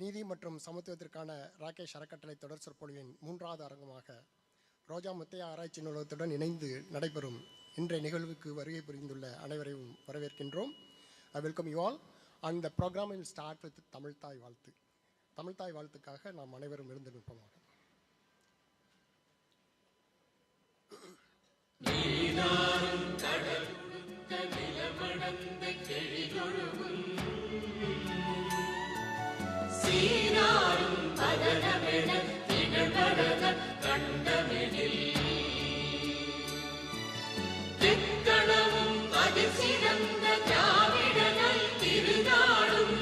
நீதி மற்றும் சமத்துவத்திற்கான ராகேஷ் அறக்கட்டளை தொடர் சொற்பொழிவின் 3வது அரங்கமாக ரோஜா முத்தையா ஆராய்ச்சி நூலகத்துடன் இணைந்து நடைபெறும் இன்றைய நிகழ்வுக்கு வருகை புரிந்துள்ள அனைவரையும் வரவேற்கின்றோம். I welcome you all and the program will start with Tamil தாய் வாழ்த்து. தமிழ் தாய் வாழ்த்துக்காக நாம் அனைவரும் எழுந்து நிற்போமாக. நீதாரும் கடல் உடுத்த நிலமடந்த செழிகொழுகும் சீராரும் பதனமென திகழ்வரத கண்டமெனில் திக்கணமும் அதில் சிறந்த திராவிடனல் திருநாளும்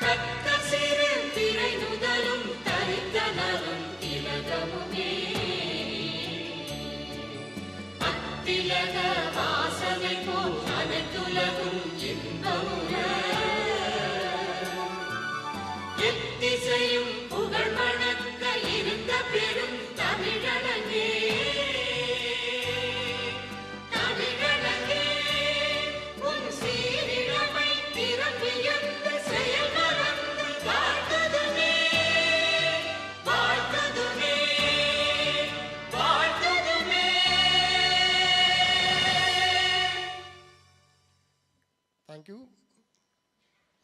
தக்க சிறு திரை நுதலும் தரித்தனரும் திலகமுமே திலக வாசனை போல் அனைத்துலகும் இன்பமுற எத்திசையும் புகழ் மணக்க இருந்த பெரும் தமிழனங்கே தமிழனங்கே உன் சீரிழமை திறம்பியந்து செயல் மறந்து வாழ்த்ததுமே வாழ்த்ததுமே வாழ்த்ததுமே. Thank you.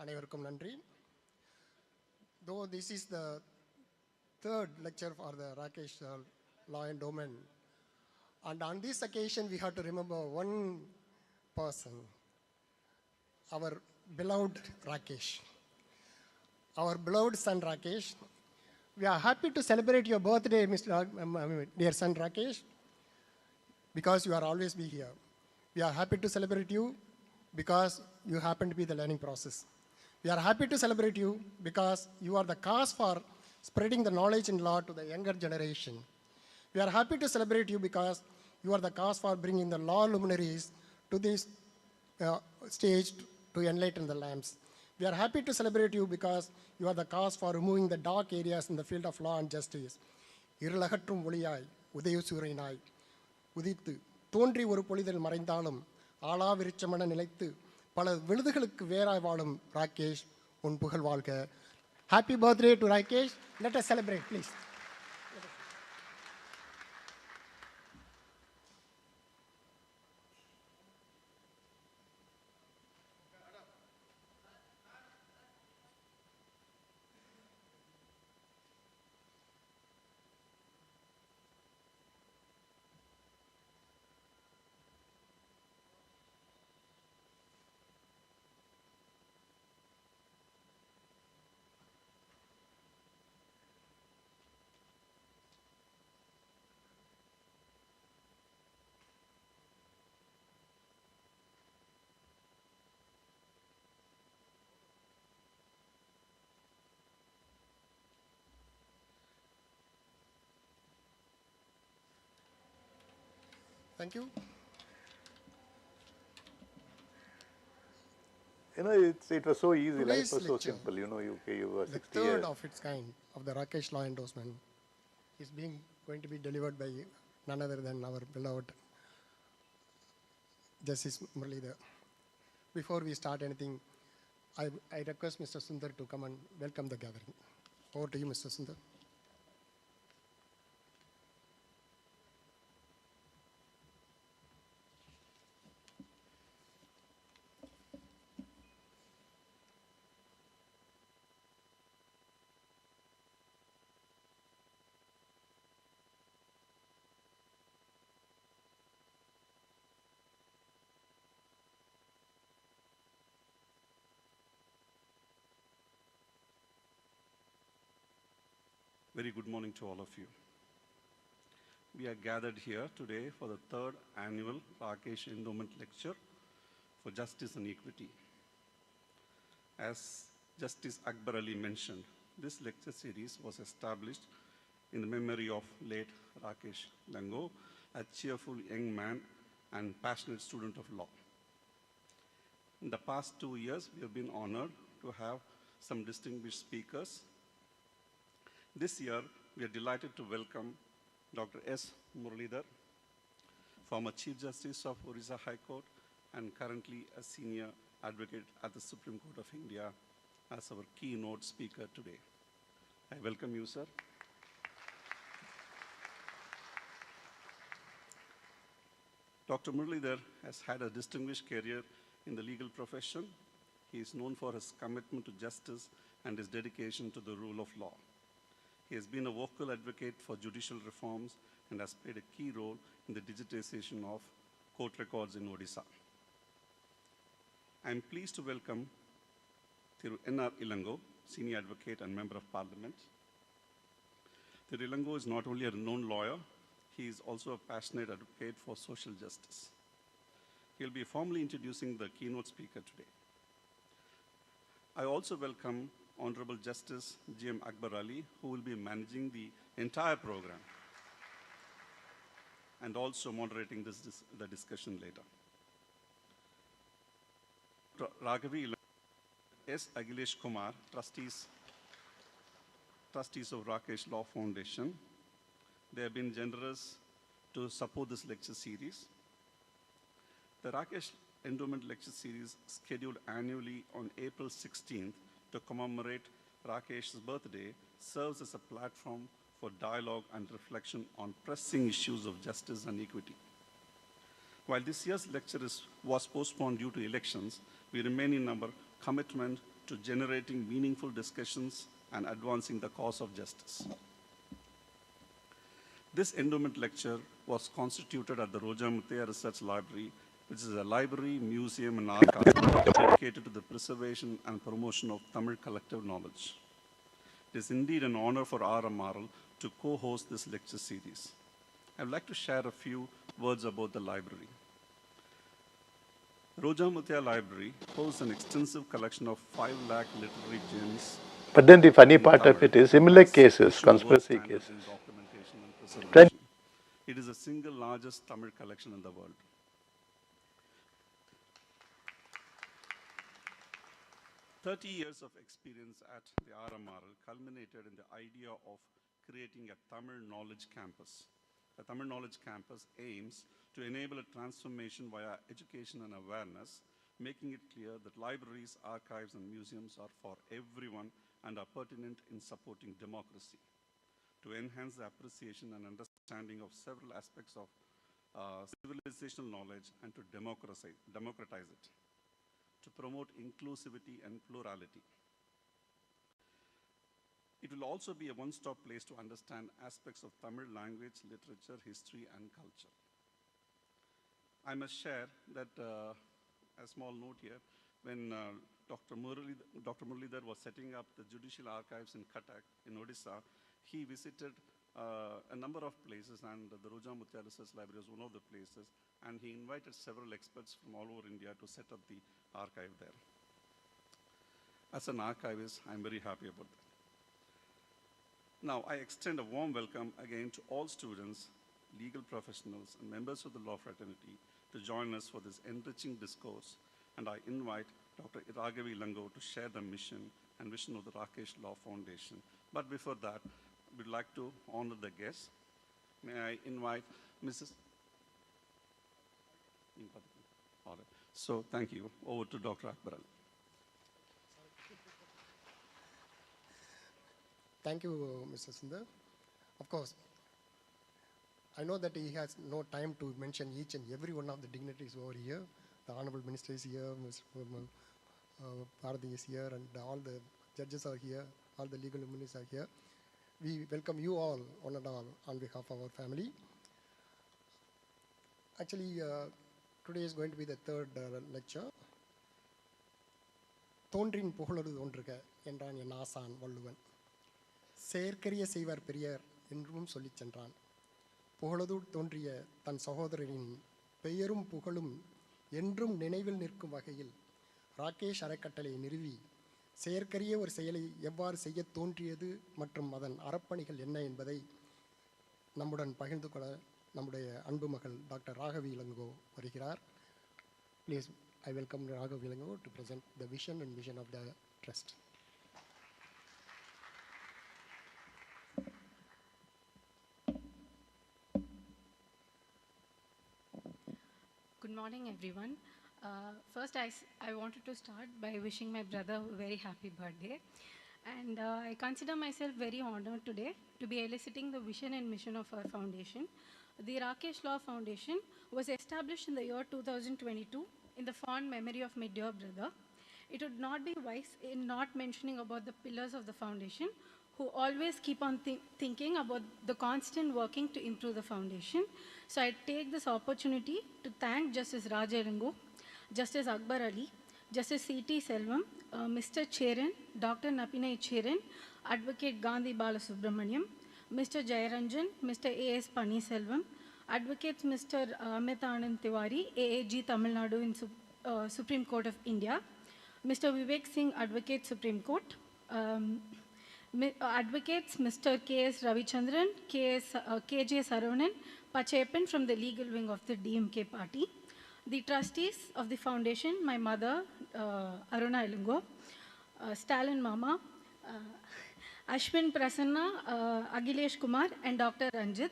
அனைவருக்கும் நன்றி. Though this is the third lecture for the Rakesh Law Endowment, and on this occasion we have to remember one person, our beloved Rakesh, our beloved son Rakesh. We are happy to celebrate your birthday, dear son Rakesh, because you are always be here. We are happy to celebrate you because you happen to be the learning process. We are happy to celebrate you because you are the cause for spreading the knowledge in law to the younger generation. We are happy to celebrate you because you are the cause for bringing the law luminaries to this stage to enlighten the lamps. We are happy to celebrate you because you are the cause for removing the dark areas in the field of law and justice. இருளகற்றும் ஒளியாய் உதயசூரியனாய் உதித்து தோன்றி ஒரு பொழுதில் மறைந்தாலும் ஆளா விருட்சமென நிலைத்து பல விழுதுகளுக்கு வேறாய் வாழும் ராகேஷ் உன் புகழ் வாழ்க. Happy birthday to Rakesh. Let us celebrate please. Thank you. You know, it was so easy. Today's Life was so lecture, simple. You know, you were the 60 third years. of its kind of the Rakesh Law Endorsement is going to be delivered by none other than our beloved Justice Muralidhar. Before we start anything, I request Mr. Sundar to come and welcome the gathering. Over to you, Mr. Sundar. Very good morning to all of you. We are gathered here today for the third annual Rakesh Endowment Lecture for Justice and Equity. As Justice Akbar Ali mentioned, this lecture series was established in the memory of late Rakesh Lango, a cheerful young man and passionate student of law. In the past 2 years, we have been honored to have some distinguished speakers. This year, we are delighted to welcome Dr. S. Muralidhar, former Chief Justice of Orissa High Court and currently a senior advocate at the Supreme Court of India, as our keynote speaker today. I welcome you, sir. Dr. Muralidhar has had a distinguished career in the legal profession. He is known for his commitment to justice and his dedication to the rule of law. He has been a vocal advocate for judicial reforms and has played a key role in the digitization of court records in Orissa. I am pleased to welcome Thiru N.R. Ilango, Senior Advocate and Member of Parliament. Thiru Ilango is not only a renowned lawyer, he is also a passionate advocate for social justice. He will be formally introducing the keynote speaker today. I also welcome Honorable Justice G.M. Akbar Ali, who will be managing the entire program and also moderating the discussion later. Raghavi S. Agilesh Kumar, trustees of Rakesh Law Foundation. They have been generous to support this lecture series. The Rakesh Endowment Lecture Series, scheduled annually on April 16th to commemorate Rakesh's birthday, serves as a platform for dialogue and reflection on pressing issues of justice and equity. While this year's lecture was postponed due to elections, we remain in our commitment to generating meaningful discussions and advancing the cause of justice. This endowment lecture was constituted at the Roja Muthaiya Research Library, which is a library, museum, and archive dedicated to the preservation and promotion of Tamil collective knowledge. It is indeed an honor for RMRL to co-host this lecture series. I would like to share a few words about the library. Roja Muthaiya Library holds an extensive collection of 5 lakh literary gems. But then the funny part of it is similar cases, conspiracy cases. Documentation and preservation. It is the single largest Tamil collection in the world. "30 years of experience at the RMRL culminated in the idea of creating a Tamil Knowledge Campus. The Tamil Knowledge Campus aims to enable a transformation via education and awareness, making it clear that libraries, archives, and museums are for everyone and are pertinent in supporting democracy, to enhance the appreciation and understanding of several aspects of civilizational knowledge and to democratize it, to promote inclusivity and plurality. It will also be a one-stop place to understand aspects of Tamil language, literature, history, and culture." I must share that a small note here, when Dr. Muralidhar was setting up the judicial archives in Cuttack, in Orissa, he visited a number of places, and the Roja Muthaiya Research Library was one of the places, and he invited several experts from all over India to set up the archive there. As an archivist, I'm very happy about that. Now, I extend a warm welcome again to all students, legal professionals, and members of the law fraternity to join us for this enriching discourse, and I invite Dr. Raghavi Ilango to share the mission and vision of the Rakesh Law Foundation. But before that, we'd like to honor the guests. May I invite Mrs. All right. So thank you. Over to Dr. Akbar Ali. Thank you, Mr. Sundar. Of course, I know that he has no time to mention each and every one of the dignitaries over here. The Honorable Minister is here, Mr. Bharati is here, and all the judges are here, all the legal luminaries are here. We welcome you all, one and all, on behalf of our family. Actually, today is going to be the third lecture. தோன்றின் புகழொரு தோன்றுக என்றான் என் ஆசான் வள்ளுவன். செயற்கரிய செய்வர் பெரியர் என்றும் சொல்லிச் சென்றான். புகழதூர் தோன்றிய தன் சகோதரரின் பெயரும் புகழும் என்றும் நினைவில் நிற்கும் வகையில் ராகேஷ் அறக்கட்டளை நிறுவி செயற்கரிய ஒரு செயலை எவ்வாறு செய்ய தோன்றியது மற்றும் அதன் அறப்பணிகள் என்ன என்பதை நம்முடன் பகிர்ந்து கொள்ள நம்முடைய அன்பு மகள் டாக்டர் ராகவி இளங்கோ வருகிறார். Please, I welcome Raghav Ilango to present the vision and mission of the trust. Good morning, everyone. First, I wanted to start by wishing my brother a very happy birthday. And I consider myself very honored today to be eliciting the vision and mission of our foundation. The Rakesh Law Foundation was established in the year 2022 in the fond memory of my dear brother. It would not be wise in not mentioning about the pillars of the foundation who always keep on thinking about the constant working to improve the foundation. So I take this opportunity to thank Justice Rajalingo, Justice Akbar Ali, Justice C.T. Selvam, Mr. Cheran, Dr. Napinai Cheran, Advocate Gandhi Balasubramaniam, Mr. Jayaranjan, Mr. A.S. Paniselvam, Advocates Mr. Amit Anand Tiwari, AAG Tamil Nadu in Supreme Court of India, Mr. Vivek Singh, Advocate Supreme Court, Advocates Mr. K.S. Ravichandran, K.J. Saravanan, Pachepan from the legal wing of the DMK party, the trustees of the foundation, my mother, Aruna Ilungo, Stalin Mama, Ashwin Prasanna, Agilesh Kumar, and Dr. Ranjit,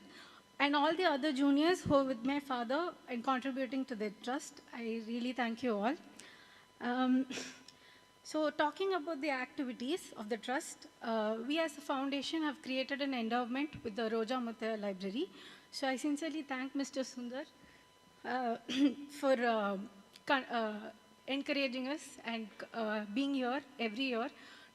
and all the other juniors who are with my father and contributing to the trust. I really thank you all. So talking about the activities of the trust, we as a foundation have created an endowment with the Roja Muttaya Library. So I sincerely thank Mr. Sundar for encouraging us and being here every year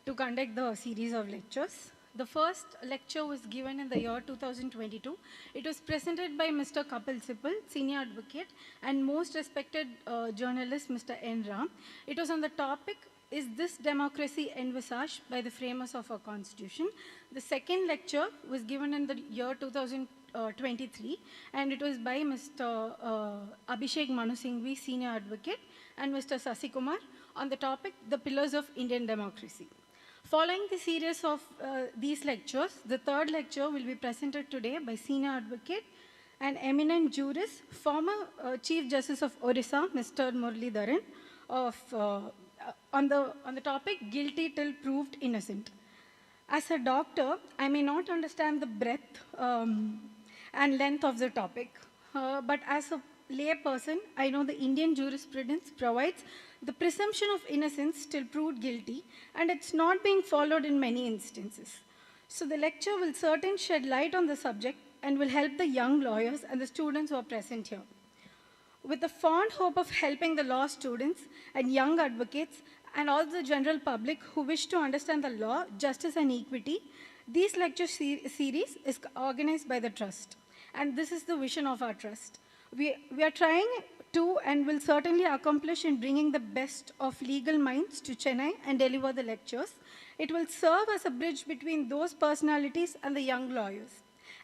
to conduct the series of lectures. The first lecture was given in the year 2022. It was presented by Mr. Kapil Sipal, senior advocate, and most respected journalist, Mr. N. Ram. It was on the topic, is this democracy envisaged by the framers of our constitution? The second lecture was given in the year 2023, and it was by Mr. Abhishek Manu Singhvi, senior advocate, and Mr. Sasikumar on the topic, the pillars of Indian democracy. Following the series of these lectures, the third lecture will be presented today by senior advocate and eminent jurist, former Chief Justice of Orissa, Mr. Muralidhar, on the topic, guilty till proved innocent. As a doctor, I may not understand the breadth and length of the topic, but as a lay person, I know the Indian jurisprudence provides the presumption of innocence till proved guilty, and it's not being followed in many instances. So the lecture will certainly shed light on the subject and will help the young lawyers and the students who are present here. With the fond hope of helping the law students and young advocates and all the general public who wish to understand the law, justice and equity, this lecture series is organized by the trust. And this is the vision of our trust. We are trying to and will certainly accomplish in bringing the best of legal minds to Chennai and deliver the lectures. It will serve as a bridge between those personalities and the young lawyers.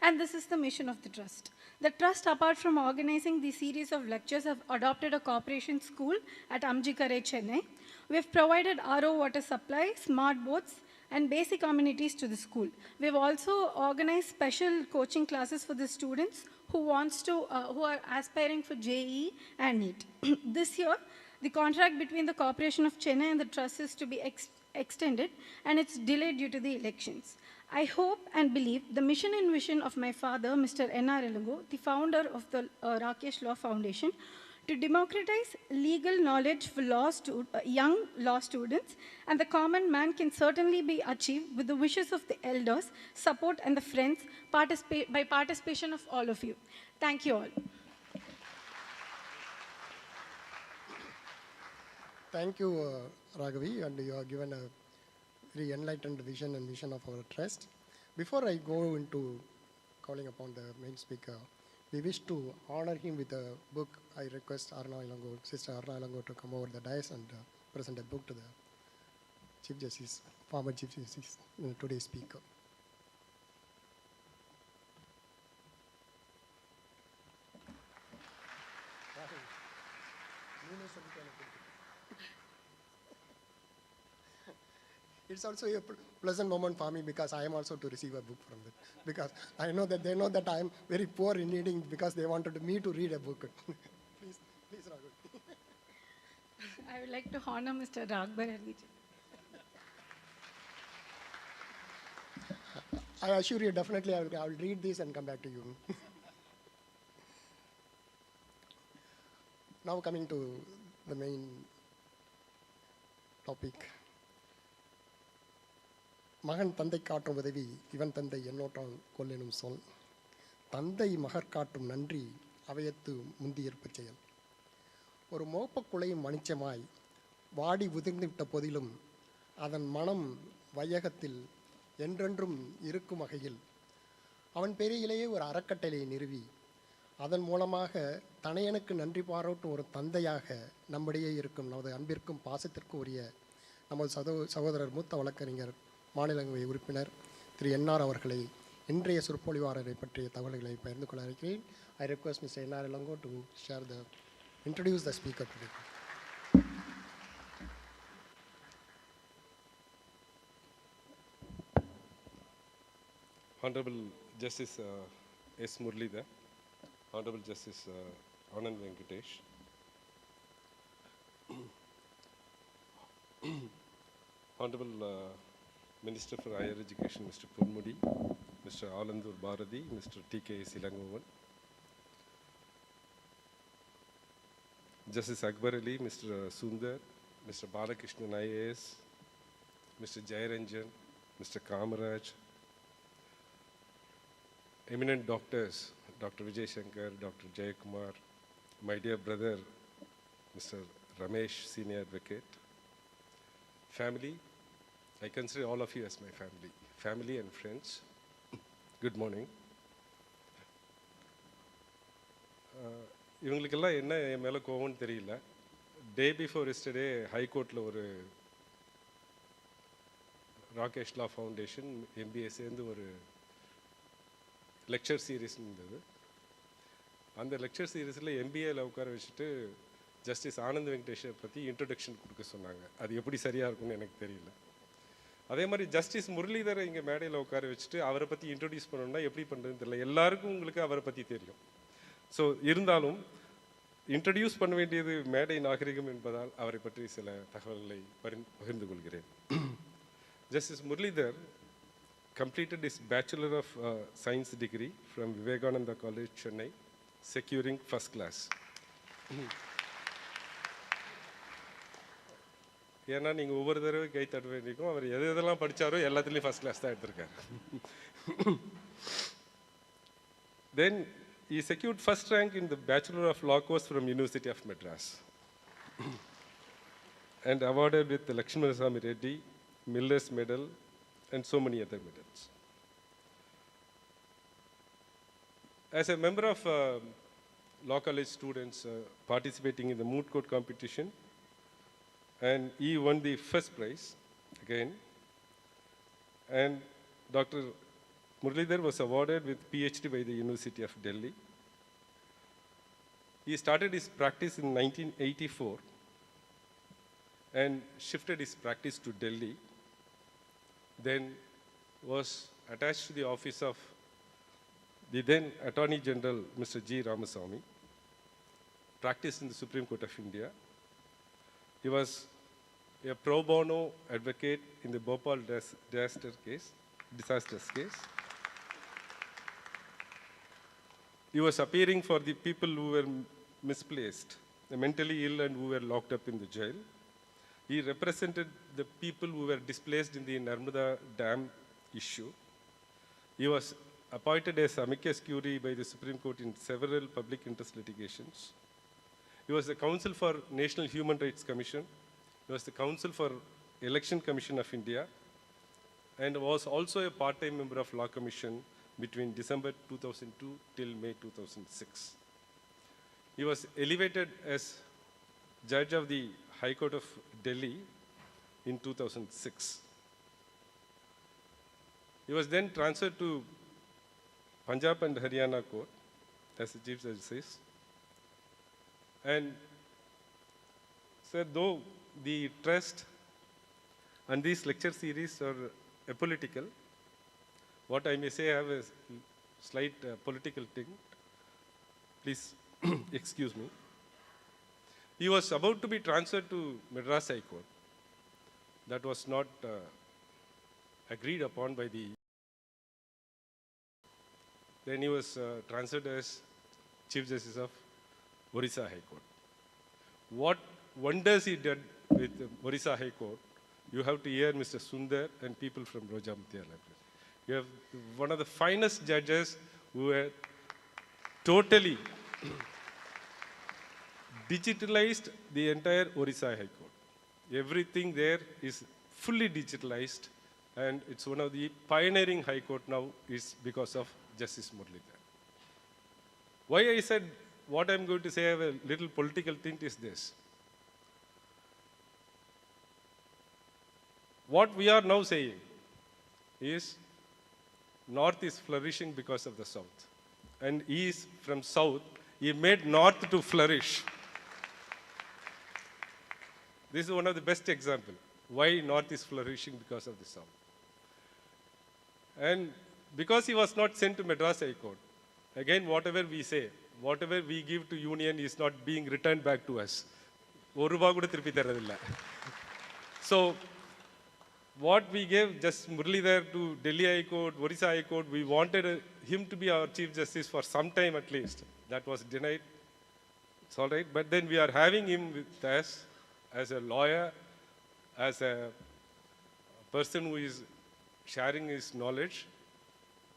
And this is the mission of the trust. The trust, apart from organizing the series of lectures, have adopted a cooperation school at Amjikare, Chennai. We have provided RO water supply, smart boards, and basic amenities to the school. We have also organized special coaching classes for the students who are aspiring for JEE and NEET. This year, the contract between the Corporation of Chennai and the trust is to be extended, and it's delayed due to the elections. I hope and believe the mission and vision of my father, Mr. N.R. Elungo, the founder of the Rakesh Law Foundation, to democratize legal knowledge for young law students, and the common man can certainly be achieved with the wishes of the elders, support, and the friends, by participation of all of you. Thank you all. Thank you, Raghavi, and you have given a very enlightened vision and mission of our trust. Before I go into calling upon the main speaker, we wish to honor him with a book. I request Sister Arna Ilango to come over the dais and present a book to the Chief Justice, former Chief Justice, today's speaker. It's also a pleasant moment for me because I am also to receive a book from them. Because I know that they know that I am very poor in reading because they wanted me to read a book. Please, Raghu. I would like to honor Mr. Ragbar Ali. I assure you, definitely I will read this and come back to you. Now coming to the main topic. மகன் தந்தை காட்டும் உதவி இவன் தந்தை என்னோட்டான் கொல்லெனும் சொல். தந்தை மகர் காட்டும் நன்றி அவையத்து முந்தியிருப்பு செயல். ஒரு மோப்பக்குலையும் மணிச்சமாய் வாடி உதிர்ந்துவிட்ட போதிலும் அதன் மனம் வையகத்தில் என்றென்றும் இருக்கும் வகையில் அவன் பெரியிலேயே ஒரு அறக்கட்டளை நிறுவி அதன் மூலமாக தனையனுக்கு நன்றி பாராட்டும் ஒரு தந்தையாக நம்மிடையே இருக்கும் நமது அன்பிற்கும் பாசத்திற்கும் உரிய நமது சகோதரர் மூத்த வழக்கறிஞர் மாநிலங்களவை உறுப்பினர் திரு என்ஆர் அவர்களை இன்றைய சொற்பொழிவாளரை பற்றிய தகவல்களை பகிர்ந்து கொள்ள இருக்கிறேன். I request Mr. N.R. Elango to introduce the speaker today. Honorable Justice S. Muralidhar, Honorable Justice Anand Venkatesh, Honorable Minister for Higher Education, Mr. Purmudi, Mr. Alandur Bharati, Mr. T.K. Silangovan, Justice Akbar Ali, Mr. Sundar, Mr. Balakrishnan IAS, Mr. Jayaranjan, Mr. Kamaraj, eminent doctors, Dr. Vijay Shankar, Dr. Jayakumar, my dear brother, Mr. Ramesh, senior advocate, family, I consider all of you as my family and friends. Good morning. இவங்களுக்கெல்லாம் என்ன என் மேலே கோவம்னு தெரியல. Day before yesterday ஹைகோர்ட்டில் ஒரு ராகேஷ் லா foundation MBA சேர்ந்து ஒரு lecture series இருந்தது. அந்த லெக்சர் சீரீஸில் எம்பிஏல உட்கார வச்சுட்டு ஜஸ்டிஸ் ஆனந்த் வெங்கடேஷை பற்றி இன்ட்ரடக்ஷன் கொடுக்க சொன்னாங்க. அது எப்படி சரியாக இருக்கும்னு எனக்கு தெரியல. அதே மாதிரி ஜஸ்டிஸ் முரளிதரை இங்கே மேடையில் உட்கார வச்சுட்டு அவரை பற்றி இன்ட்ரடியூஸ் பண்ணணும்னா எப்படி பண்ணுறதுன்னு தெரியல. எல்லாருக்கும் உங்களுக்கு அவரை பற்றி தெரியும். ஸோ இருந்தாலும் இன்ட்ரடியூஸ் பண்ண வேண்டியது மேடை நாகரிகம் என்பதால் அவரை பற்றி சில தகவல்களை பகிர்ந்து கொள்கிறேன். Justice Muralidhar completed his Bachelor of Science degree from Vivekananda College, Chennai, securing first class. ஏன்னா நீங்கள் ஒவ்வொரு தடவை கை தட்ட வேண்டியிருக்கும். அவர் எதெல்லாம் படித்தாரோ எல்லாத்துலேயும் ஃபஸ்ட் கிளாஸ் தான் எடுத்திருக்காரு. Then he secured first rank in the Bachelor of Law course from University of Madras and awarded with the Lakshmanaswamy Reddy, Miller's Medal, and so many other medals. As a member of law college students participating in the moot court competition, and he won the first prize again, and Dr. Muralidhar was awarded with PhD by the University of Delhi. He started his practice in 1984 and shifted his practice to Delhi, then was attached to the office of the then Attorney General, Mr. G. Ramaswamy, practiced in the Supreme Court of India. He was a pro bono advocate in the Bhopal disasters case. He was appearing for the people who were misplaced, the mentally ill and who were locked up in the jail. He represented the people who were displaced in the Narmada Dam issue. He was appointed as amicus curiae by the Supreme Court in several public interest litigations. He was the counsel for National Human Rights Commission. He was the counsel for Election Commission of India and was also a part-time member of Law Commission between December 2002 till May 2006. He was elevated as judge of the High Court of Delhi in 2006. He was then transferred to Punjab and Haryana Court as the Chief Justice. And sir, though the trust and these lecture series are apolitical, what I may say have a slight political thing, please excuse me. He was about to be transferred to Madras High Court. That was not agreed upon by the. Then he was transferred as Chief Justice of Orissa High Court. What wonders he did with Orissa High Court, you have to hear Mr. Sundar and people from Rojamuthiya Library. You have one of the finest judges who were totally digitalized the entire Orissa High Court. Everything there is fully digitalized, and it's one of the pioneering High Court now is because of Justice Muralidhar. Why I said what I'm going to say have a little political tint is this. What we are now saying is North is flourishing because of the South. And he is from South, he made North to flourish. This is one of the best examples why North is flourishing because of the South. And because he was not sent to Madras High Court, again, whatever we say, whatever we give to Union is not being returned back to us. So, what we gave just Muralidhar to Delhi High Court, Orissa High Court, we wanted him to be our Chief Justice for some time at least. That was denied. It's all right. But then we are having him with us as a lawyer, as a person who is sharing his knowledge.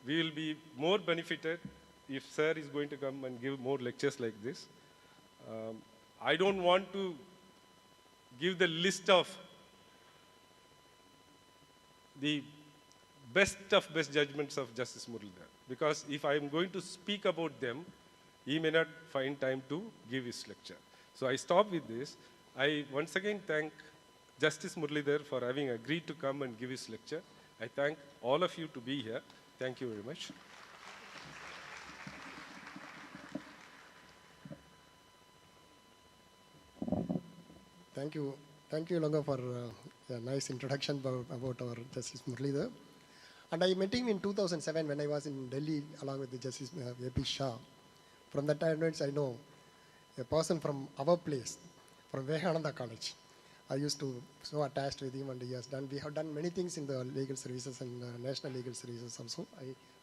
We will be more benefited if sir is going to come and give more lectures like this. I don't want to give the list of the best of best judgments of Justice Muralidhar, because if I am going to speak about them, he may not find time to give his lecture. So I stop with this. I once again thank Justice Muralidhar for having agreed to come and give his lecture. I thank all of you to be here. Thank you very much. Thank you, Longa, for a nice introduction about our Justice Muralidhar. And I met him in 2007 when I was in Delhi along with the Justice A.P. Shah. From that time onwards, I know a person from our place, from Vivekananda College. I used to so attached with him, and we have done many things in the legal services and national legal services also.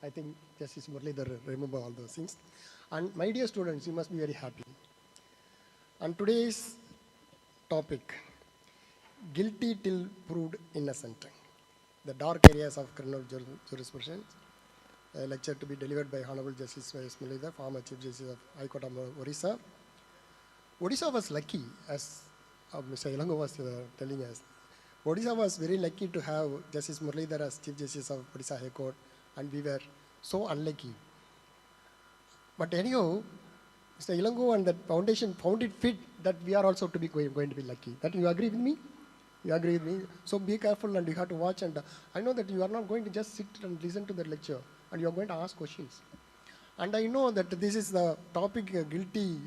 I think Justice Muralidhar remember all those things. And my dear students, you must be very happy. And today's topic, guilty till proved innocent, the dark areas of criminal jurisprudence, a lecture to be delivered by Honorable Justice Muralidhar, former Chief Justice of High Court of Orissa. Orissa was lucky, as Mr. Ilango was telling us. Orissa was very lucky to have Justice Muralidhar as Chief Justice of Orissa High Court, and we were so unlucky. But anyhow, Mr. Ilango and the foundation found it fit that we are also to be going to be lucky. That you agree with me? You agree with me? So be careful, and you have to watch. And I know that you are not going to just sit and listen to the lecture, and you are going to ask questions. And I know that this is the topic, guilty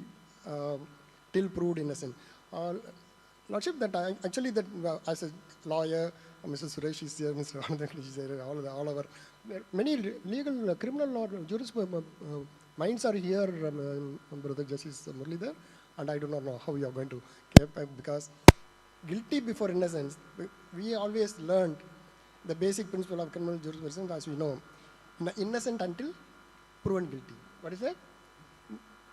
till proved innocent. Lordship, that as a lawyer, Mr. Suresh is here, Mr. Anand is here, all our many legal criminal law jurisprudence minds are here, Brother Justice Muralidhar, and I do not know how you are going to keep, because guilty before innocence, we always learned the basic principle of criminal jurisprudence, as we know, innocent until proven guilty. What is that?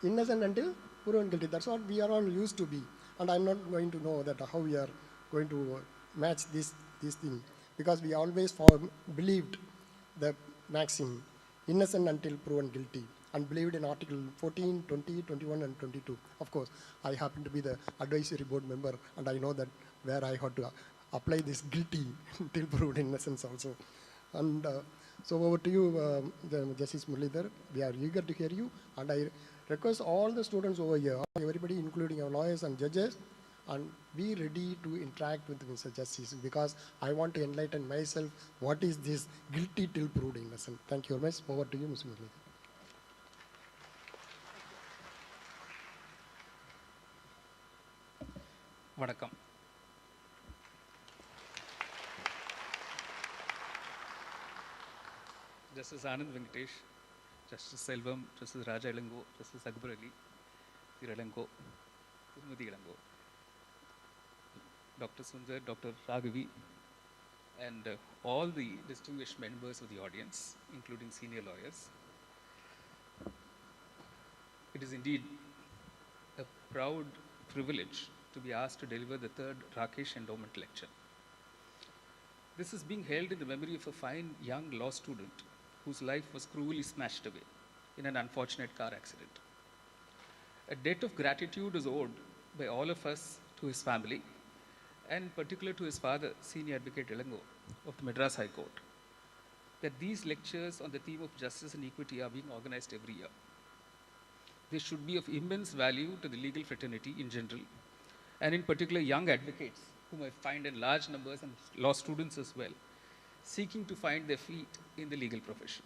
Innocent until proven guilty. That's what we are all used to be. And I'm not going to know that how we are going to match this thing, because we always believed the maxim, innocent until proven guilty, and believed in Article 14, 20, 21, and 22. Of course, I happen to be the advisory board member, and I know that where I had to apply this guilty till proved innocence also. And so over to you, Justice Muralidhar. We are eager to hear you, and I request all the students over here, everybody, including our lawyers and judges, and be ready to interact with Mr. Justice, because I want to enlighten myself what is this guilty till proved innocent. Thank you very much. Over to you, Mr. Muralidhar. Vanakkam. Justice Anand Venkatesh, Justice Selvam, Justice Raja Ilango, Justice Akbar Ali, Sir Ilango, Srimati Ilango, Dr. Sundar, Dr. Raghavi, and all the distinguished members of the audience, including senior lawyers. It is indeed a proud privilege to be asked to deliver the third Rakesh Endowment lecture. This is being held in the memory of a fine young law student whose life was cruelly smashed away in an unfortunate car accident. A debt of gratitude is owed by all of us to his family, and in particular to his father, Senior Advocate Ilango of the Madras High Court, that these lectures on the theme of justice and equity are being organized every year. They should be of immense value to the legal fraternity in general, and in particular young advocates, whom I find in large numbers, and law students as well, seeking to find their feet in the legal profession.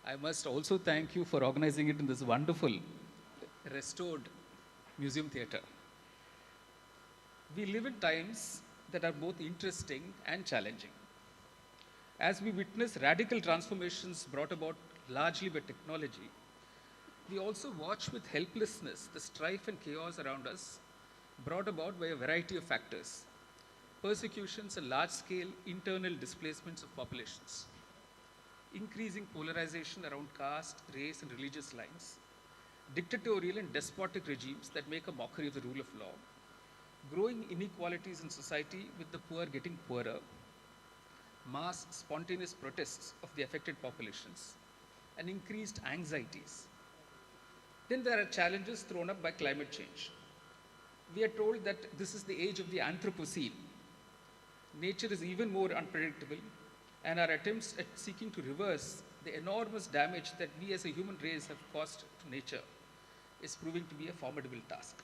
I must also thank you for organizing it in this wonderful, restored museum theater. We live in times that are both interesting and challenging. As we witness radical transformations brought about largely by technology, we also watch with helplessness the strife and chaos around us, brought about by a variety of factors: persecutions and large-scale internal displacements of populations, increasing polarization around caste, race, and religious lines, dictatorial and despotic regimes that make a mockery of the rule of law, growing inequalities in society with the poor getting poorer, mass spontaneous protests of the affected populations, and increased anxieties. Then there are challenges thrown up by climate change. We are told that this is the age of the Anthropocene. Nature is even more unpredictable, and our attempts at seeking to reverse the enormous damage that we as a human race have caused to nature is proving to be a formidable task.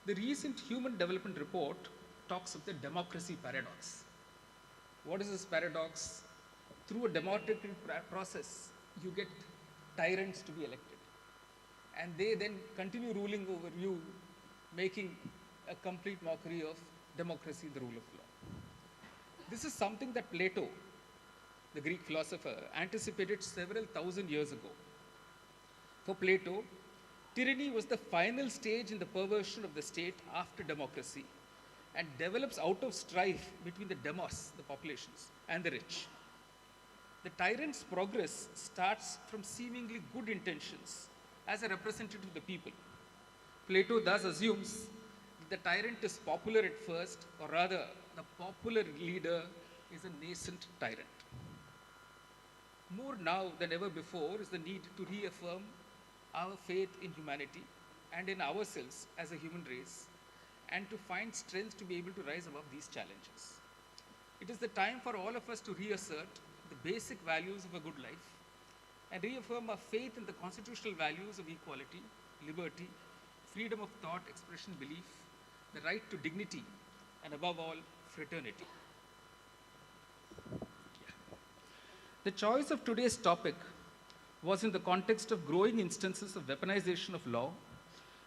The recent Human Development Report talks of the democracy paradox. What is this paradox? Through a democratic process, you get tyrants to be elected, and they then continue ruling over you, making a complete mockery of democracy, the rule of law. This is something that Plato, the Greek philosopher, anticipated several thousand years ago. For Plato, tyranny was the final stage in the perversion of the state after democracy, and develops out of strife between the demos, the populations, and the rich. The tyrant's progress starts from seemingly good intentions as a representative of the people. Plato thus assumes that the tyrant is popular at first, or rather, the popular leader is a nascent tyrant. More now than ever before is the need to reaffirm our faith in humanity and in ourselves as a human race, and to find strength to be able to rise above these challenges. It is the time for all of us to reassert the basic values of a good life and reaffirm our faith in the constitutional values of equality, liberty, freedom of thought, expression, belief, the right to dignity, and above all, fraternity. The choice of today's topic was in the context of growing instances of weaponization of law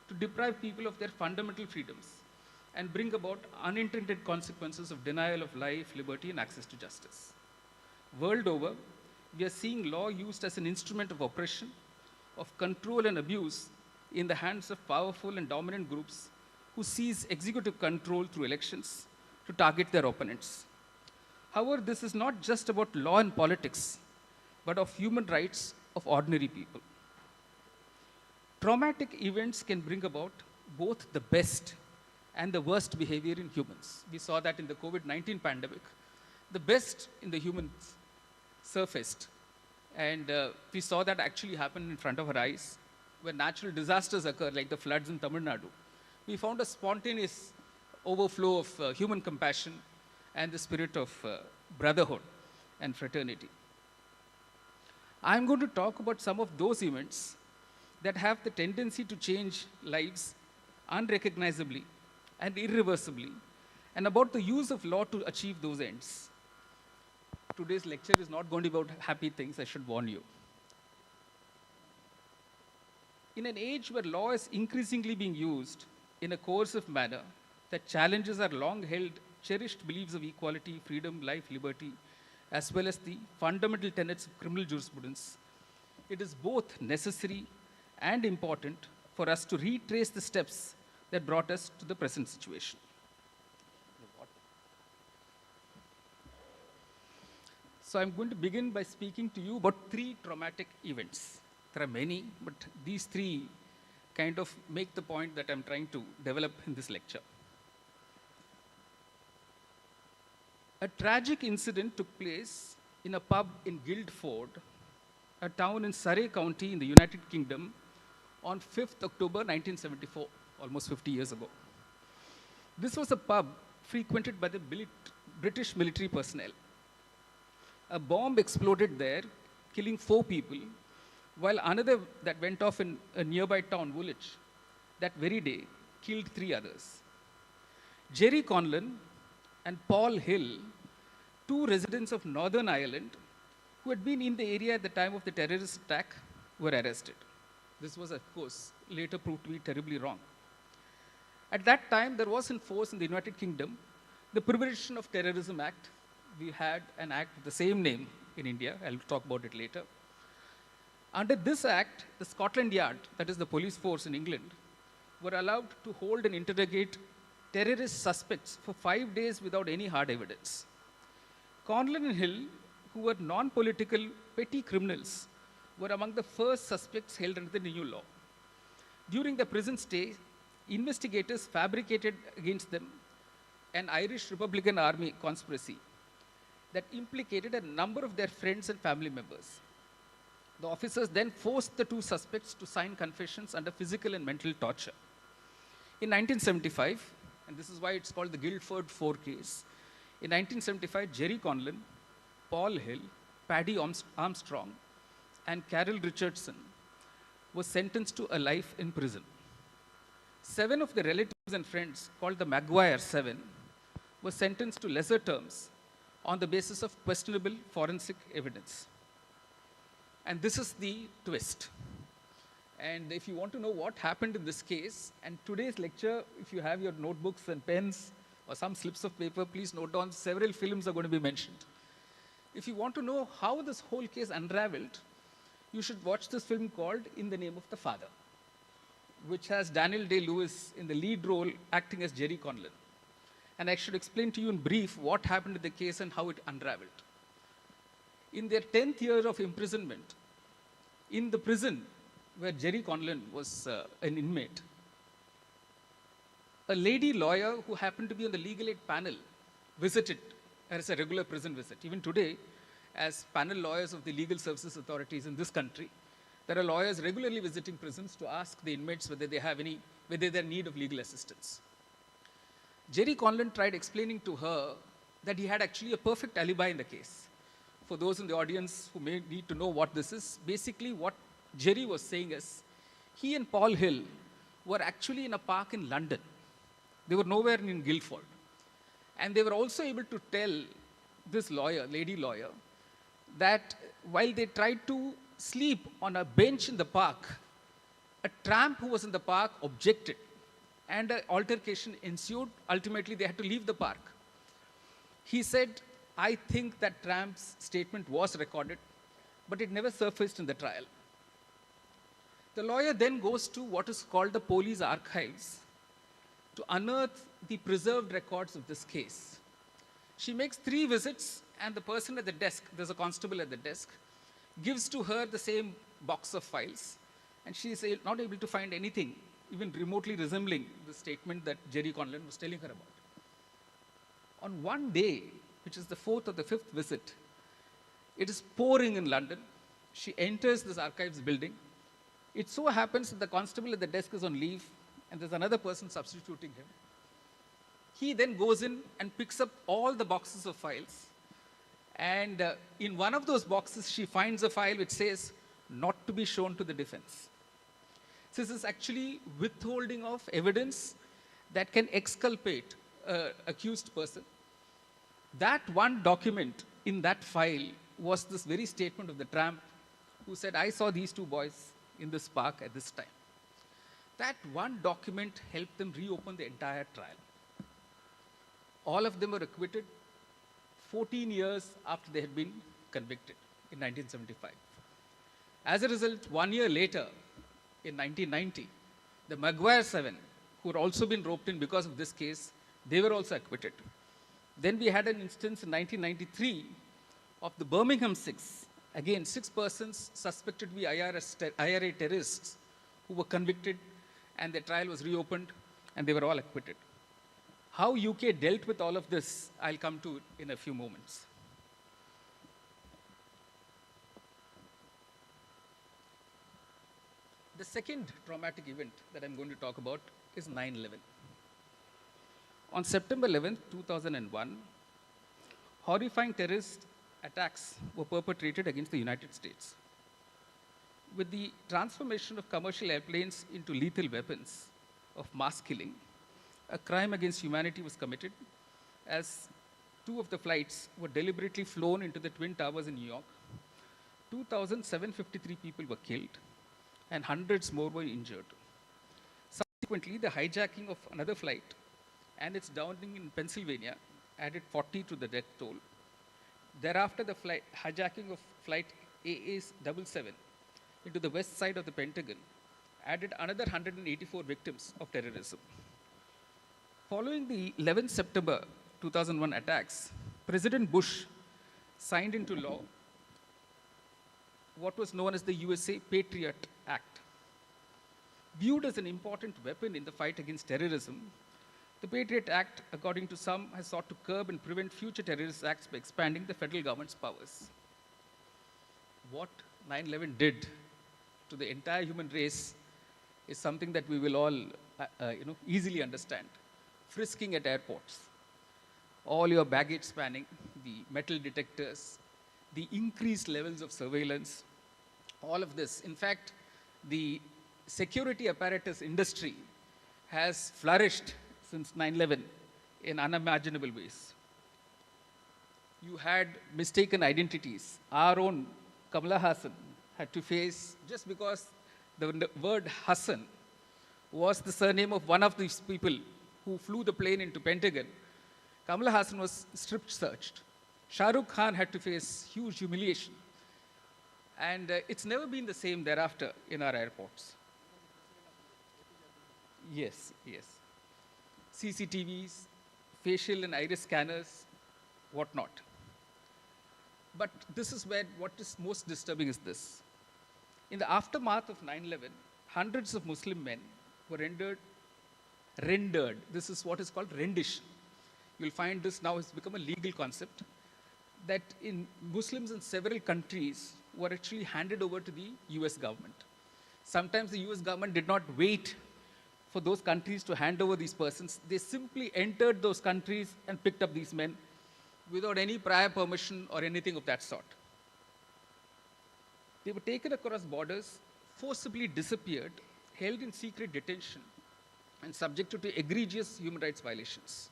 to deprive people of their fundamental freedoms and bring about unintended consequences of denial of life, liberty, and access to justice. World over, we are seeing law used as an instrument of oppression, of control and abuse in the hands of powerful and dominant groups who seize executive control through elections to target their opponents. However, this is not just about law and politics, but of human rights of ordinary people. Traumatic events can bring about both the best and the worst behavior in humans. We saw that in the COVID-19 pandemic. The best in the humans surfaced, and we saw that actually happen in front of our eyes. When natural disasters occur, like the floods in Tamil Nadu, we found a spontaneous overflow of human compassion and the spirit of brotherhood and fraternity. I'm going to talk about some of those events that have the tendency to change lives unrecognizably and irreversibly, and about the use of law to achieve those ends. Today's lecture is not going to be about happy things, I should warn you. In an age where law is increasingly being used in a coercive manner that challenges our long-held, cherished beliefs of equality, freedom, life, liberty, as well as the fundamental tenets of criminal jurisprudence, it is both necessary and important for us to retrace the steps that brought us to the present situation. So I'm going to begin by speaking to you about 3 traumatic events. There are many, but these 3 kind of make the point that I'm trying to develop in this lecture. A tragic incident took place in a pub in Guildford, a town in Surrey County in the United Kingdom, on 5th October 1974, almost 50 years ago. This was a pub frequented by the British military personnel. A bomb exploded there, killing 4 people, while another that went off in a nearby town, Woolwich, that very day, killed 3 others. Jerry Conlon and Paul Hill, 2 residents of Northern Ireland who had been in the area at the time of the terrorist attack, were arrested. This was, of course, later proved to be terribly wrong. At that time, there was in force in the United Kingdom the Prevention of Terrorism Act. We had an act with the same name in India. I'll talk about it later. Under this act, the Scotland Yard, that is the police force in England, were allowed to hold and interrogate terrorist suspects for 5 days without any hard evidence. Conlon and Hill, who were non-political petty criminals, were among the first suspects held under the new law. During the prison stay, investigators fabricated against them an Irish Republican Army conspiracy that implicated a number of their friends and family members. The officers then forced the 2 suspects to sign confessions under physical and mental torture. In 1975, and this is why it's called the Guildford 4 case, in 1975, Jerry Conlon, Paul Hill, Paddy Armstrong, and Carol Richardson were sentenced to a life in prison. 7 of the relatives and friends, called the Maguire 7, were sentenced to lesser terms on the basis of questionable forensic evidence. And this is the twist. And if you want to know what happened in this case, and today's lecture, if you have your notebooks and pens or some slips of paper, please note down several films are going to be mentioned. If you want to know how this whole case unraveled, you should watch this film called In the Name of the Father, which has Daniel Day-Lewis in the lead role acting as Jerry Conlon. And I should explain to you in brief what happened in the case and how it unraveled. In their 10th year of imprisonment, in the prison where Jerry Conlon was an inmate, a lady lawyer who happened to be on the legal aid panel visited as a regular prison visit. Even today, as panel lawyers of the legal services authorities in this country, there are lawyers regularly visiting prisons to ask the inmates whether they're in need of legal assistance. Jerry Conlon tried explaining to her that he had actually a perfect alibi in the case. For those in the audience who may need to know what this is, basically what Jerry was saying is, he and Paul Hill were actually in a park in London. They were nowhere in Guildford. And they were also able to tell this lawyer, lady lawyer, that while they tried to sleep on a bench in the park, a tramp who was in the park objected, and an altercation ensued. Ultimately, they had to leave the park. He said, I think that tramp's statement was recorded, but it never surfaced in the trial. The lawyer then goes to what is called the police archives to unearth the preserved records of this case. She makes 3 visits, and the person at the desk, there's a constable at the desk, gives to her the same box of files, and she is not able to find anything even remotely resembling the statement that Jerry Conlon was telling her about. On one day, which is the 4th or the 5th visit, it is pouring in London. She enters this archives building. It so happens that the constable at the desk is on leave, and there's another person substituting him. He then goes in and picks up all the boxes of files. And in one of those boxes, she finds a file which says, not to be shown to the defense. So this is actually withholding of evidence that can exculpate an accused person. That one document in that file was this very statement of the tramp who said, I saw these 2 boys in this park at this time. That one document helped them reopen the entire trial. All of them were acquitted 14 years after they had been convicted in 1975. As a result, 1 year later, in 1990, the Maguire 7, who had also been roped in because of this case, they were also acquitted. Then we had an instance in 1993 of the Birmingham 6. Again, 6 persons suspected to be IRA terrorists who were convicted and their trial was reopened, and they were all acquitted. How UK dealt with all of this, I'll come to in a few moments. The second traumatic event that I'm going to talk about is 9/11. On September 11, 2001, horrifying terrorist attacks were perpetrated against the United States. With the transformation of commercial airplanes into lethal weapons of mass killing, a crime against humanity was committed as two of the flights were deliberately flown into the Twin Towers in New York. 2,753 people were killed and hundreds more were injured. Subsequently, the hijacking of another flight and its downing in Pennsylvania added 40 to the death toll. Thereafter, the hijacking of flight AA-77 into the west side of the Pentagon added another 184 victims of terrorism. Following the 11 September 2001 attacks, President Bush signed into law what was known as the USA Patriot Act. Viewed as an important weapon in the fight against terrorism, the Patriot Act, according to some, has sought to curb and prevent future terrorist acts by expanding the federal government's powers. What 9/11 did to the entire human race is something that we will all easily understand. Frisking at airports, all your baggage spanning, the metal detectors, the increased levels of surveillance, all of this. In fact, the security apparatus industry has flourished since 9/11 in unimaginable ways. You had mistaken identities. Our own Kamala Hassan had to face, just because the word Hassan was the surname of one of these people who flew the plane into Pentagon, Kamala Hassan was strip searched. Shah Rukh Khan had to face huge humiliation. And it's never been the same thereafter in our airports. Yes, yes. CCTVs, facial and iris scanners, whatnot. But this is where what is most disturbing is this. In the aftermath of 9/11, hundreds of Muslim men were rendered. This is what is called rendition. You'll find this now has become a legal concept, that in Muslims in several countries were actually handed over to the US government. Sometimes the US government did not wait for those countries to hand over these persons. They simply entered those countries and picked up these men without any prior permission or anything of that sort. They were taken across borders, forcibly disappeared, held in secret detention, and subjected to egregious human rights violations.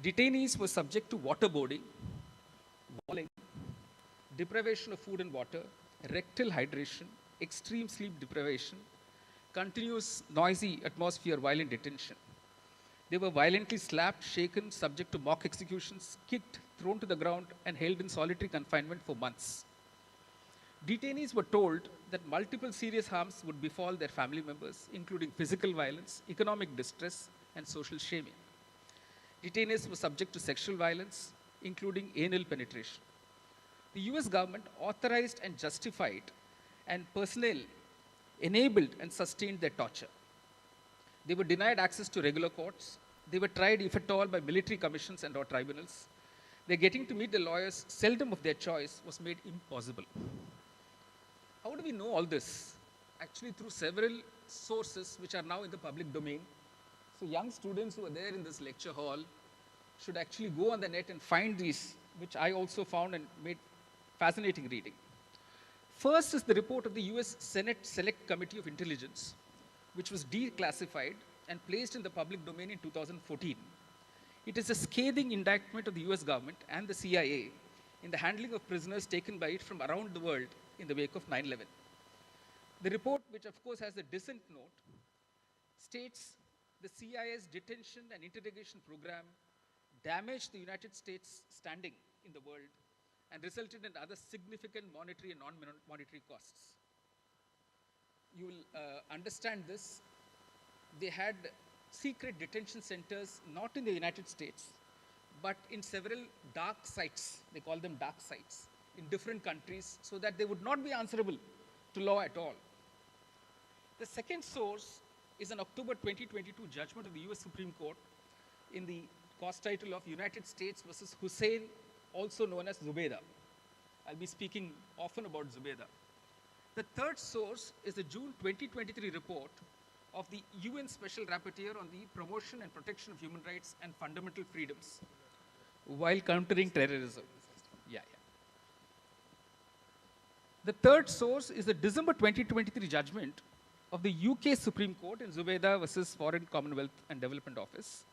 Detainees were subject to waterboarding, walling, deprivation of food and water, rectal hydration, extreme sleep deprivation, continuous noisy atmosphere while in detention. They were violently slapped, shaken, subject to mock executions, kicked, thrown to the ground, and held in solitary confinement for months. Detainees were told that multiple serious harms would befall their family members, including physical violence, economic distress, and social shaming. Detainees were subject to sexual violence, including anal penetration. The US government authorized and justified, and personnel enabled and sustained their torture. They were denied access to regular courts. They were tried, if at all, by military commissions and or tribunals. Their getting to meet the lawyers, seldom of their choice, was made impossible. How do we know all this? Actually, through several sources which are now in the public domain. So young students who are there in this lecture hall should actually go on the net and find these, which I also found and made fascinating reading. First is the report of the US Senate Select Committee of Intelligence, which was declassified and placed in the public domain in 2014. It is a scathing indictment of the US government and the CIA in the handling of prisoners taken by it from around the world in the wake of 9/11. The report, which of course has a dissent note, states the CIA's detention and interrogation program damaged the United States' standing in the world and resulted in other significant monetary and non-monetary costs. You will understand this. They had secret detention centers, not in the United States, but in several dark sites, they call them dark sites, in different countries, so that they would not be answerable to law at all. The second source is an October 2022 judgment of the US Supreme Court in the cause title of United States versus Hussein, also known as Zubaydah. I'll be speaking often about Zubaydah. The third source is the June 2023 report of the UN Special Rapporteur on the promotion and protection of human rights and fundamental freedoms while countering terrorism. The third source is the December 2023 judgment of the UK Supreme Court in Zubaydah versus Foreign Commonwealth and Development Office.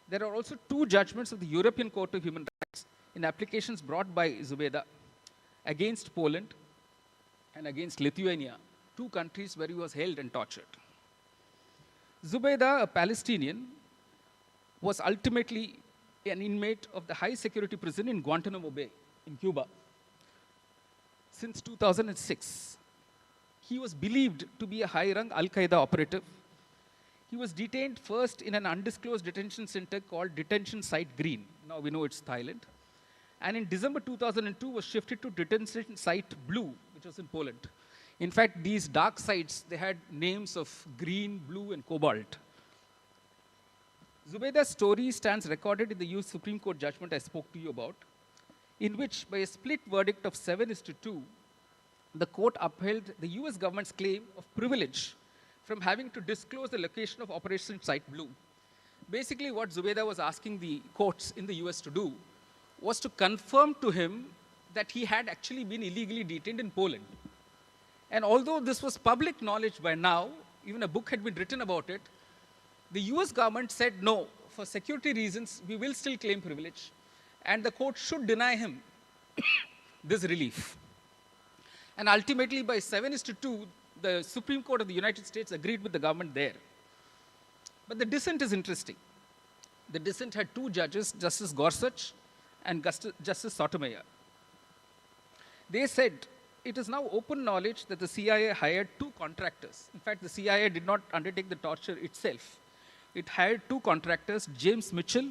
There are also two judgments of the European Court of Human Rights in applications brought by Zubaydah against Poland and against Lithuania, two countries where he was held and tortured. Zubaydah, a Palestinian, was ultimately an inmate of the high security prison in Guantanamo Bay in Cuba since 2006. He was believed to be a high-rank Al-Qaeda operative. He was detained first in an undisclosed detention center called Detention Site Green. Now we know it's Thailand. And in December 2002 was shifted to Detention Site Blue, which was in Poland. In fact, these dark sites, they had names of green, blue, and cobalt. Zubaydah's story stands recorded in the US Supreme Court judgment I spoke to you about, in which, by a split verdict of 7-2, the court upheld the US government's claim of privilege from having to disclose the location of Operation Site Blue. Basically, what Zubaydah was asking the courts in the US to do was to confirm to him that he had actually been illegally detained in Poland. And although this was public knowledge by now, even a book had been written about it, the US government said, no, for security reasons, we will still claim privilege, and the court should deny him this relief. And ultimately, by 7-2, the Supreme Court of the United States agreed with the government there. But the dissent is interesting. The dissent had two judges, Justice Gorsuch and Justice Sotomayor. They said, it is now open knowledge that the CIA hired two contractors. In fact, the CIA did not undertake the torture itself. It hired two contractors, James Mitchell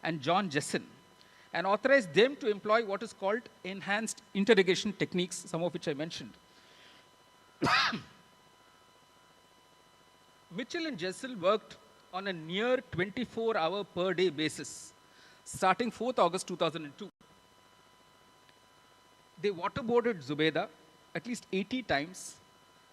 and John Jessen, and authorized them to employ what is called enhanced interrogation techniques, some of which I mentioned. Mitchell and Jessen worked on a near 24-hour per day basis, starting 4th August 2002. They waterboarded Zubaydah at least 80 times,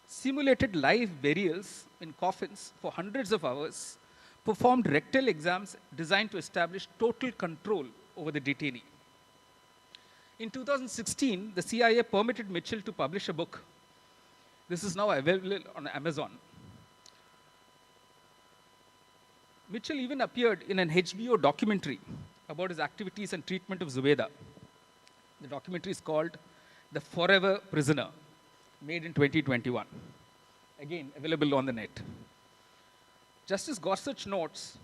simulated live burials in coffins for hundreds of hours, performed rectal exams designed to establish total control over the detainee. In 2016, the CIA permitted Mitchell to publish a book. This is now available on Amazon. Mitchell even appeared in an HBO documentary about his activities and treatment of Zubaydah. The documentary is called The Forever Prisoner, made in 2021. Again, available on the net. Justice Gorsuch notes,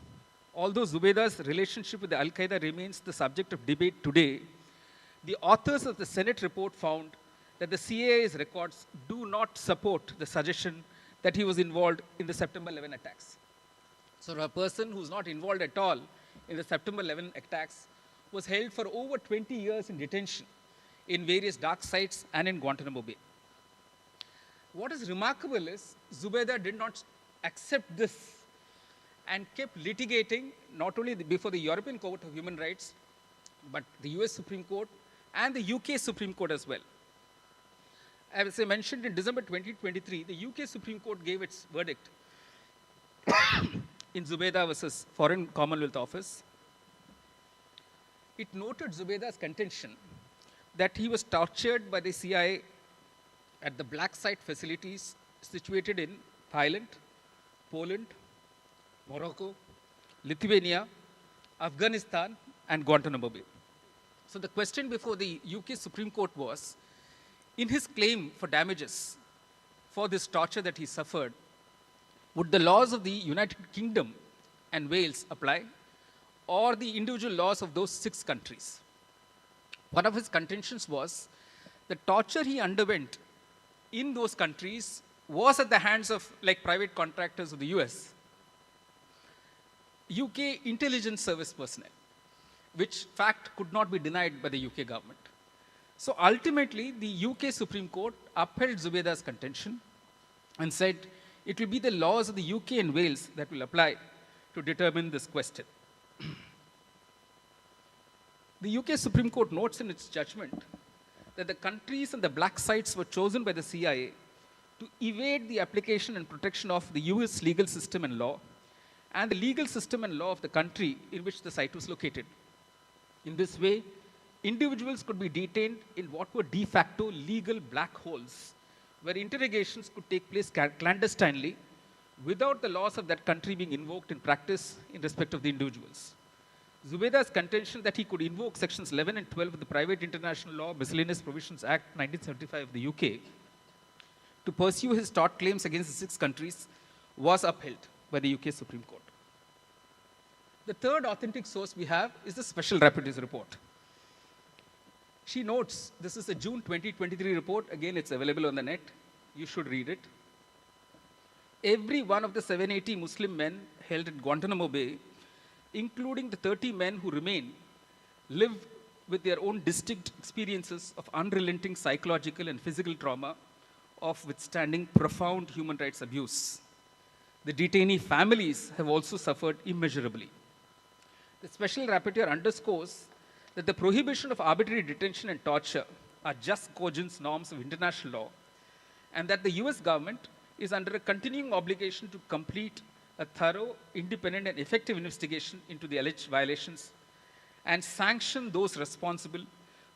although Zubaydah's relationship with the Al-Qaeda remains the subject of debate today, the authors of the Senate report found that the CIA's records do not support the suggestion that he was involved in the September 11 attacks. So a person who's not involved at all in the September 11 attacks was held for over 20 years in detention in various dark sites and in Guantanamo Bay. What is remarkable is Zubaydah did not accept this and kept litigating not only before the European Court of Human Rights, but the US Supreme Court and the UK Supreme Court as well. As I mentioned, in December 2023, the UK Supreme Court gave its verdict in Zubaydah versus Foreign Commonwealth Office. It noted Zubaydah's contention that he was tortured by the CIA at the black site facilities situated in Thailand, Poland, Morocco, Lithuania, Afghanistan, and Guantanamo Bay. So the question before the UK Supreme Court was, in his claim for damages for this torture that he suffered, would the laws of the United Kingdom and Wales apply, or the individual laws of those 6 countries? One of his contentions was the torture he underwent in those countries was at the hands of private contractors of the US, UK intelligence service personnel, which fact could not be denied by the UK government. So ultimately, the UK Supreme Court upheld Zubaydah's contention and said it will be the laws of the UK and Wales that will apply to determine this question. The UK Supreme Court notes in its judgment that the countries and the black sites were chosen by the CIA to evade the application and protection of the US legal system and law and the legal system and law of the country in which the site was located. In this way, individuals could be detained in what were de facto legal black holes, where interrogations could take place clandestinely without the laws of that country being invoked in practice in respect of the individuals. Zubeda's contention that he could invoke sections 11 and 12 of the Private International Law Miscellaneous Provisions Act 1975 of the UK to pursue his tort claims against the 6 countries was upheld by the UK Supreme Court. The third authentic source we have is the Special Rapporteur's report. She notes, this is a June 2023 report. Again, it's available on the net. You should read it. Every one of the 780 Muslim men held at Guantanamo Bay, including the 30 men who remain, live with their own distinct experiences of unrelenting psychological and physical trauma of withstanding profound human rights abuse. The detainee families have also suffered immeasurably. The Special Rapporteur underscores that the prohibition of arbitrary detention and torture are just cogent norms of international law, and that the US government is under a continuing obligation to complete a thorough, independent, and effective investigation into the alleged violations and sanction those responsible,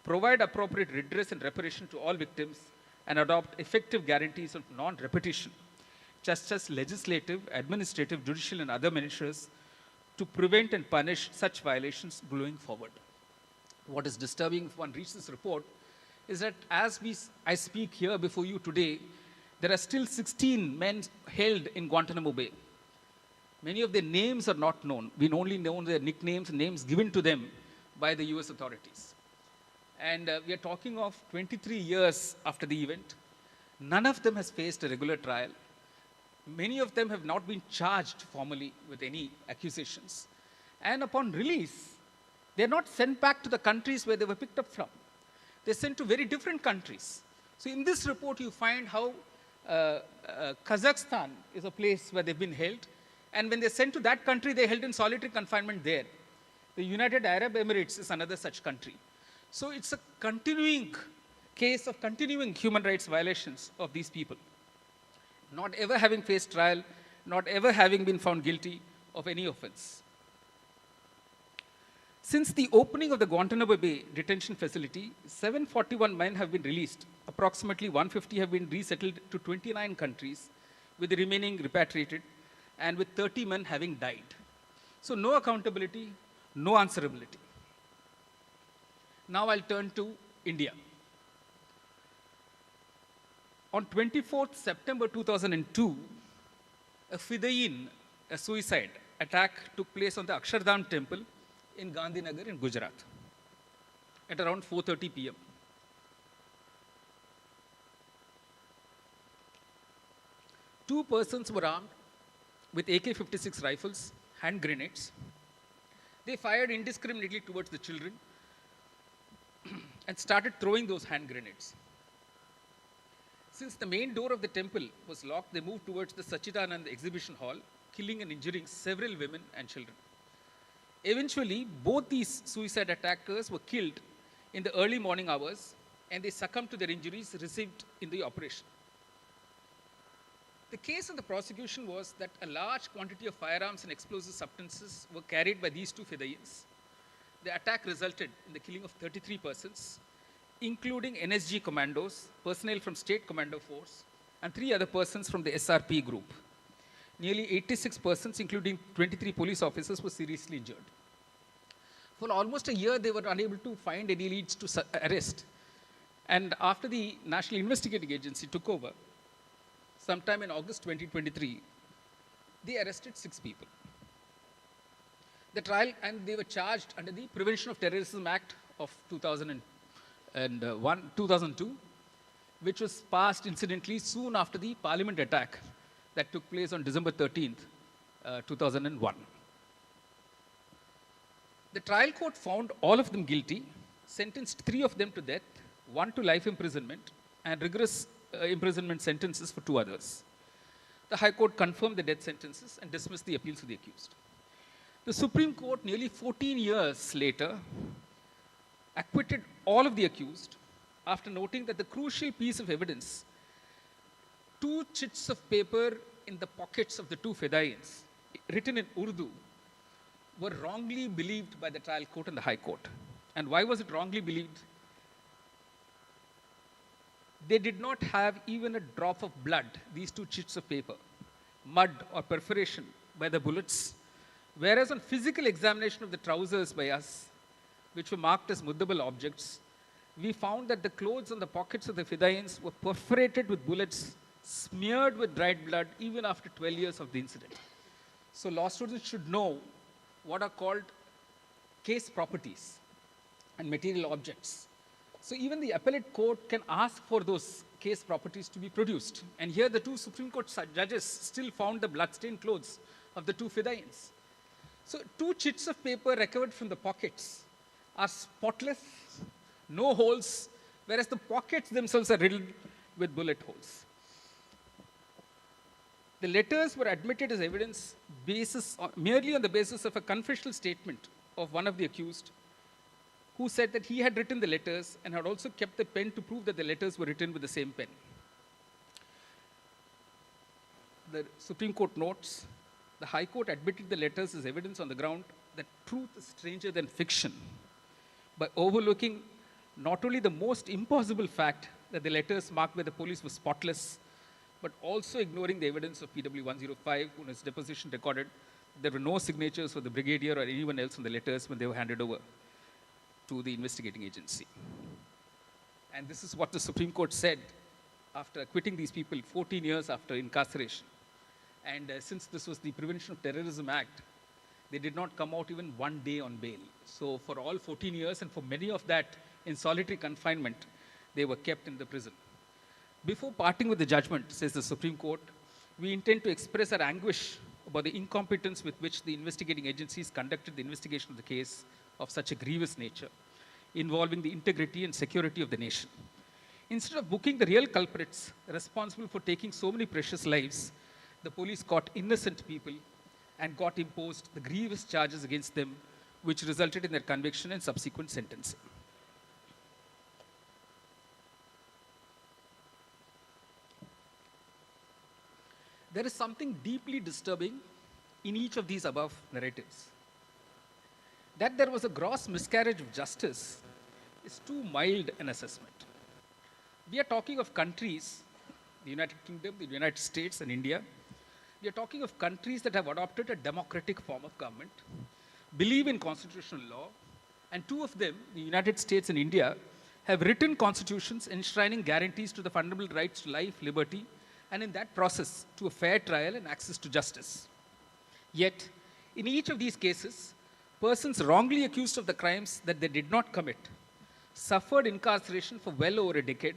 provide appropriate redress and reparation to all victims, and adopt effective guarantees of non-repetition, just as legislative, administrative, judicial, and other measures to prevent and punish such violations going forward. What is disturbing if one reads this report is that as I speak here before you today, there are still 16 men held in Guantanamo Bay. Many of their names are not known. We only know their nicknames and names given to them by the US authorities. And we are talking of 23 years after the event. None of them has faced a regular trial. Many of them have not been charged formally with any accusations. And upon release, they're not sent back to the countries where they were picked up from. They're sent to very different countries. So in this report, you find how Kazakhstan is a place where they've been held. And when they're sent to that country, they're held in solitary confinement there. The United Arab Emirates is another such country. So it's a continuing case of continuing human rights violations of these people, not ever having faced trial, not ever having been found guilty of any offense. Since the opening of the Guantanamo Bay detention facility, 741 men have been released. Approximately 150 have been resettled to 29 countries, with the remaining repatriated, and with 30 men having died. So no accountability, no answerability. Now I'll turn to India. On 24th September 2002, a Fidaiin, a suicide attack took place on the Akshardham temple in Gandhinagar in Gujarat at around 4:30 p.m. Two persons were armed with AK-56 rifles, hand grenades. They fired indiscriminately towards the children and started throwing those hand grenades. Since the main door of the temple was locked, they moved towards the Sachidanand exhibition hall, killing and injuring several women and children. Eventually, both these suicide attackers were killed in the early morning hours, and they succumbed to their injuries received in the operation. The case of the prosecution was that a large quantity of firearms and explosive substances were carried by these two Fidaiins. The attack resulted in the killing of 33 persons, including NSG commandos, personnel from State Commando Force, and 3 other persons from the SRP group. Nearly 86 persons, including 23 police officers, were seriously injured. For almost a year, they were unable to find any leads to arrest. And after the National Investigating Agency took over, sometime in August 2023, they arrested 6 people. The trial, and they were charged under the Prevention of Terrorism Act of 2002, which was passed incidentally soon after the Parliament attack that took place on December 13th, 2001. The trial court found all of them guilty, sentenced 3 of them to death, 1 to life imprisonment, and rigorous imprisonment sentences for 2 others. the High Court confirmed the death sentences and dismissed the appeals of the accused. The Supreme Court, nearly 14 years later, acquitted all of the accused after noting that the crucial piece of evidence, 2 chits of paper in the pockets of the 2 fedayins, written in Urdu, were wrongly believed by the trial court and the High Court. And why was it wrongly believed? They did not have even a drop of blood, these 2 chits of paper, mud or perforation by the bullets, whereas on physical examination of the trousers by us, which were marked as muddable objects, we found that the clothes on the pockets of the fedayins were perforated with bullets, smeared with dried blood, even after 12 years of the incident. So law students should know what are called case properties and material objects. So even the appellate court can ask for those case properties to be produced. And here the 2 Supreme Court judges still found the bloodstained clothes of the 2 fedayins. So 2 chits of paper recovered from the pockets are spotless, no holes, whereas the pockets themselves are riddled with bullet holes. The letters were admitted as evidence merely on the basis of a confessional statement of one of the accused, who said that he had written the letters and had also kept the pen to prove that the letters were written with the same pen. The Supreme Court notes, the High Court admitted the letters as evidence on the ground that truth is stranger than fiction, by overlooking not only the most impossible fact that the letters marked by the police were spotless, but also ignoring the evidence of PW 105, who in his deposition recorded there were no signatures for the brigadier or anyone else on the letters when they were handed over to the investigating agency. And this is what the Supreme Court said after acquitting these people 14 years after incarceration. And since this was the Prevention of Terrorism Act, they did not come out even 1 day on bail. So for all 14 years, and for many of that in solitary confinement, they were kept in the prison. Before parting with the judgment, says the Supreme Court, we intend to express our anguish about the incompetence with which the investigating agencies conducted the investigation of the case of such a grievous nature, involving the integrity and security of the nation. Instead of booking the real culprits responsible for taking so many precious lives, the police caught innocent people and got imposed the grievous charges against them, which resulted in their conviction and subsequent sentencing. There is something deeply disturbing in each of these above narratives. That there was a gross miscarriage of justice is too mild an assessment. We are talking of countries, the United Kingdom, the United States, and India. We are talking of countries that have adopted a democratic form of government, believe in constitutional law, and 2 of them, the United States and India, have written constitutions enshrining guarantees to the fundamental rights to life, liberty, and in that process, to a fair trial and access to justice. Yet, in each of these cases, persons wrongly accused of the crimes that they did not commit suffered incarceration for well over a decade,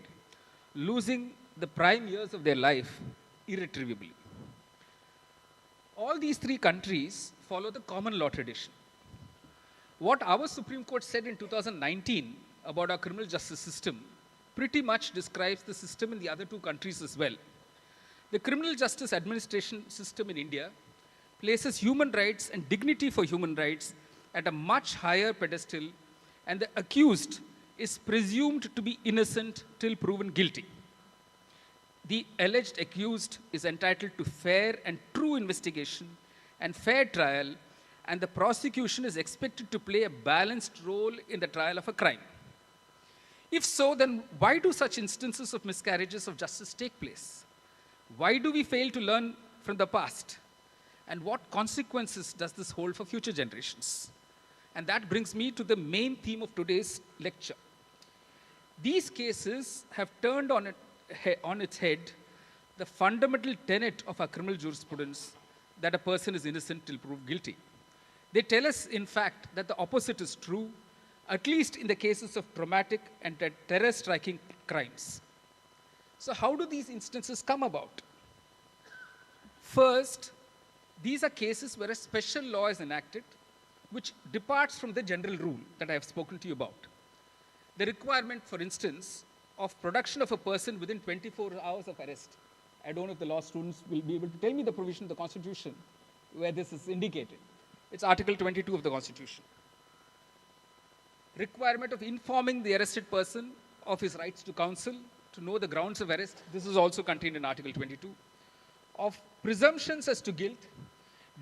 losing the prime years of their life irretrievably. All these 3 countries follow the common law tradition. What our Supreme Court said in 2019 about our criminal justice system pretty much describes the system in the other 2 countries as well. The criminal justice administration system in India places human rights and dignity for human rights at a much higher pedestal, and the accused is presumed to be innocent till proven guilty. The alleged accused is entitled to fair and true investigation and fair trial, and the prosecution is expected to play a balanced role in the trial of a crime. If so, then why do such instances of miscarriages of justice take place? Why do we fail to learn from the past? And what consequences does this hold for future generations? And that brings me to the main theme of today's lecture. These cases have turned on its head the fundamental tenet of our criminal jurisprudence, that a person is innocent till proved guilty. They tell us, in fact, that the opposite is true, at least in the cases of traumatic and terror-striking crimes. So how do these instances come about? First, these are cases where a special law is enacted which departs from the general rule that I have spoken to you about. The requirement, for instance, of production of a person within 24 hours of arrest I don't know if the law students will be able to tell me the provision of the Constitution where this is indicated. It's Article 22 of the Constitution. Requirement of informing the arrested person of his rights to counsel, to know the grounds of arrest. This is also contained in Article 22. Of presumptions as to guilt,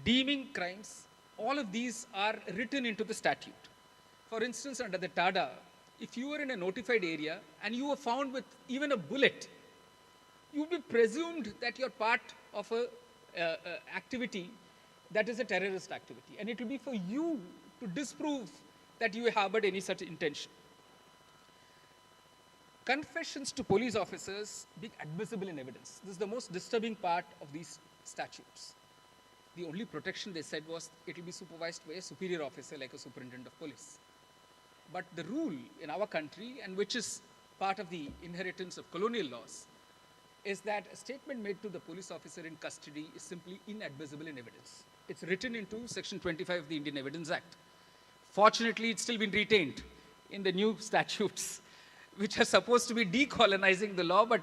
deeming crimes, all of these are written into the statute. For instance, under the TADA, if you were in a notified area and you were found with even a bullet, you would be presumed that you're part of a activity that is a terrorist activity. And it will be for you to disprove that you harbored any such intention. Confessions to police officers being admissible in evidence. This is the most disturbing part of these statutes. The only protection they said was it will be supervised by a superior officer like a superintendent of police. But the rule in our country, and which is part of the inheritance of colonial laws, is that a statement made to the police officer in custody is simply inadmissible in evidence. It's written into Section 25 of the Indian Evidence Act. Fortunately, it's still been retained in the new statutes, which are supposed to be decolonizing the law, but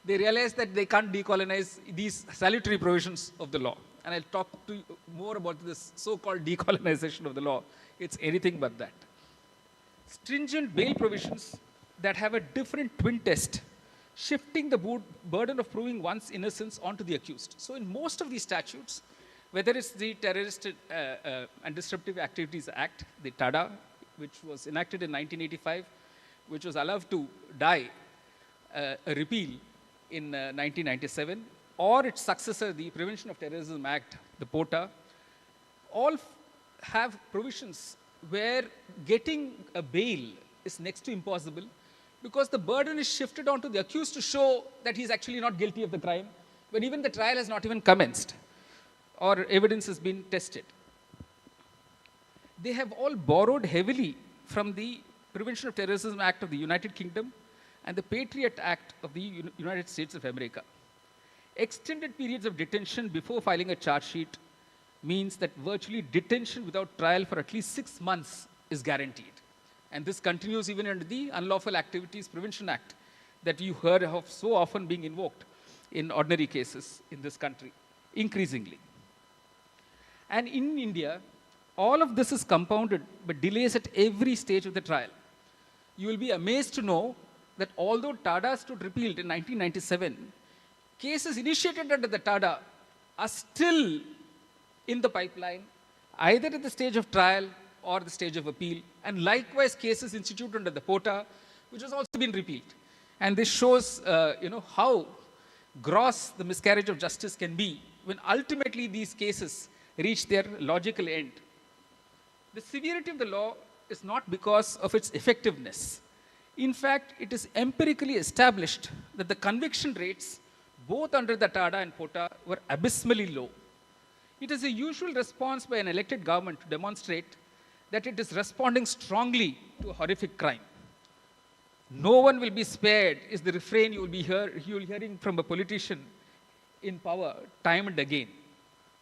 they realize that they can't decolonize these salutary provisions of the law. And I'll talk to you more about this so-called decolonization of the law. It's anything but that. Stringent bail provisions that have a different twin test, shifting the burden of proving one's innocence onto the accused. So in most of these statutes, whether it's the Terrorist and Disruptive Activities Act, the TADA, which was enacted in 1985, which was allowed to die, a repeal in 1997, or its successor, the Prevention of Terrorism Act, the POTA, all have provisions where getting a bail is next to impossible because the burden is shifted onto the accused to show that he's actually not guilty of the crime, when even the trial has not even commenced or evidence has been tested. They have all borrowed heavily from the Prevention of Terrorism Act of the United Kingdom and the Patriot Act of the United States of America. Extended periods of detention before filing a charge sheet means that virtually detention without trial for at least 6 months is guaranteed. And this continues even under the Unlawful Activities Prevention Act that you heard of so often being invoked in ordinary cases in this country, increasingly. And in India, all of this is compounded by delays at every stage of the trial. You will be amazed to know that although TADA stood repealed in 1997, cases initiated under the TADA are still in the pipeline, either at the stage of trial or the stage of appeal, and likewise cases instituted under the POTA, which has also been repealed. And this shows how gross the miscarriage of justice can be when ultimately these cases reach their logical end. The severity of the law is not because of its effectiveness. In fact, it is empirically established that the conviction rates, both under the TADA and POTA, were abysmally low. It is a usual response by an elected government to demonstrate that it is responding strongly to a horrific crime. No one will be spared is the refrain you will be hearing from a politician in power time and again.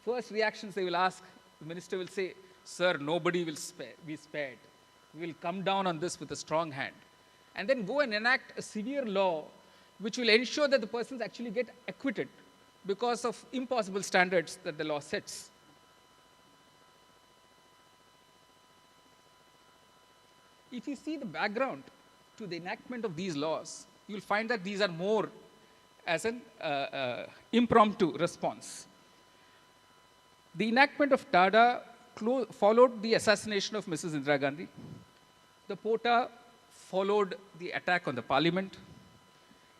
First reactions they will ask, the minister will say, "Sir, nobody will be spared. We will come down on this with a strong hand." And then go and enact a severe law which will ensure that the persons actually get acquitted because of impossible standards that the law sets. If you see the background to the enactment of these laws, you will find that these are more as an impromptu response. The enactment of TADA followed the assassination of Mrs. Indira Gandhi. The POTA followed the attack on the parliament.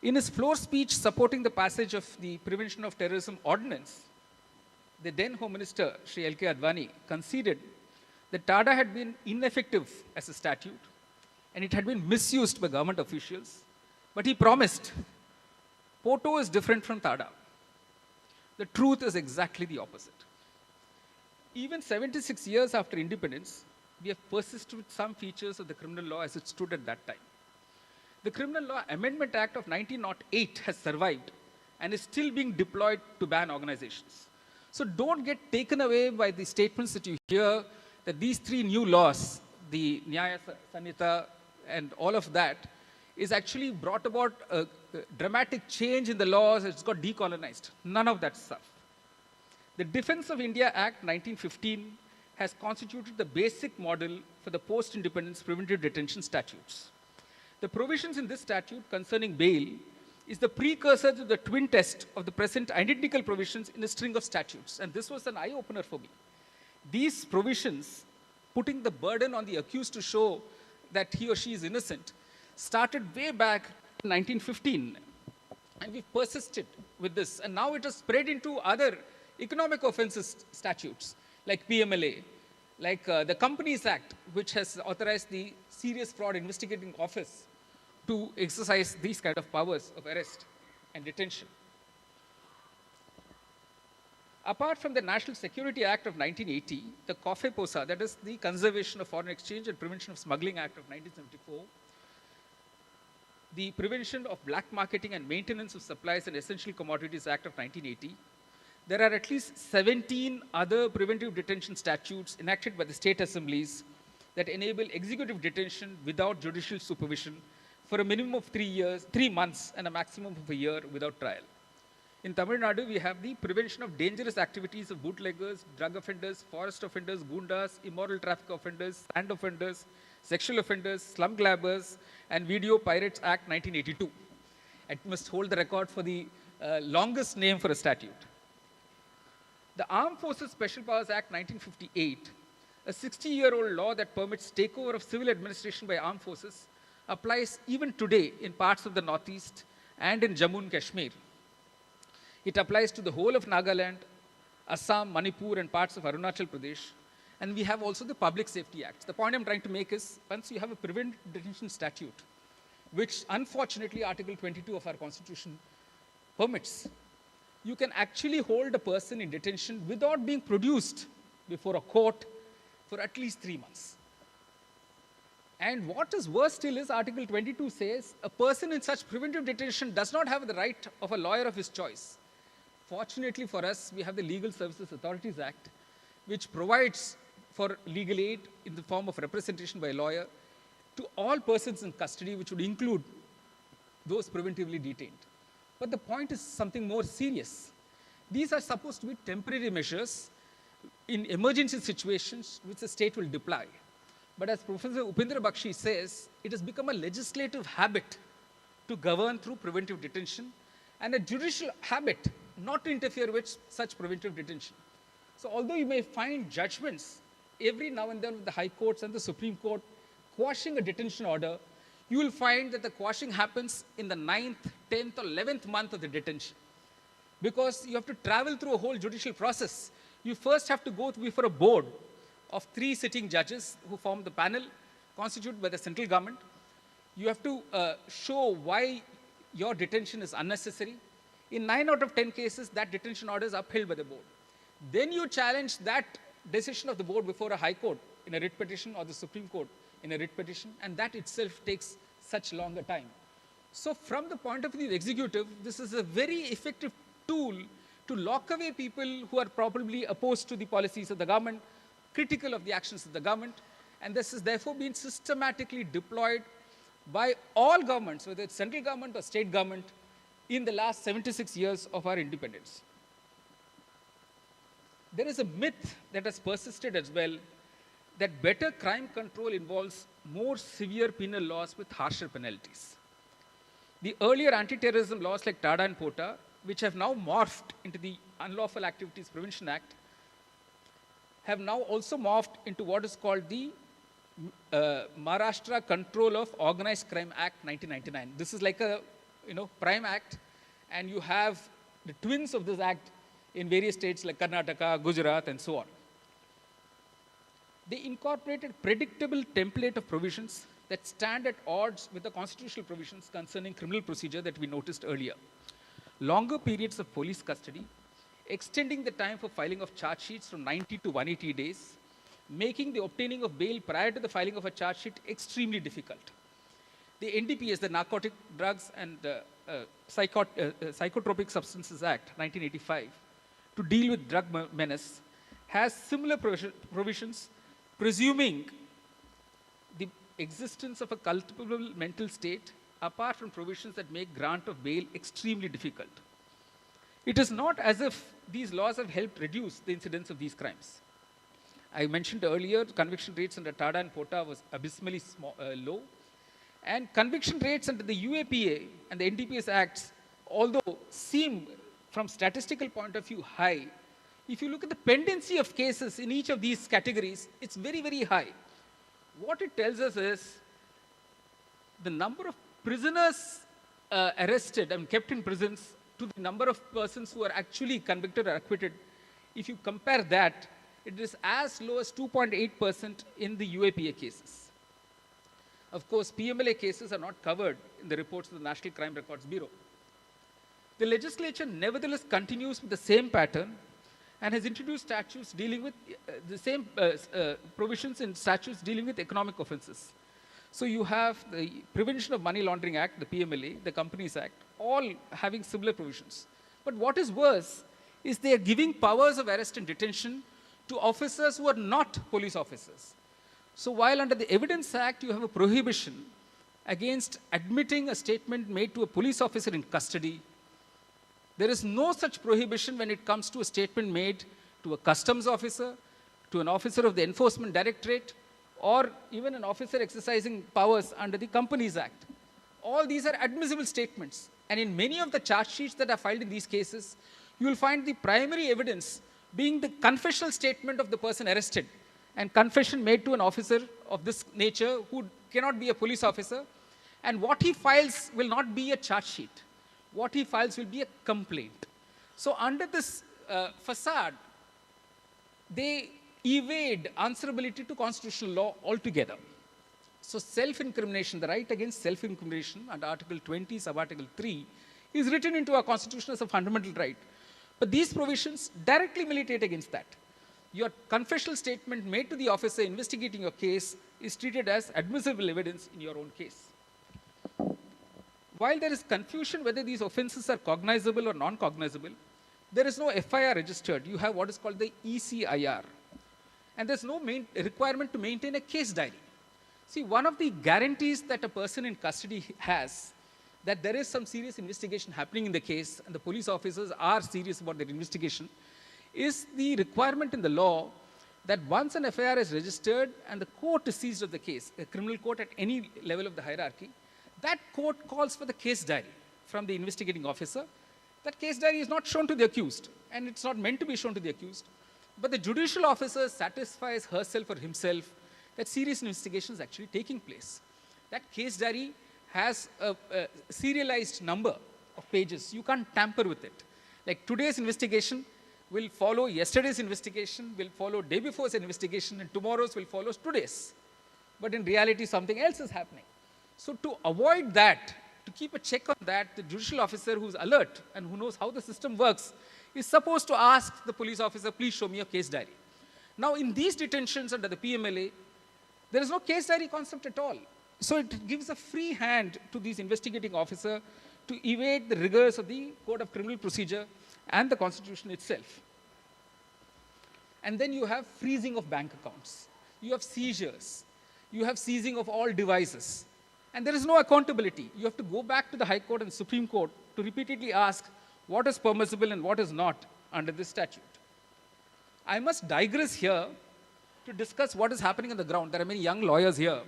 In his floor speech supporting the passage of the Prevention of Terrorism Ordinance, the then Home Minister, Sri L.K. Advani, conceded that TADA had been ineffective as a statute and it had been misused by government officials. But he promised, POTO is different from TADA. The truth is exactly the opposite. Even 76 years after independence, we have persisted with some features of the criminal law as it stood at that time. The Criminal Law Amendment Act of 1908 has survived and is still being deployed to ban organizations. So don't get taken away by the statements that you hear that these three new laws, the Nyaya Sanhita and all of that, is actually brought about a dramatic change in the laws, it's got decolonized. None of that stuff. The Defense of India Act 1915 has constituted the basic model for the post-independence preventive detention statutes. The provisions in this statute concerning bail is the precursor to the twin test of the present identical provisions in a string of statutes. And this was an eye-opener for me. These provisions, putting the burden on the accused to show that he or she is innocent, started way back in 1915. And we've persisted with this. And now it has spread into other economic offenses statutes, like PMLA, like the Companies Act, which has authorized the Serious Fraud Investigating Office to exercise these kind of powers of arrest and detention. Apart from the National Security Act of 1980, the COFEPOSA, that is the Conservation of Foreign Exchange and Prevention of Smuggling Act of 1974, the Prevention of Black Marketing and Maintenance of Supplies and Essential Commodities Act of 1980, there are at least 17 other preventive detention statutes enacted by the state assemblies that enable executive detention without judicial supervision for a minimum of 3 months and a maximum of a year without trial. In Tamil Nadu, we have the prevention of dangerous activities of bootleggers, drug offenders, forest offenders, goondas, immoral traffic offenders, sand offenders, sexual offenders, slum grabbers, and Video Pirates Act 1982. It must hold the record for the longest name for a statute. The Armed Forces Special Powers Act 1958, a 60-year-old law that permits takeover of civil administration by armed forces, applies even today in parts of the Northeast and in Jammu and Kashmir. It applies to the whole of Nagaland, Assam, Manipur, and parts of Arunachal Pradesh. And we have also the Public Safety Acts. The point I'm trying to make is, once you have a preventive detention statute, which unfortunately Article 22 of our Constitution permits, you can actually hold a person in detention without being produced before a court for at least 3 months. And what is worse still is Article 22 says a person in such preventive detention does not have the right of a lawyer of his choice. Fortunately for us, we have the Legal Services Authorities Act, which provides for legal aid in the form of representation by a lawyer to all persons in custody, which would include those preventively detained. But the point is something more serious. These are supposed to be temporary measures in emergency situations which the state will deploy. But as Professor Upendra Bakshi says, it has become a legislative habit to govern through preventive detention and a judicial habit not to interfere with such preventive detention. So although you may find judgments every now and then with the high courts and the Supreme Court quashing a detention order, you will find that the quashing happens in the 9th, 10th, or 11th month of the detention. Because you have to travel through a whole judicial process. You first have to go before a board of 3 sitting judges who form the panel constituted by the central government. You have to show why your detention is unnecessary. In 9 out of 10 cases, that detention order is upheld by the board. Then you challenge that decision of the board before a high court in a writ petition or the Supreme Court in a writ petition, and that itself takes such longer time. So from the point of view of the executive, this is a very effective tool to lock away people who are probably opposed to the policies of the government, critical of the actions of the government, and this has therefore been systematically deployed by all governments, whether it's central government or state government, in the last 76 years of our independence. There is a myth that has persisted as well that better crime control involves more severe penal laws with harsher penalties. The earlier anti-terrorism laws like TADA and POTA, which have now morphed into the Unlawful Activities Prevention Act, have now also morphed into what is called the Maharashtra Control of Organized Crime Act 1999. This is like a prime act, and you have the twins of this act in various states like Karnataka, Gujarat, and so on. They incorporated predictable template of provisions that stand at odds with the constitutional provisions concerning criminal procedure that we noticed earlier. Longer periods of police custody, extending the time for filing of charge sheets from 90 to 180 days, making the obtaining of bail prior to the filing of a charge sheet extremely difficult. The NDPS, the Narcotic Drugs and Psychotropic Substances Act, 1985, to deal with drug menace, has similar provisions presuming the existence of a culpable mental state apart from provisions that make grant of bail extremely difficult. It is not as if these laws have helped reduce the incidence of these crimes. I mentioned earlier, conviction rates under TADA and POTA was abysmally low, and conviction rates under the UAPA and the NDPS Acts, although seem from statistical point of view high, if you look at the pendency of cases in each of these categories, it's very, very high. What it tells us is the number of prisoners arrested and kept in prisons to the number of persons who are actually convicted or acquitted. If you compare that, it is as low as 2.8% in the UAPA cases. Of course, PMLA cases are not covered in the reports of the National Crime Records Bureau. The legislature nevertheless continues with the same pattern and has introduced statutes dealing with the same provisions in statutes dealing with economic offenses. So you have the Prevention of Money Laundering Act, the PMLA, the Companies Act, all having similar provisions. But what is worse is they are giving powers of arrest and detention to officers who are not police officers. So while under the Evidence Act you have a prohibition against admitting a statement made to a police officer in custody, there is no such prohibition when it comes to a statement made to a customs officer, to an officer of the Enforcement Directorate, or even an officer exercising powers under the Companies Act. All these are admissible statements. And in many of the charge sheets that are filed in these cases, you will find the primary evidence being the confessional statement of the person arrested, and confession made to an officer of this nature who cannot be a police officer. And what he files will not be a charge sheet. What he files will be a complaint. So under this facade, they evade answerability to constitutional law altogether. So self-incrimination, the right against self-incrimination under Article 20, Sub-Article 3, is written into our Constitution as a fundamental right. But these provisions directly militate against that. Your confessional statement made to the officer investigating your case is treated as admissible evidence in your own case. While there is confusion whether these offenses are cognizable or non-cognizable, there is no FIR registered. You have what is called the ECIR. And there's no requirement to maintain a case diary. See, one of the guarantees that a person in custody has that there is some serious investigation happening in the case and the police officers are serious about their investigation is the requirement in the law that once an FIR is registered and the court is seized of the case, a criminal court at any level of the hierarchy, that court calls for the case diary from the investigating officer. That case diary is not shown to the accused, and it's not meant to be shown to the accused. But the judicial officer satisfies herself or himself that serious investigation is actually taking place. That case diary has a serialized number of pages. You can't tamper with it. Like today's investigation will follow yesterday's investigation, will follow day before's investigation, and tomorrow's will follow today's. But in reality, something else is happening. So to avoid that, to keep a check on that, the judicial officer who's alert and who knows how the system works is supposed to ask the police officer, please show me your case diary. Now in these detentions under the PMLA, there is no case diary concept at all. So it gives a free hand to these investigating officer to evade the rigors of the Code of Criminal Procedure and the Constitution itself. And then you have freezing of bank accounts. You have seizures. You have seizing of all devices. And there is no accountability. You have to go back to the High Court and Supreme Court to repeatedly ask what is permissible and what is not under this statute. I must digress here to discuss what is happening on the ground. There are many young lawyers here.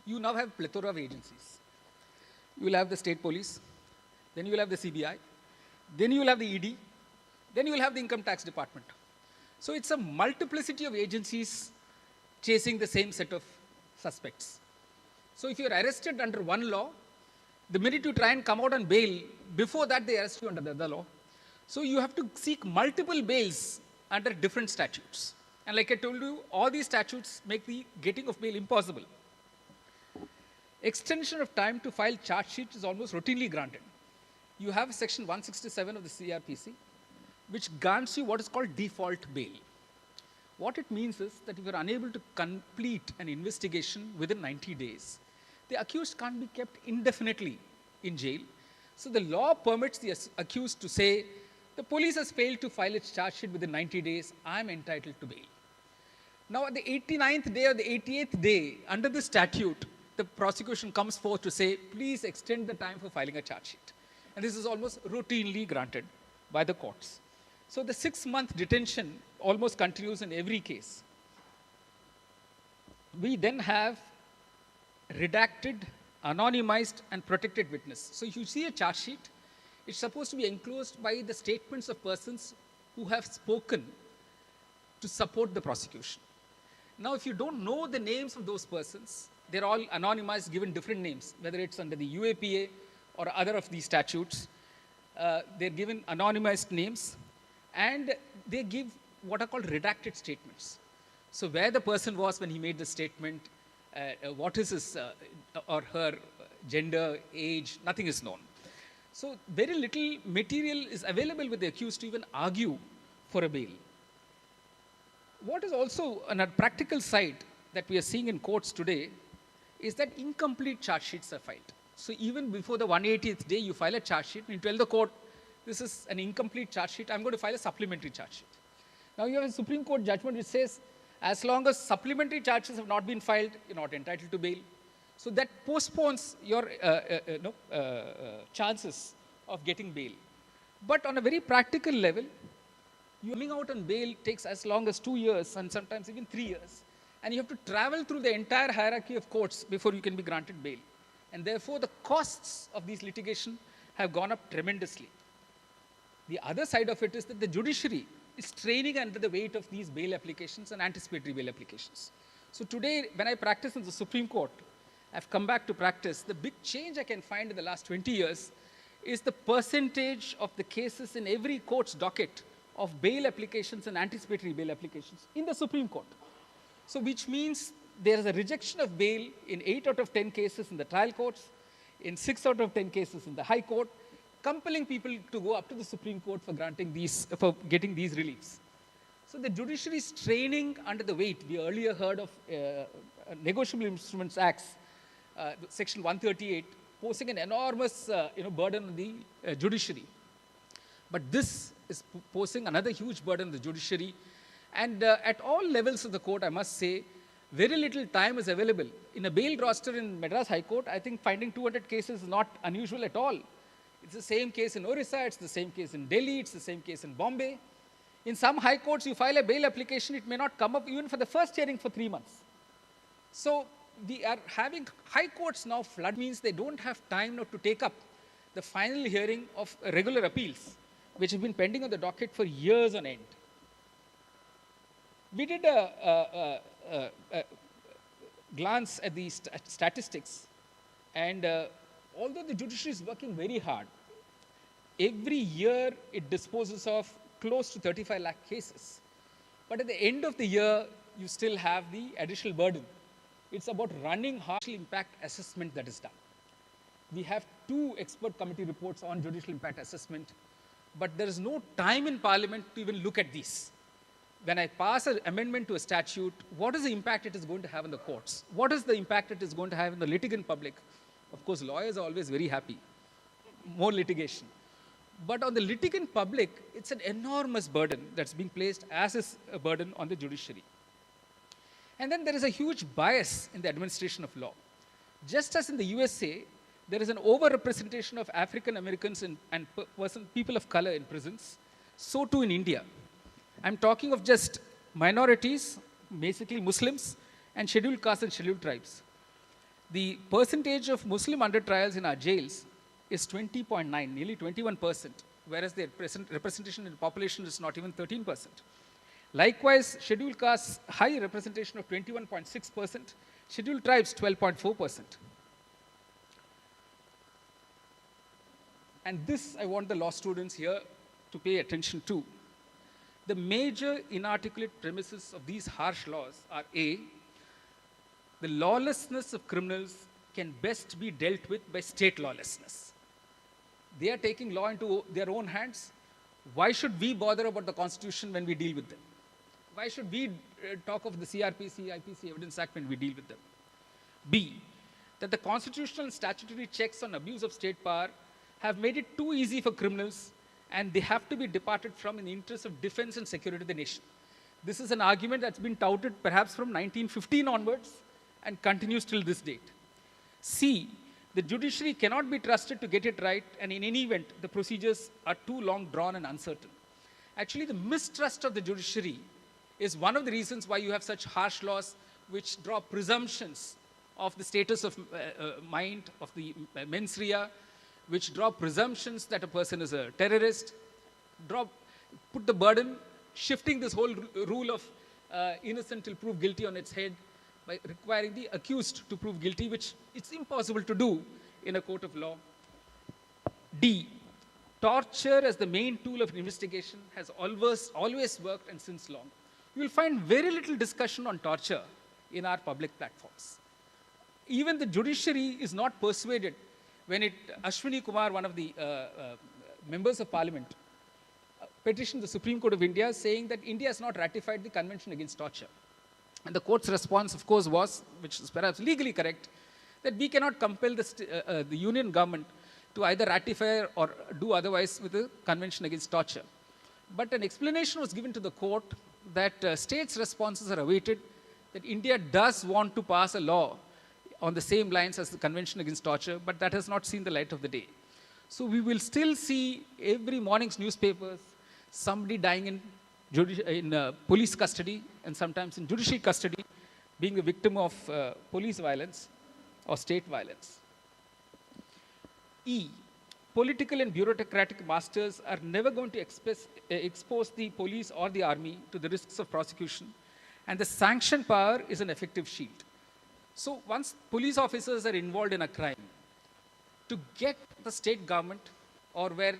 You now have a plethora of agencies. You will have the state police, then you will have the CBI, then you will have the ED, then you will have the income tax department. So it's a multiplicity of agencies chasing the same set of suspects. So if you're arrested under one law, the minute you try and come out on bail, before that they arrest you under the other law. So you have to seek multiple bails under different statutes. And like I told you, all these statutes make the getting of bail impossible. Extension of time to file charge sheet is almost routinely granted. You have section 167 of the CRPC, which grants you what is called default bail. What it means is that if you're unable to complete an investigation within 90 days, the accused can't be kept indefinitely in jail. So the law permits the accused to say, the police has failed to file its charge sheet within 90 days, I'm entitled to bail. Now, at the 89th day or the 88th day, under the statute, the prosecution comes forth to say, please extend the time for filing a charge sheet. And this is almost routinely granted by the courts. So the 6-month detention almost continues in every case. We then have redacted, anonymized, and protected witness. So if you see a charge sheet, it's supposed to be enclosed by the statements of persons who have spoken to support the prosecution. Now, if you don't know the names of those persons, they're all anonymized, given different names, whether it's under the UAPA or other of these statutes. They're given anonymized names, and they give what are called redacted statements. So where the person was when he made the statement, what is his or her gender, age, nothing is known. So very little material is available with the accused to even argue for a bail. What is also on a practical side that we are seeing in courts today is that incomplete charge sheets are filed. So even before the 180th day, you file a charge sheet and you tell the court, this is an incomplete charge sheet, I'm going to file a supplementary charge sheet. Now you have a Supreme Court judgment which says, as long as supplementary charges have not been filed, you're not entitled to bail. So that postpones your chances of getting bail. But on a very practical level, coming out on bail takes as long as 2 years and sometimes even 3 years. And you have to travel through the entire hierarchy of courts before you can be granted bail. And therefore, the costs of these litigation have gone up tremendously. The other side of it is that the judiciary is straining under the weight of these bail applications and anticipatory bail applications. So today, when I practice in the Supreme Court, I've come back to practice. The big change I can find in the last 20 years is the percentage of the cases in every court's docket of bail applications and anticipatory bail applications in the Supreme Court. So which means there is a rejection of bail in 8 out of 10 cases in the trial courts, in 6 out of 10 cases in the High Court, compelling people to go up to the Supreme Court for granting these, for getting these reliefs. So the judiciary is straining under the weight. We earlier heard of Negotiable Instruments Acts, Section 138, posing an enormous burden on the judiciary. But this is posing another huge burden on the judiciary. And at all levels of the court, I must say, very little time is available. In a bail roster in Madras High Court, I think finding 200 cases is not unusual at all. It's the same case in Orissa, it's the same case in Delhi, it's the same case in Bombay. In some high courts, you file a bail application, it may not come up even for the first hearing for 3 months. So we are having high courts now flood, means they don't have time now to take up the final hearing of regular appeals, which have been pending on the docket for years on end. We did a glance at the statistics, and although the judiciary is working very hard, every year it disposes of close to 35 lakh cases. But at the end of the year, you still have the additional burden. It's about running judicial impact assessment that is done. We have 2 expert committee reports on judicial impact assessment, but there is no time in Parliament to even look at these. When I pass an amendment to a statute, what is the impact it is going to have on the courts? What is the impact it is going to have in the litigant public? Of course, lawyers are always very happy. More litigation. But on the litigant public, it's an enormous burden that's being placed as is a burden on the judiciary. And then there is a huge bias in the administration of law. Just as in the USA, there is an overrepresentation of African Americans and people of color in prisons, so too in India. I'm talking of just minorities, basically Muslims, and scheduled castes and scheduled tribes. The percentage of Muslim under trials in our jails is 20.9, nearly 21%, whereas the representation in the population is not even 13%. Likewise, scheduled castes, high representation of 21.6%, scheduled tribes 12.4%. And this I want the law students here to pay attention to. The major inarticulate premises of these harsh laws are A, the lawlessness of criminals can best be dealt with by state lawlessness. They are taking law into their own hands. Why should we bother about the Constitution when we deal with them? Why should we talk of the CRPC, IPC Evidence Act when we deal with them? B, that the constitutional and statutory checks on abuse of state power have made it too easy for criminals, and they have to be departed from in the interest of defense and security of the nation. This is an argument that's been touted perhaps from 1915 onwards and continues till this date. C, the judiciary cannot be trusted to get it right, and in any event, the procedures are too long drawn and uncertain. Actually, the mistrust of the judiciary is one of the reasons why you have such harsh laws which draw presumptions of the status of mind of the mens rea, which draw presumptions that a person is a terrorist, put the burden, shifting this whole rule of innocent till proved guilty on its head by requiring the accused to prove guilty, which it's impossible to do in a court of law. D, torture as the main tool of investigation has always worked and since long. You will find very little discussion on torture in our public platforms. Even the judiciary is not persuaded when Ashwini Kumar, one of the members of parliament, petitioned the Supreme Court of India saying that India has not ratified the Convention Against Torture. And the court's response, of course, was, which is perhaps legally correct, that we cannot compel the union government to either ratify or do otherwise with the Convention Against Torture. But an explanation was given to the court that states' responses are awaited, that India does want to pass a law on the same lines as the Convention Against Torture, but that has not seen the light of the day. So we will still see every morning's newspapers, somebody dying in police custody and sometimes in judicial custody, being a victim of police violence or state violence. E, political and bureaucratic masters are never going to expose the police or the army to the risks of prosecution, and the sanction power is an effective shield. So once police officers are involved in a crime, to get the state government, or where,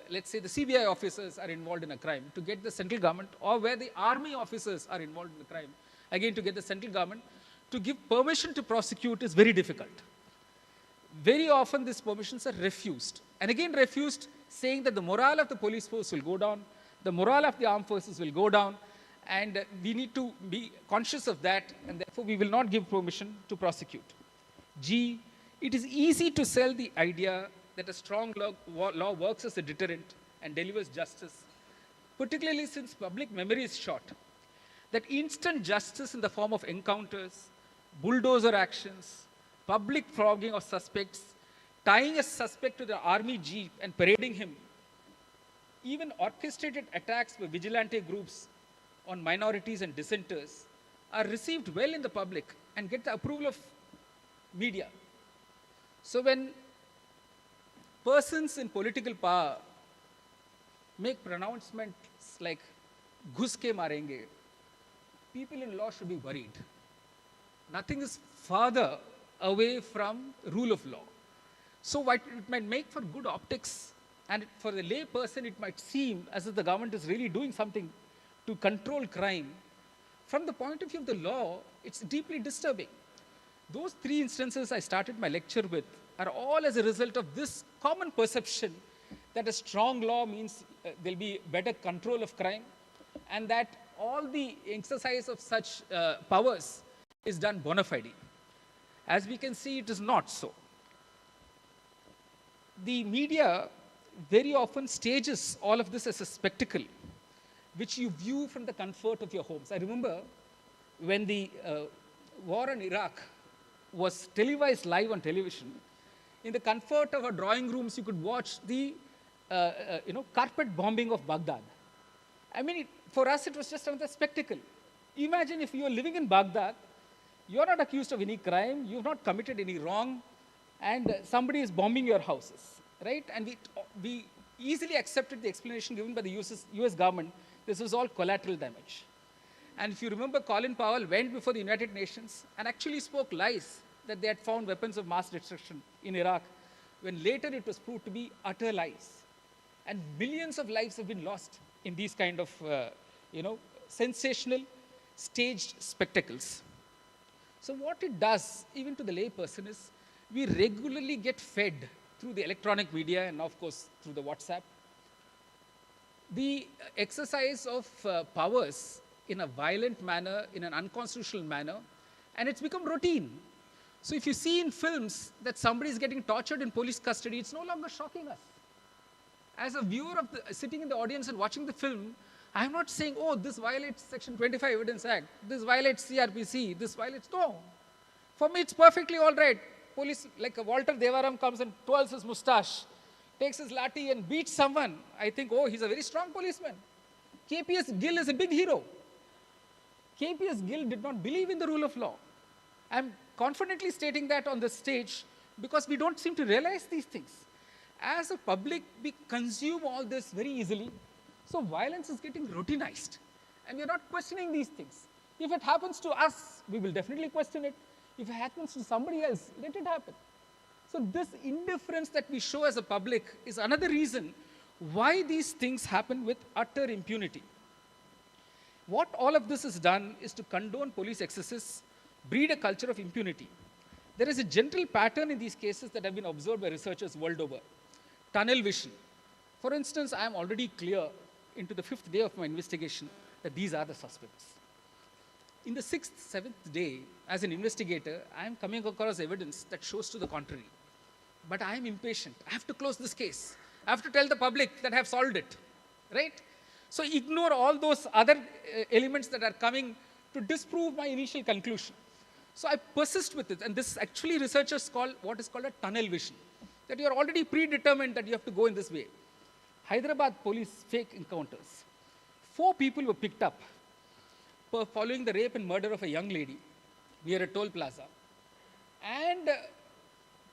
let's say, the CBI officers are involved in a crime, to get the central government, or where the army officers are involved in the crime, again to get the central government to give permission to prosecute is very difficult. Very often these permissions are refused, and again refused, saying that the morale of the police force will go down, the morale of the armed forces will go down, and we need to be conscious of that, and therefore we will not give permission to prosecute. G, it is easy to sell the idea that a strong law works as a deterrent and delivers justice, particularly since public memory is short. That instant justice in the form of encounters, bulldozer actions, public flogging of suspects, tying a suspect to the army jeep and parading him, even orchestrated attacks by vigilante groups on minorities and dissenters are received well in the public and get the approval of media. So when persons in political power make pronouncements like "ghus ke marenge," people in law should be worried. Nothing is farther away from rule of law. So what it might make for good optics, and for the lay person it might seem as if the government is really doing something to control crime. From the point of view of the law, it's deeply disturbing. Those three instances I started my lecture with are all as a result of this common perception that a strong law means there'll be better control of crime, and that all the exercise of such powers is done bona fide. As we can see, it is not so. The media very often stages all of this as a spectacle, which you view from the comfort of your homes. I remember when the war in Iraq was televised live on television, in the comfort of our drawing rooms, you could watch the carpet bombing of Baghdad. I mean, for us, it was just another spectacle. Imagine if you are living in Baghdad, you are not accused of any crime, you have not committed any wrong, and somebody is bombing your houses, right? And we easily accepted the explanation given by the US government. This was all collateral damage. And if you remember, Colin Powell went before the United Nations and actually spoke lies that they had found weapons of mass destruction in Iraq, when later it was proved to be utter lies. And millions of lives have been lost in these kind of, sensational, staged spectacles. So what it does, even to the lay person, is we regularly get fed through the electronic media and, of course, through the WhatsApp, the exercise of powers in a violent manner, in an unconstitutional manner, and it's become routine. So if you see in films that somebody is getting tortured in police custody, it's no longer shocking us. As a viewer sitting in the audience and watching the film, I'm not saying, oh, this violates Section 25 Evidence Act, this violates CRPC, this violates, no. For me, it's perfectly all right. Police, like Walter Devaram comes and twirls his mustache, takes his lathi and beats someone. I think, oh, he's a very strong policeman. KPS Gill is a big hero. KPS Gill did not believe in the rule of law. I'm confidently stating that on the stage because we don't seem to realize these things. As a public, we consume all this very easily. So violence is getting routinized. And we're not questioning these things. If it happens to us, we will definitely question it. If it happens to somebody else, let it happen. So this indifference that we show as a public is another reason why these things happen with utter impunity. What all of this has done is to condone police excesses, breed a culture of impunity. There is a general pattern in these cases that have been observed by researchers world over. Tunnel vision. For instance, I am already clear into the 5th day of my investigation that these are the suspects. In the 6th, 7th day, as an investigator, I am coming across evidence that shows to the contrary. But I am impatient. I have to close this case. I have to tell the public that I have solved it, right? So ignore all those other elements that are coming to disprove my initial conclusion. So I persist with it, and this actually researchers call what is called a tunnel vision, that you are already predetermined that you have to go in this way. Hyderabad police fake encounters. 4 people were picked up following the rape and murder of a young lady near a toll plaza. And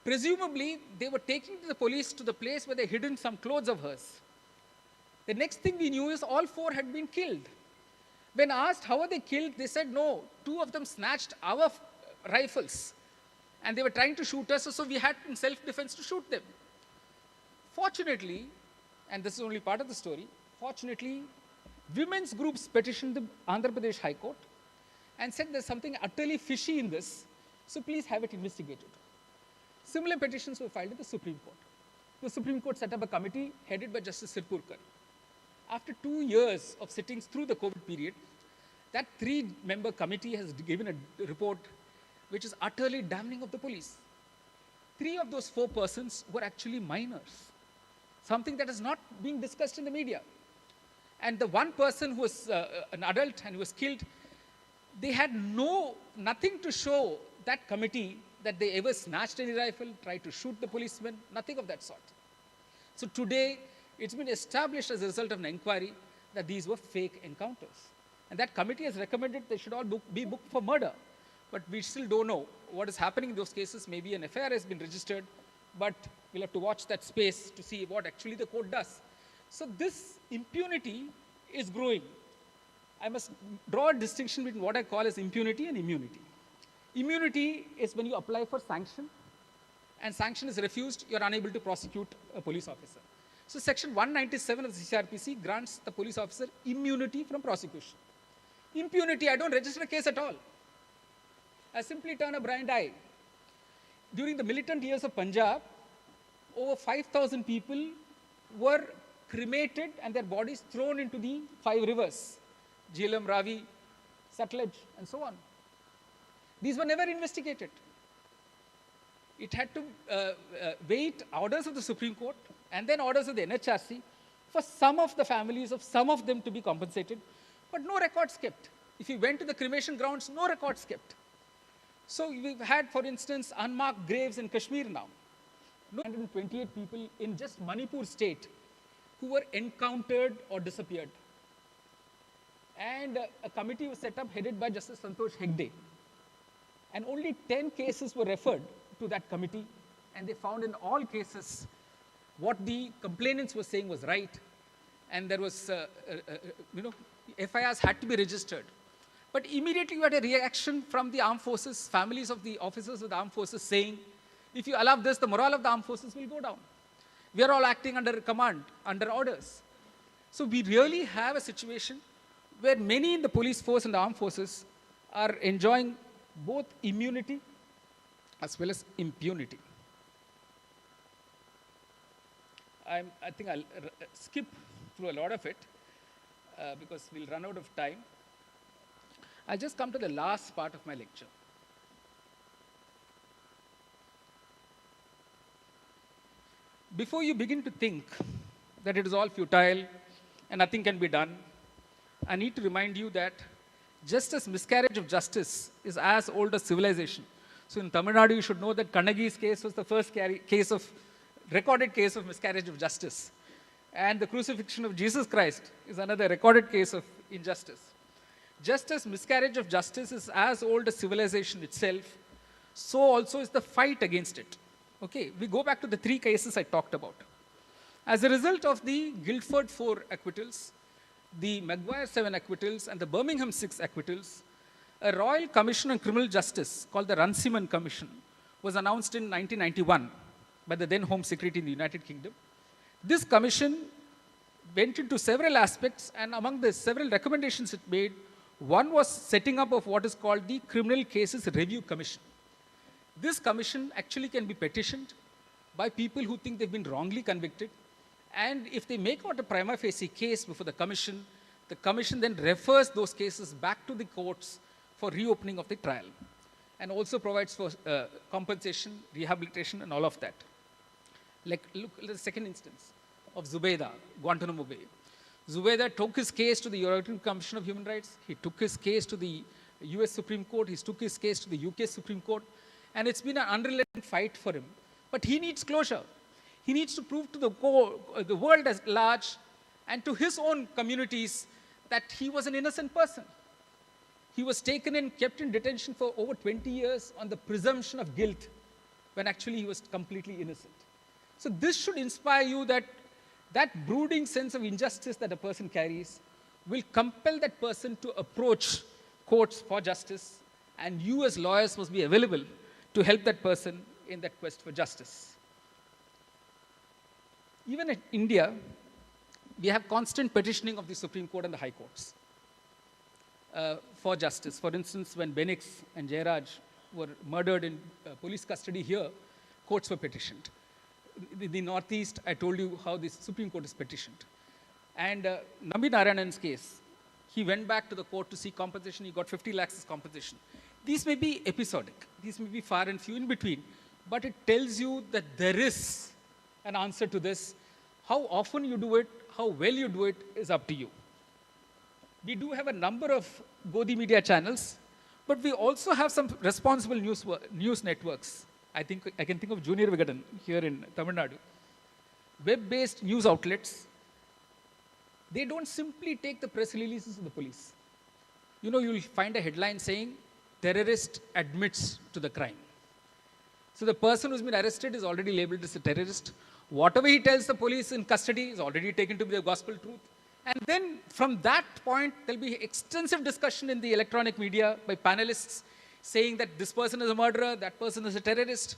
presumably, they were taking the police to the place where they hidden some clothes of hers. The next thing we knew is all 4 had been killed. When asked how were they killed, they said, no, 2 of them snatched our rifles. And they were trying to shoot us, so we had in self-defense to shoot them. Fortunately, and this is only part of the story, fortunately, women's groups petitioned the Andhra Pradesh High Court and said there's something utterly fishy in this, so please have it investigated. Similar petitions were filed at the Supreme Court. The Supreme Court set up a committee headed by Justice Sirpurkar. After 2 years of sittings through the COVID period, that 3-member committee has given a report which is utterly damning of the police. 3 of those 4 persons were actually minors, something that is not being discussed in the media. And the one person who was an adult and who was killed, they had nothing to show that committee that they ever snatched any rifle, tried to shoot the policeman, nothing of that sort. So today, it's been established as a result of an inquiry that these were fake encounters. And that committee has recommended they should all be booked for murder. But we still don't know what is happening in those cases. Maybe an FIR has been registered, but we'll have to watch that space to see what actually the court does. So this impunity is growing. I must draw a distinction between what I call as impunity and immunity. Immunity is when you apply for sanction, and sanction is refused, you're unable to prosecute a police officer. So Section 197 of the CRPC grants the police officer immunity from prosecution. Impunity, I don't register a case at all. I simply turn a blind eye. During the militant years of Punjab, over 5,000 people were cremated and their bodies thrown into the 5 rivers, Jhelum, Ravi, Sutlej, and so on. These were never investigated. It had to wait orders of the Supreme Court and then orders of the NHRC for some of the families of some of them to be compensated, but no records kept. If you went to the cremation grounds, no records kept. So we've had, for instance, unmarked graves in Kashmir now. 128 people in just Manipur state who were encountered or disappeared. And a committee was set up headed by Justice Santosh Hegde. And only 10 cases were referred to that committee, and they found in all cases what the complainants were saying was right, and there was, FIRs had to be registered. But immediately you had a reaction from the armed forces, families of the officers of the armed forces saying, if you allow this, the morale of the armed forces will go down. We are all acting under command, under orders. So we really have a situation where many in the police force and the armed forces are enjoying both immunity as well as impunity. I think I'll skip through a lot of it because we'll run out of time. I'll just come to the last part of my lecture. Before you begin to think that it is all futile and nothing can be done, I need to remind you that just as miscarriage of justice is as old as civilization. So in Tamil Nadu, you should know that Kannagi's case was the first recorded case of miscarriage of justice. And the crucifixion of Jesus Christ is another recorded case of injustice. Just as miscarriage of justice is as old as civilization itself, so also is the fight against it. Okay, we go back to the 3 cases I talked about. As a result of the Guildford 4 acquittals, the Maguire 7 acquittals, and the Birmingham 6 acquittals, a Royal Commission on Criminal Justice called the Runciman Commission was announced in 1991 by the then Home Secretary in the United Kingdom. This commission went into several aspects, and among the several recommendations it made, one was setting up of what is called the Criminal Cases Review Commission. This commission actually can be petitioned by people who think they've been wrongly convicted, and if they make out a prima facie case before the commission then refers those cases back to the courts for reopening of the trial, and also provides for compensation, rehabilitation, and all of that. Like, look at the second instance of Zubaydah, Guantanamo Bay. Zubaydah took his case to the European Commission of Human Rights. He took his case to the US Supreme Court. He took his case to the UK Supreme Court. And it's been an unrelenting fight for him. But he needs closure. He needs to prove to the world at large and to his own communities that he was an innocent person. He was taken and kept in detention for over 20 years on the presumption of guilt, when actually he was completely innocent. So this should inspire you that that brooding sense of injustice that a person carries will compel that person to approach courts for justice, and you as lawyers must be available to help that person in that quest for justice. Even in India, we have constant petitioning of the Supreme Court and the High Courts for justice. For instance, when Benix and Jairaj were murdered in police custody here, courts were petitioned. The Northeast, I told you how the Supreme Court is petitioned. And Nambi Narayanan's case, he went back to the court to seek compensation. He got 50 lakhs as compensation. These may be episodic. These may be far and few in between. But it tells you that there is an answer to this. How often you do it, how well you do it is up to you. We do have a number of Godi media channels, but we also have some responsible news networks. I can think of Junior Vigadan here in Tamil Nadu. Web-based news outlets, they don't simply take the press releases of the police. You know, you'll find a headline saying, terrorist admits to the crime. So the person who's been arrested is already labeled as a terrorist. Whatever he tells the police in custody is already taken to be the gospel truth. And then from that point, there'll be extensive discussion in the electronic media by panelists saying that this person is a murderer, that person is a terrorist.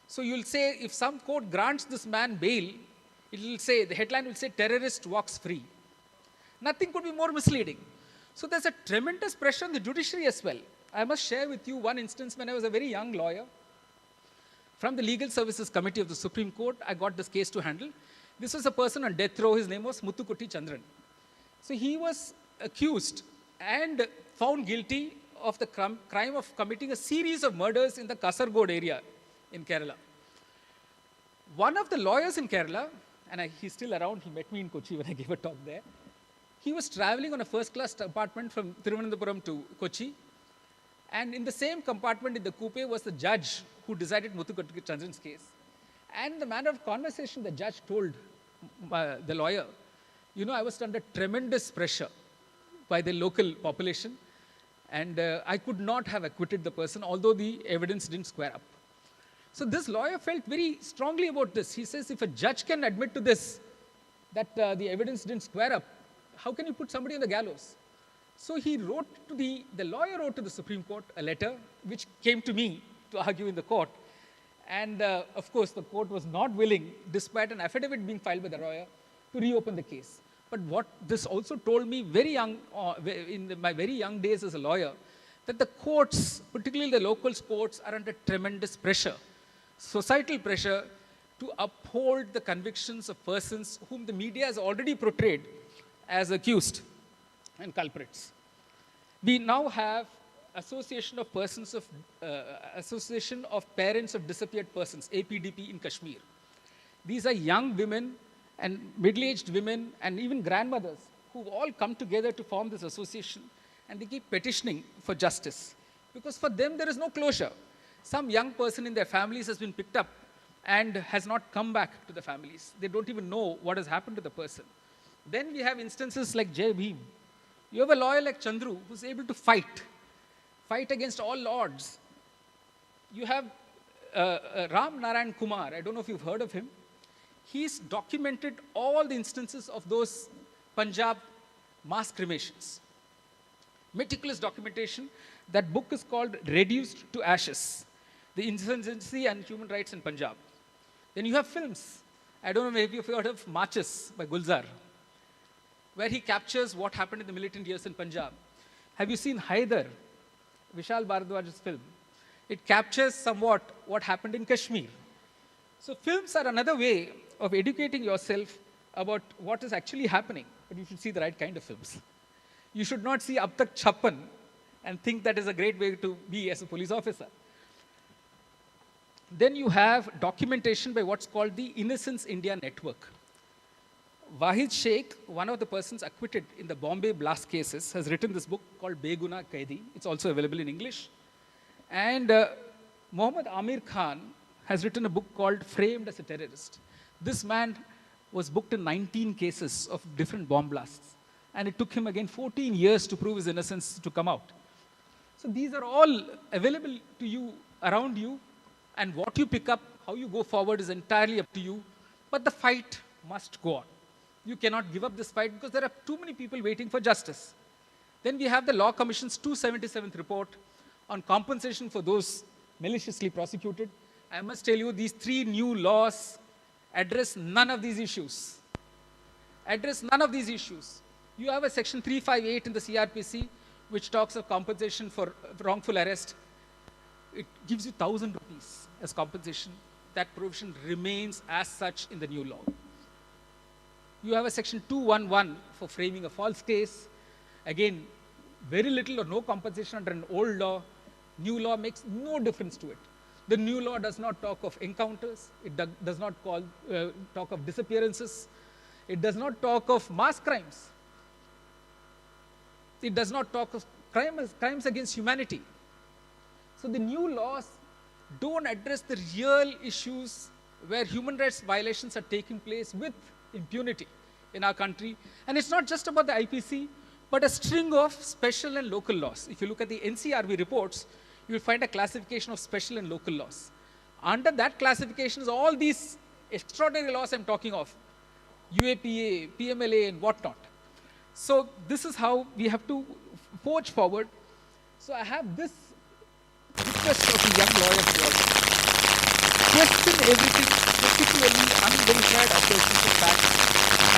So you'll say, if some court grants this man bail, the headline will say, terrorist walks free. Nothing could be more misleading. So there's a tremendous pressure on the judiciary as well. I must share with you one instance when I was a very young lawyer. From the Legal Services Committee of the Supreme Court, I got this case to handle. This was a person on death row. His name was Muthukutti Chandran. So he was accused and found guilty of the crime of committing a series of murders in the Kasargod area in Kerala. One of the lawyers in Kerala, and he's still around, he met me in Kochi when I gave a talk there. He was traveling on a first-class compartment from Thiruvananthapuram to Kochi. And in the same compartment in the coupe was the judge who decided Muthukutti Chandran's case. And the manner of conversation the judge told the lawyer, you know, I was under tremendous pressure by the local population, and I could not have acquitted the person, although the evidence didn't square up. So this lawyer felt very strongly about this. He says, if a judge can admit to this, that the evidence didn't square up, how can you put somebody on the gallows? So he wrote to the lawyer wrote to the Supreme Court a letter, which came to me to argue in the court. And of course, the court was not willing, despite an affidavit being filed by the lawyer, to reopen the case. But what this also told me very young, in my very young days as a lawyer, that the courts, particularly the local courts, are under tremendous pressure, societal pressure, to uphold the convictions of persons whom the media has already portrayed as accused and culprits. We now have Association of Parents of Disappeared Persons, APDP in Kashmir. These are young women and middle-aged women and even grandmothers who've all come together to form this association, and they keep petitioning for justice. Because for them, there is no closure. Some young person in their families has been picked up and has not come back to the families. They don't even know what has happened to the person. Then we have instances like Jai Bhim. You have a lawyer like Chandru who's able to fight against all odds. You have Ram Narayan Kumar. I don't know if you've heard of him. He's documented all the instances of those Punjab mass cremations. Meticulous documentation. That book is called Reduced to Ashes, The Insurgency and Human Rights in Punjab. Then you have films. I don't know if you've heard of Marches by Gulzar, where he captures what happened in the militant years in Punjab. Have you seen Haider, Vishal Bharadwaj's film? It captures somewhat what happened in Kashmir. So films are another way of educating yourself about what is actually happening, but you should see the right kind of films. You should not see Ab Tak Chappan and think that is a great way to be as a police officer. Then you have documentation by what's called the Innocence India Network. Wahid Sheikh, one of the persons acquitted in the Bombay blast cases, has written this book called Beguna Kaidi. It's also available in English. And Muhammad Amir Khan has written a book called Framed as a Terrorist. This man was booked in 19 cases of different bomb blasts. And it took him again 14 years to prove his innocence to come out. So these are all available to you, around you. And what you pick up, how you go forward is entirely up to you. But the fight must go on. You cannot give up this fight because there are too many people waiting for justice. Then we have the Law Commission's 277th report on compensation for those maliciously prosecuted. I must tell you, these 3 new laws address none of these issues. Address none of these issues. You have a section 358 in the CRPC, which talks of compensation for wrongful arrest. It gives you 1,000 rupees as compensation. That provision remains as such in the new law. You have a section 211 for framing a false case. Again, very little or no compensation under an old law. New law makes no difference to it. The new law does not talk of encounters. It does not talk of disappearances. It does not talk of mass crimes. It does not talk of crimes against humanity. So the new laws don't address the real issues where human rights violations are taking place with impunity in our country. And it's not just about the IPC, but a string of special and local laws. If you look at the NCRB reports, you'll find a classification of special and local laws. Under that classification is all these extraordinary laws I'm talking of, UAPA, PMLA, and whatnot. So this is how we have to forge forward. So I have this request of a young lawyer to all. Question everything, particularly unverified assertions of facts,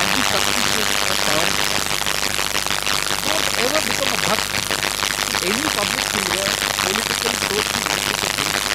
and be suspicious of priority. Don't ever become a bhakt to any public figure, political, social, religious, or political.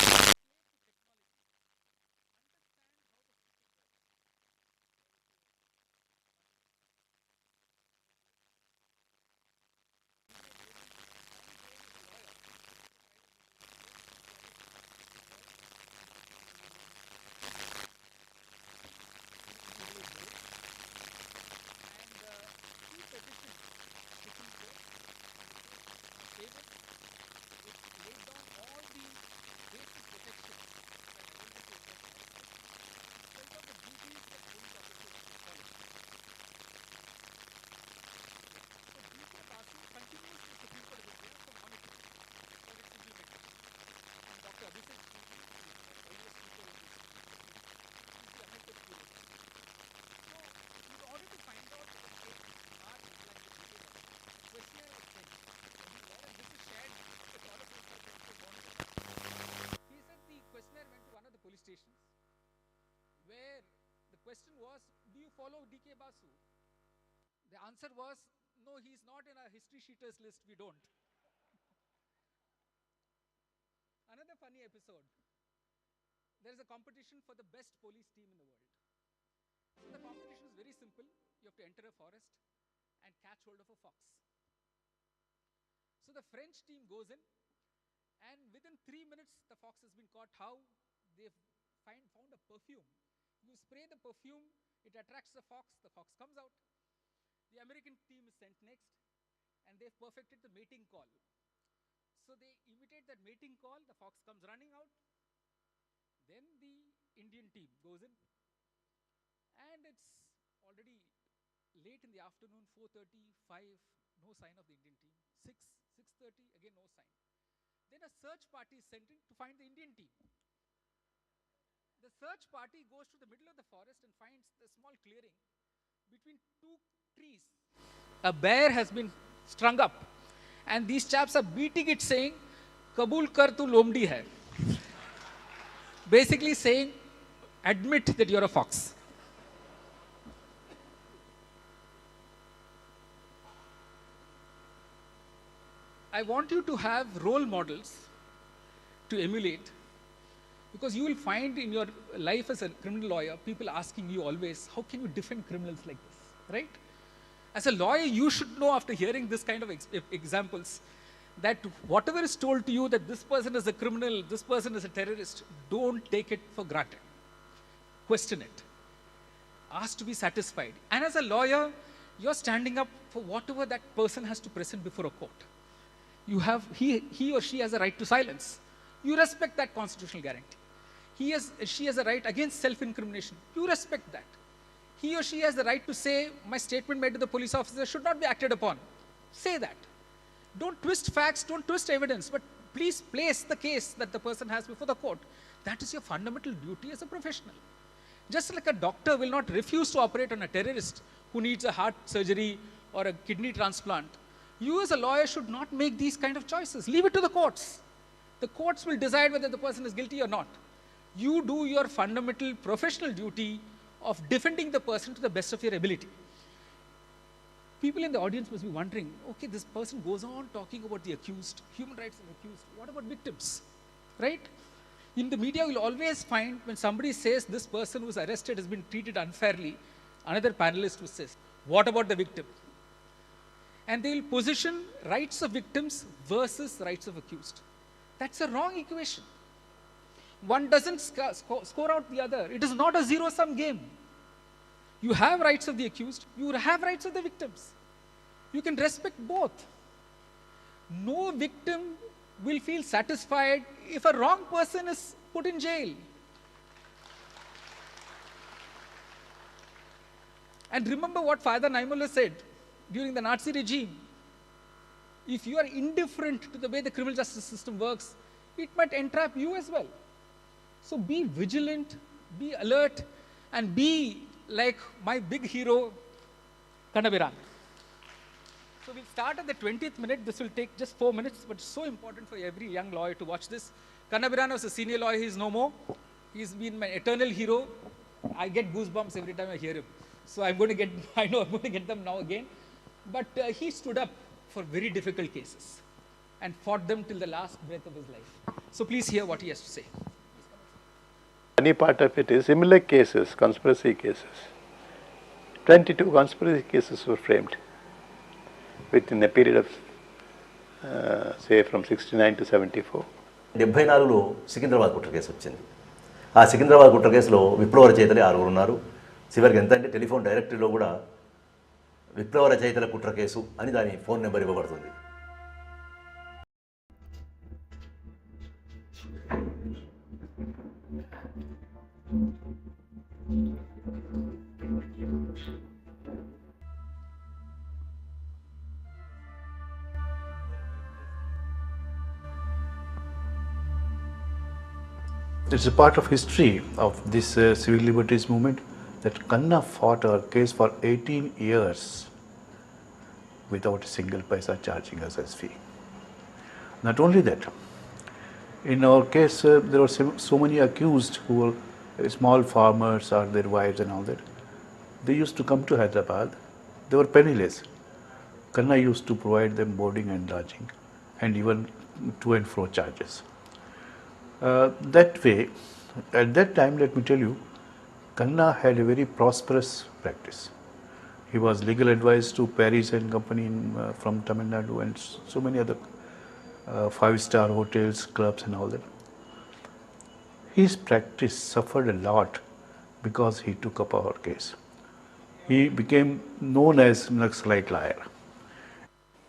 Stations, where the question was, do you follow DK Basu? The answer was, no, he's not in our history sheeters list, we don't. Another funny episode. There is a competition for the best police team in the world. So the competition is very simple. You have to enter a forest and catch hold of a fox. So the French team goes in, and within 3 minutes, the fox has been caught. How? They've found a perfume. You spray the perfume, it attracts the fox comes out. The American team is sent next, and they've perfected the mating call. So they imitate that mating call, the fox comes running out, then the Indian team goes in, and it's already late in the afternoon, 4:30, 5, no sign of the Indian team. 6, 6:30, again no sign. Then a search party is sent in to find the Indian team. The search party goes to the middle of the forest and finds a small clearing between two trees. A bear has been strung up, and these chaps are beating it saying, "Kabul kar tu lomdi hai." Basically saying, admit that you're a fox. I want you to have role models to emulate, because you will find in your life as a criminal lawyer, people asking you always, how can you defend criminals like this, right? As a lawyer, you should know after hearing this kind of examples, that whatever is told to you that this person is a criminal, this person is a terrorist, don't take it for granted. Question it. Ask to be satisfied. And as a lawyer, you're standing up for whatever that person has to present before a court. You have, he or she has a right to silence. You respect that constitutional guarantee. She has a right against self-incrimination. You respect that. He or she has the right to say, my statement made to the police officer should not be acted upon. Say that. Don't twist facts, don't twist evidence, but please place the case that the person has before the court. That is your fundamental duty as a professional. Just like a doctor will not refuse to operate on a terrorist who needs a heart surgery or a kidney transplant, you as a lawyer should not make these kind of choices. Leave it to the courts. The courts will decide whether the person is guilty or not. You do your fundamental professional duty of defending the person to the best of your ability. People in the audience must be wondering, okay, this person goes on talking about the accused, human rights of the accused. What about victims, right? In the media, you'll always find when somebody says this person who was arrested has been treated unfairly, another panelist will say, what about the victim? And they will position rights of victims versus rights of accused. That's a wrong equation. One doesn't score out the other. It is not a zero-sum game. You have rights of the accused, you have rights of the victims. You can respect both. No victim will feel satisfied if a wrong person is put in jail. And remember what Father Niemöller said during the Nazi regime. If you are indifferent to the way the criminal justice system works, it might entrap you as well. So be vigilant, be alert, and be like my big hero, Kannabiran. So we'll start at the 20th minute. This will take just 4 minutes, but it's so important for every young lawyer to watch this. Kannabiran was a senior lawyer. He's no more. He's been my eternal hero. I get goosebumps every time I hear him. So I'm going to get, I know I'm going to get them now again. But he stood up for very difficult cases and fought them till the last breath of his life. So please hear what he has to say. Any part of it is similar cases, conspiracy cases. 22 conspiracy cases were framed within a period of, say, from 69 to 74. 74లో Secunderabad కుట్ర case వచ్చింది. ఆ సికింద్రాబాద్ కుట్ర కేసులో విప్లవ రచయితలే 6 ఉన్నారు. చివరికి ఎంత అంటే టెలిఫోన్ డైరెక్టరీలో కూడా విప్లవ రచయితల కుట్ర కేసు అని దాని ఫోన్ నెంబర్ ఇవ్వబడుతుంది. It's a part of history of this civil liberties movement that Kanna fought our case for 18 years without a single paisa charging us as fee. Not only that, in our case there were so many accused who were small farmers or their wives and all that. They used to come to Hyderabad. They were penniless. Kanna used to provide them boarding and lodging and even to and fro charges. That way, at that time, let me tell you, Kanna had a very prosperous practice. He was legal advisor to Paris and Company from Tamil Nadu and so many other 5-star hotels, clubs and all that. His practice suffered a lot because he took up our case. he became known as Naxalite liar.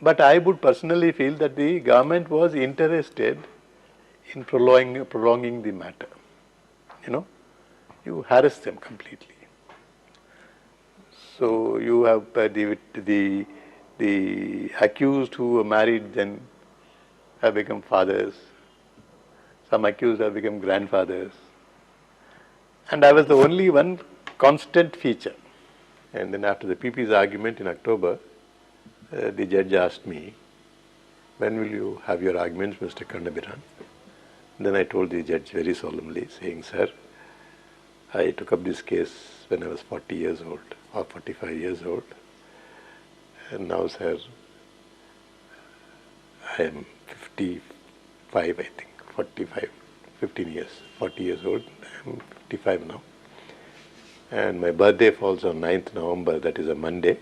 But I would personally feel that the government was interested in prolonging the matter. You know, you harass them completely. So you have the accused who were married then have become fathers. Some accused have become grandfathers. And I was the only one constant feature. And then after the PP's argument in October, the judge asked me, when will you have your arguments, Mr. Kandabiran? Then I told the judge very solemnly, saying, sir, I took up this case when I was 40 years old or 45 years old. And now, sir, I am 55, I think, 45, 15 years, 40 years old. I am 55 now. And my birthday falls on 9th November, that is a Monday.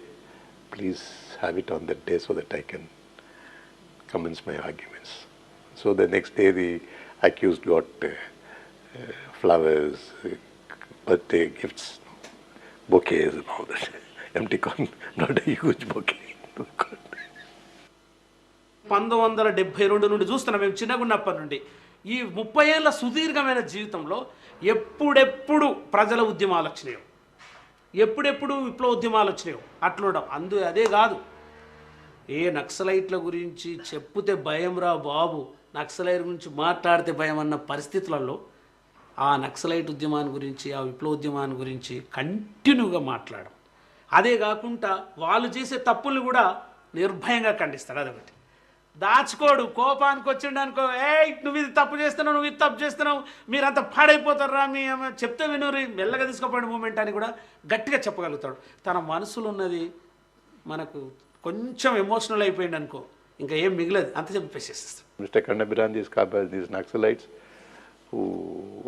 Please have it on that day so that I can commence my arguments. So the next day the accused got flowers, birthday gifts, bouquets and all that. Empty con, not a huge bouquet. 1972 నుండి చూస్తున్నాం మేము చిన్నగా ఉన్నప్పటి నుండి. ఈ 30 ఏళ్ల సుదీర్ఘమైన జీవితంలో ఎప్పుడెప్పుడు ప్రజల ఉద్యమాలు వచ్చినాయో, ఎప్పుడెప్పుడు విప్లవ ఉద్యమాలు వచ్చినాయో అట్లుండవు. అదే కాదు, ఏ నక్సలైట్ల గురించి చెప్పుతే భయం రా బాబు, నక్సలైట్ గురించి మాట్లాడితే భయం అన్న పరిస్థితులలో ఆ నక్సలైట్ ఉద్యమాన్ని గురించి, ఆ విప్లవ ఉద్యమాన్ని గురించి కంటిన్యూగా మాట్లాడడం. అదే కాకుండా వాళ్ళు చేసే తప్పుల్ని కూడా నిర్భయంగా ఖండిస్తాడు. అదొకటి. దాచుకోడు, కోపానికి వచ్చిండు అనుకో, నువ్వు ఇది తప్పు చేస్తున్నావు, నువ్వు ఇది తప్పు చేస్తున్నావు, మీరంతా పాడైపోతారా, మీ చెప్తే వినూరి మెల్లగా తీసుకోపోయిన మూమెంట్ అని కూడా గట్టిగా చెప్పగలుగుతాడు. తన మనసులో ఉన్నది మనకు కొంచెం ఎమోషనల్ అయిపోయింది అనుకో, ఇంకా ఏం మిగలదు, అంత చెప్పేసేస్తాడు. Mr. Kandabiran, these Naxalites who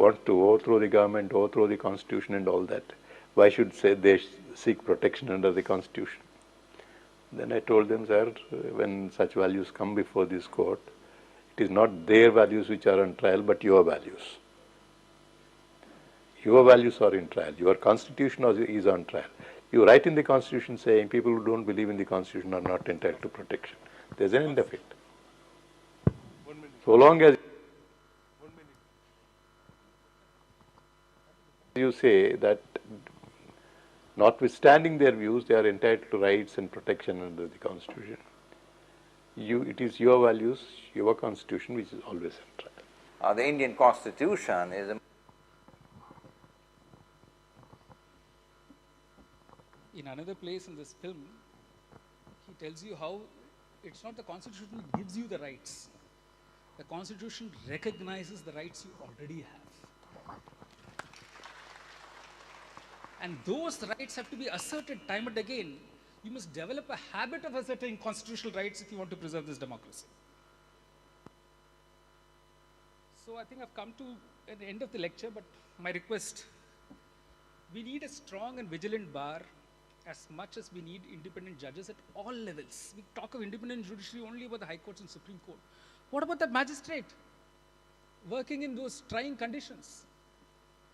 want to overthrow the government, overthrow the constitution and all that, why should say they seek protection under the constitution? Then I told them, sir, when such values come before this court, it is not their values which are on trial, but your values. Your values are in trial. Your constitution is on trial. You write in the constitution saying people who don't believe in the constitution are not entitled to protection. There's an end of it. So long as you say that notwithstanding their views, they are entitled to rights and protection under the constitution. It is your values, your constitution, which is always on trial. The Indian constitution is In another place in this film, he tells you how it's not the constitution that gives you the rights. The constitution recognizes the rights you already have. And those rights have to be asserted time and again. You must develop a habit of asserting constitutional rights if you want to preserve this democracy. So I think I've come to the end of the lecture, but my request, we need a strong and vigilant bar as much as we need independent judges at all levels. We talk of independent judiciary only about the High Courts and Supreme Court. What about that magistrate working in those trying conditions?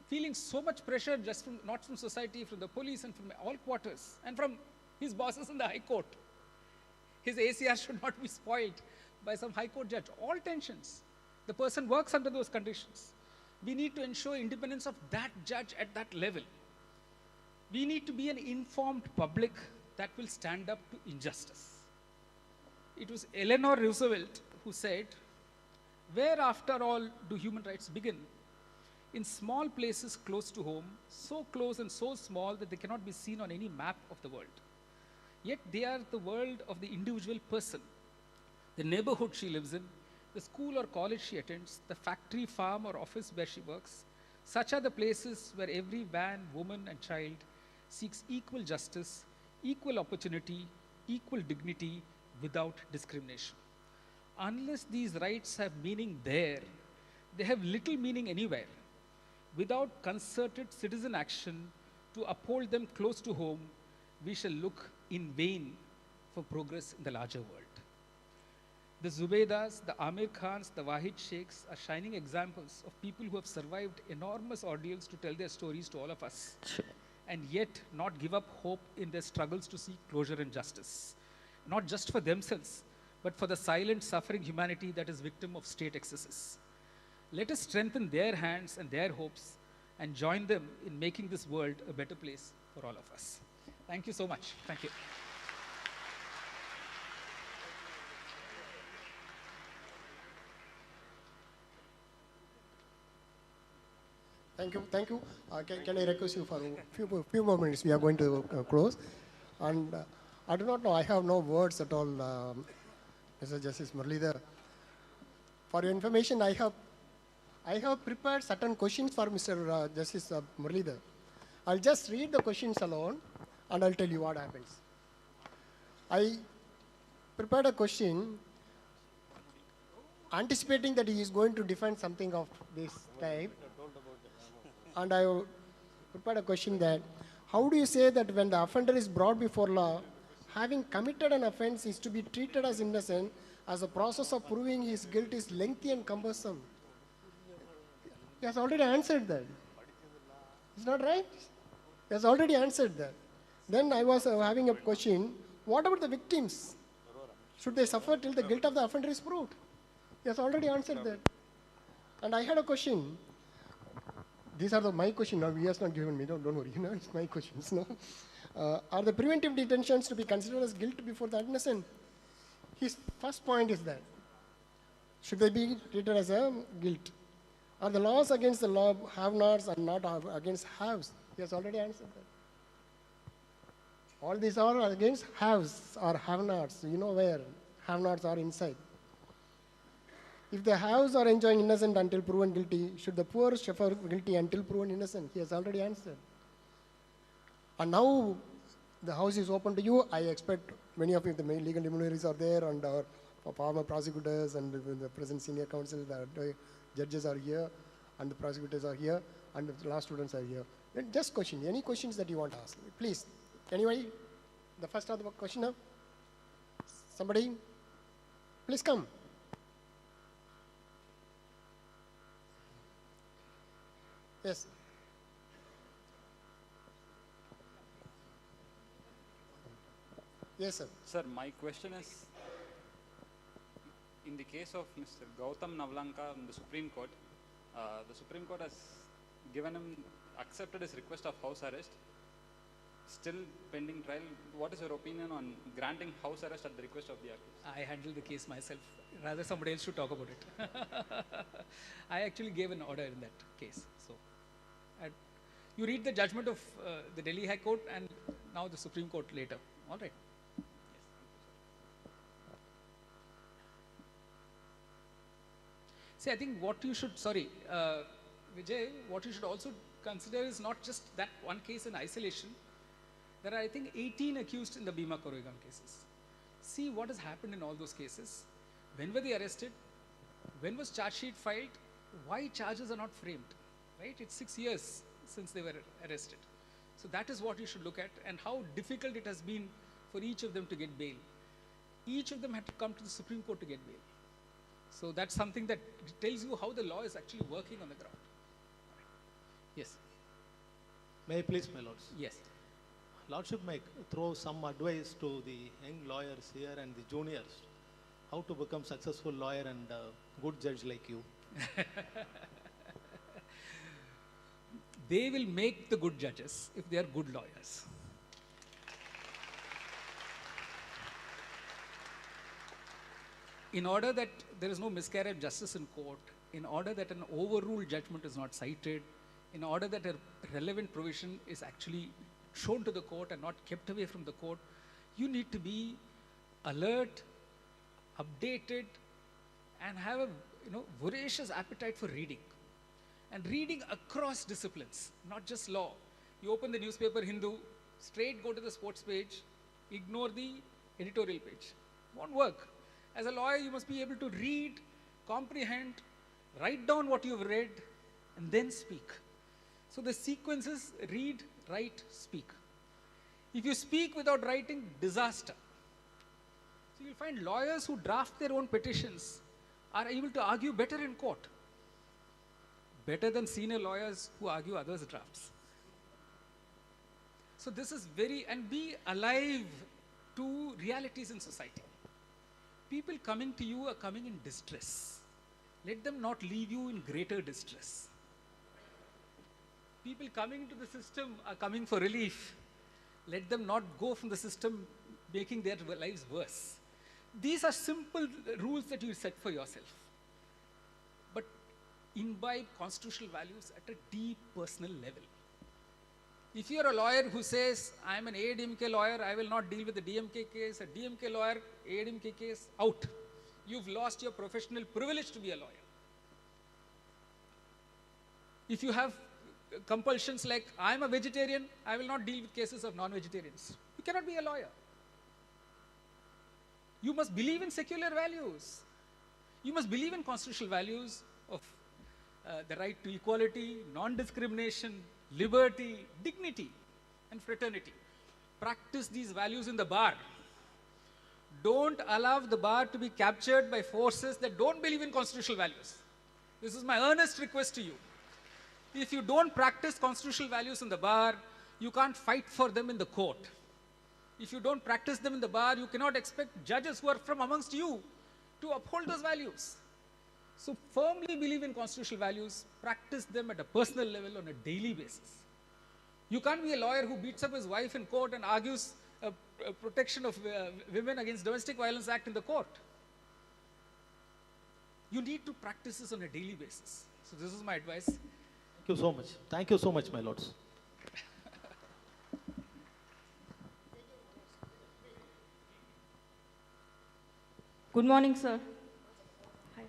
Feeling so much pressure just from, not from society, from the police and from all quarters, and from his bosses in the High Court. His ACR should not be spoiled by some High Court judge. All tensions. The person works under those conditions. We need to ensure independence of that judge at that level. We need to be an informed public that will stand up to injustice. It was Eleanor Roosevelt who said, where after all do human rights begin? In small places close to home, so close and so small that they cannot be seen on any map of the world. Yet they are the world of the individual person, the neighborhood she lives in, the school or college she attends, the factory, farm or office where she works. Such are the places where every man, woman and child seeks equal justice, equal opportunity, equal dignity without discrimination. Unless these rights have meaning there, they have little meaning anywhere. Without concerted citizen action to uphold them close to home, we shall look in vain for progress in the larger world. The Zubaidas, the Amir Khans, the Wahid Sheikhs are shining examples of people who have survived enormous ordeals to tell their stories to all of us. and yet not give up hope in their struggles to seek closure and justice, not just for themselves, but for the silent, suffering humanity that is victim of state excesses. Let us strengthen their hands and their hopes and join them in making this world a better place for all of us. Thank you so much. Thank you. Thank you, thank you. Can I request you for a few more minutes? We are going to close. And I do not know, I have no words at all, Mr. Justice Muralidhar. For your information, I have prepared certain questions for Mr. Justice Muralidhar. I'll just read the questions alone, and I'll tell you what happens. I prepared a question anticipating that he is going to defend something of this type. And I prepared a question that, how do you say that when the offender is brought before law, having committed an offense is to be treated as innocent, as the process of proving his guilt is lengthy and cumbersome? He has already answered that. Is not right? He has already answered that. Then I was having a question, what about the victims? Should they suffer till the guilt of the offender is proved? He has already answered that. And I had a question. These are my questions. Now he has not given me. Don't worry. It's my questions. No. Are the preventive detentions to be considered as guilt before the innocent? His first point is that should they be treated as a guilt? Are the laws against the law have-nots and not against haves? He has already answered that. All these are against haves or have-nots. You know where have-nots are inside. If the haves are enjoying innocent until proven guilty, should the poor suffer guilty until proven innocent? He has already answered. And now the house is open to you. I expect many of you, the legal luminaries are there, and our former prosecutors and the present senior counsel, the judges are here, and the prosecutors are here, and the law students are here. Then just question, any questions that you want to ask. Please, anybody? The first of the questioner? Somebody? Please come. Yes. Yes, sir. Sir, my question is, in the case of Mr. Gautam Navlanka in the Supreme Court has given him, accepted his request of house arrest, still pending trial. What is your opinion on granting house arrest at the request of the accused? I handled the case myself. Rather, somebody else should talk about it. I actually gave an order in that case. So, you read the judgment of the Delhi High Court and now the Supreme Court later. All right. Yes. See, I think what you should, Vijay, what you should also consider is not just that one case in isolation. There are, I think, 18 accused in the Bhima Koregaon cases. See what has happened in all those cases. When were they arrested? When was charge sheet filed? Why charges are not framed? Right? It's 6 years since they were arrested. So that is what you should look at, and how difficult it has been for each of them to get bail. Each of them had to come to the Supreme Court to get bail. So that's something that tells you how the law is actually working on the ground. Yes. May I please, my lords? Yes. Lordship may throw some advice to the young lawyers here and the juniors, how to become successful lawyer and good judge like you. They will make the good judges if they are good lawyers. In order that there is no miscarriage of justice in court, in order that an overruled judgment is not cited, in order that a relevant provision is actually shown to the court and not kept away from the court, you need to be alert, updated, and have a voracious appetite for reading. And reading across disciplines, not just law. You open the newspaper Hindu, straight go to the sports page, ignore the editorial page. Won't work. As a lawyer, you must be able to read, comprehend, write down what you've read, and then speak. So the sequence is read, write, speak. If you speak without writing, disaster. So you'll find lawyers who draft their own petitions are able to argue better in court. Better than senior lawyers who argue others' drafts. So this is very, and be alive to realities in society. People coming to you are coming in distress. Let them not leave you in greater distress. People coming into the system are coming for relief. Let them not go from the system making their lives worse. These are simple rules that you set for yourself. But imbibe constitutional values at a deep personal level. If you are a lawyer who says, I am an ADMK lawyer, I will not deal with the DMK case, a DMK lawyer, ADMK case, out. You've lost your professional privilege to be a lawyer. If you have compulsions like, I am a vegetarian, I will not deal with cases of non-vegetarians. You cannot be a lawyer. You must believe in secular values. You must believe in constitutional values of the right to equality, non-discrimination, liberty, dignity, and fraternity. Practice these values in the bar. Don't allow the bar to be captured by forces that don't believe in constitutional values. This is my earnest request to you. If you don't practice constitutional values in the bar, you can't fight for them in the court. If you don't practice them in the bar, you cannot expect judges who are from amongst you to uphold those values. So firmly believe in constitutional values, practice them at a personal level on a daily basis. You can't be a lawyer who beats up his wife in court and argues a protection of women against Domestic Violence Act in the court. You need to practice this on a daily basis. So this is my advice. Thank you so much. Thank you so much, my lords. Good morning, sir. Hi.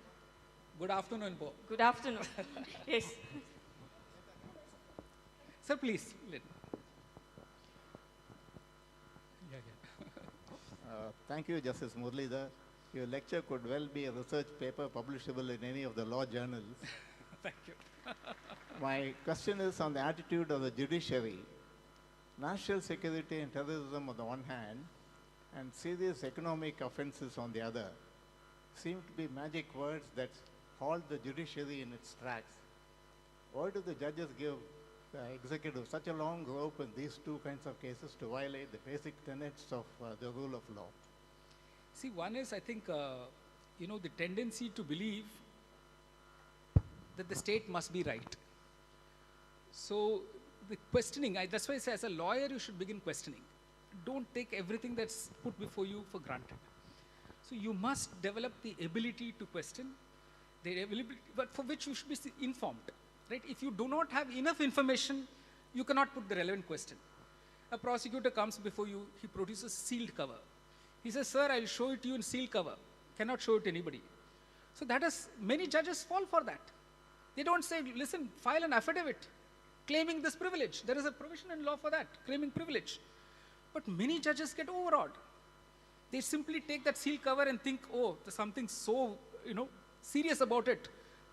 Good afternoon, Bo. Good afternoon. Yes. Sir, please. Thank you, Justice Muralidhar. Your lecture could well be a research paper publishable in any of the law journals. Thank you. My question is on the attitude of the judiciary. National security and terrorism on the one hand, and serious economic offenses on the other, seem to be magic words that halt the judiciary in its tracks. Why do the judges give the executive such a long rope in these two kinds of cases to violate the basic tenets of the rule of law? See, one is, I think, the tendency to believe that the state must be right. So the questioning, that's why I say as a lawyer you should begin questioning. Don't take everything that's put before you for granted. So you must develop the ability to question, the ability, but for which you should be informed. Right? If you do not have enough information, you cannot put the relevant question. A prosecutor comes before you, he produces sealed cover. He says, sir, I'll show it to you in sealed cover. Cannot show it to anybody. So that is, many judges fall for that. They don't say, listen, file an affidavit claiming this privilege. There is a provision in law for that, claiming privilege. But many judges get overawed. They simply take that seal cover and think, oh, there's something so, serious about it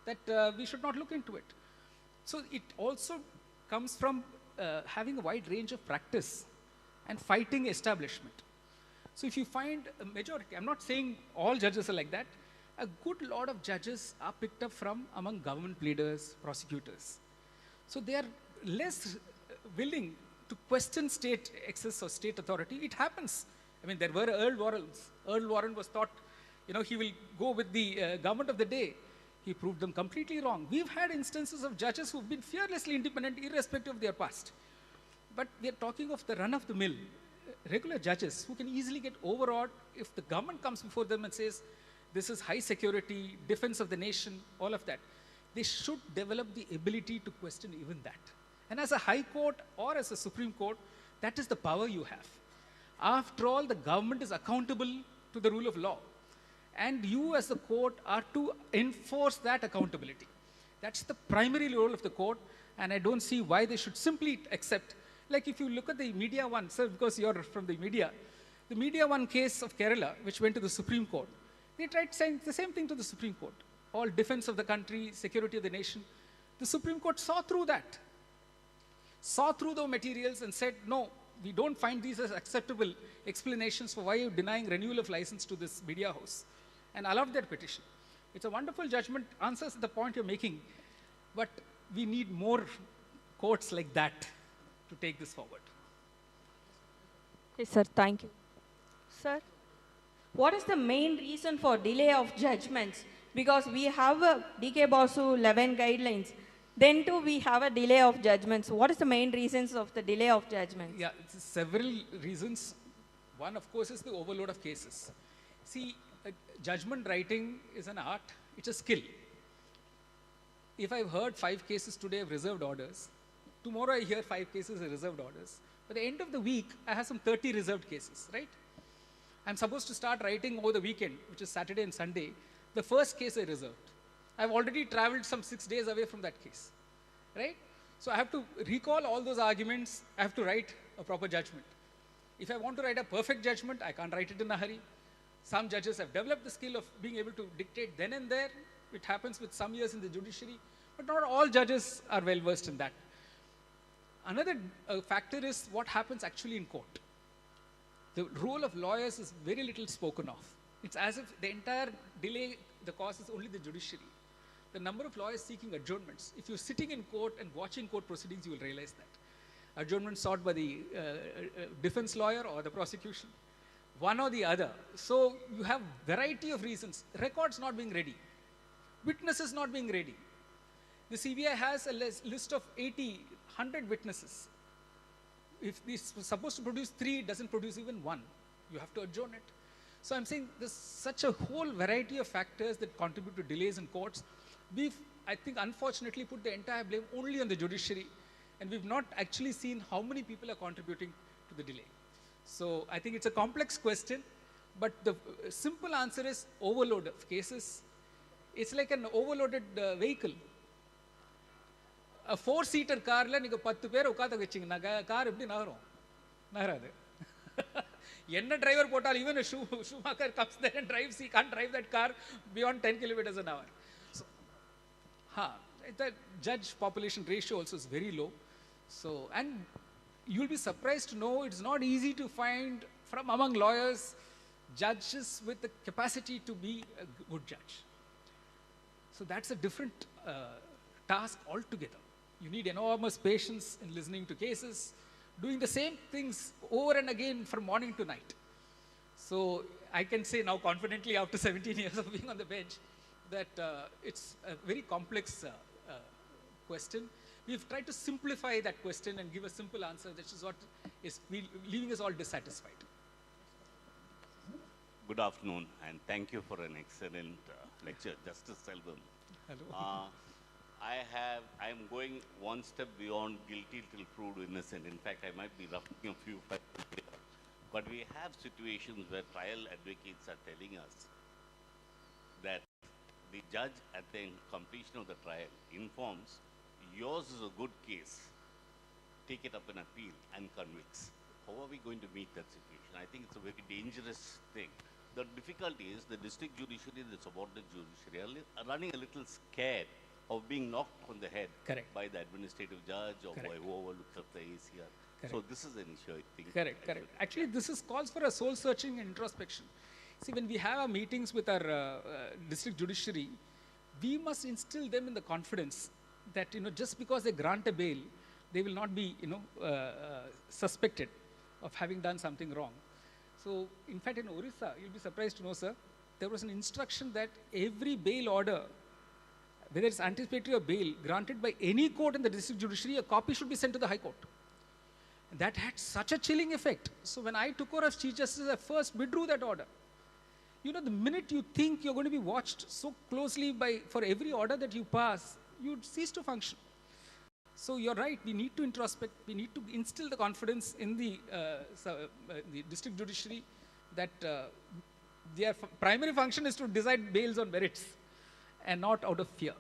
that we should not look into it. So it also comes from having a wide range of practice and fighting establishment. So if you find a majority, I'm not saying all judges are like that, a good lot of judges are picked up from among government leaders, prosecutors. So they are less willing to question state excess or state authority. It happens. I mean, there were Earl Warrens. Earl Warren was thought, he will go with the government of the day. He proved them completely wrong. We've had instances of judges who've been fearlessly independent, irrespective of their past. But we are talking of the run-of-the-mill, regular judges who can easily get overawed if the government comes before them and says, this is high security, defense of the nation, all of that. They should develop the ability to question even that. And as a high court or as a Supreme Court, that is the power you have. After all, the government is accountable to the rule of law. And you as a court are to enforce that accountability. That's the primary role of the court, and I don't see why they should simply accept. Like if you look at the media one, sir, because you're from the media one case of Kerala, which went to the Supreme Court, they tried saying the same thing to the Supreme Court. All defense of the country, security of the nation. The Supreme Court saw through that. Saw through the materials and said, no, we don't find these as acceptable explanations for why you're denying renewal of license to this media house, and allowed their petition. It's a wonderful judgment, answers the point you're making, but we need more courts like that to take this forward. Yes, sir. Thank you. Sir, what is the main reason for delay of judgments? Because we have a DK Basu 11 guidelines. Then too we have a delay of judgments. What is the main reasons of the delay of judgments? Yeah, it's several reasons. One, of course, is the overload of cases. See, judgment writing is an art, it's a skill. If I've heard 5 cases today of reserved orders, tomorrow I hear 5 cases of reserved orders. By the end of the week, I have some 30 reserved cases, right? I'm supposed to start writing over the weekend, which is Saturday and Sunday, the first case I reserved. I've already traveled some 6 days away from that case, right? So I have to recall all those arguments, I have to write a proper judgment. If I want to write a perfect judgment, I can't write it in a hurry. Some judges have developed the skill of being able to dictate then and there. It happens with some years in the judiciary, but not all judges are well versed in that. Another factor is what happens actually in court. The role of lawyers is very little spoken of. It's as if the entire delay, the cause is only the judiciary. The number of lawyers seeking adjournments, if you're sitting in court and watching court proceedings, you will realize that. Adjournment sought by the defense lawyer or the prosecution, one or the other. So you have variety of reasons. Records not being ready, witnesses not being ready. The CBI has a list of 80, 100 witnesses. If it's supposed to produce 3, it doesn't produce even 1. You have to adjourn it. So I'm saying there's such a whole variety of factors that contribute to delays in courts. We've, I think, unfortunately put the entire blame only on the judiciary, and we've not actually seen how many people are contributing to the delay. So I think it's a complex question, but the simple answer is overload of cases. It's like an overloaded vehicle. A 4-seater car la neenga 10 பேர் உட்கார்ந்து வெச்சீங்கன்னா car எப்படி நகரும்? நகராது. என்ன driver போட்டால் even a shoemaker comes there and drives, he can't drive that car beyond 10 kilometers an hour. So, the judge population ratio also is very low. So, and you'll be surprised to know it's not easy to find from among lawyers judges with the capacity to be a good judge. So that's a different task altogether. You need enormous patience in listening to cases, doing the same things over and again from morning to night. So I can say now confidently after 17 years of being on the bench that it's a very complex question. We've tried to simplify that question and give a simple answer, which is what is leaving us all dissatisfied. Good afternoon, and thank you for an excellent lecture, Justice Selvam. Hello. I am going one step beyond guilty till proved innocent. In fact, I might be roughing a few facts here. But we have situations where trial advocates are telling us that the judge at the completion of the trial informs, yours is a good case, take it up in appeal and convicts. How are we going to meet that situation? I think it's a very dangerous thing. The difficulty is the district judiciary, the subordinate judiciary are running a little scared of being knocked on the head by the administrative judge or by whoever looks at the ACR. So this is an issue, I think. Correct. Actually, this is calls for a soul-searching and introspection. See, when we have our meetings with our district judiciary, we must instill them in the confidence that, just because they grant a bail, they will not be, suspected of having done something wrong. So, in fact, in Orissa, you'll be surprised to know, sir, there was an instruction that every bail order, whether it's anticipatory or bail, granted by any court in the district judiciary, a copy should be sent to the High Court. That had such a chilling effect. So when I took over as Chief Justice, I first withdrew that order. The minute you think you're going to be watched so closely for every order that you pass, you'd cease to function. So you're right, we need to introspect, we need to instill the confidence in the district judiciary that their primary function is to decide bails on merits and not out of fear.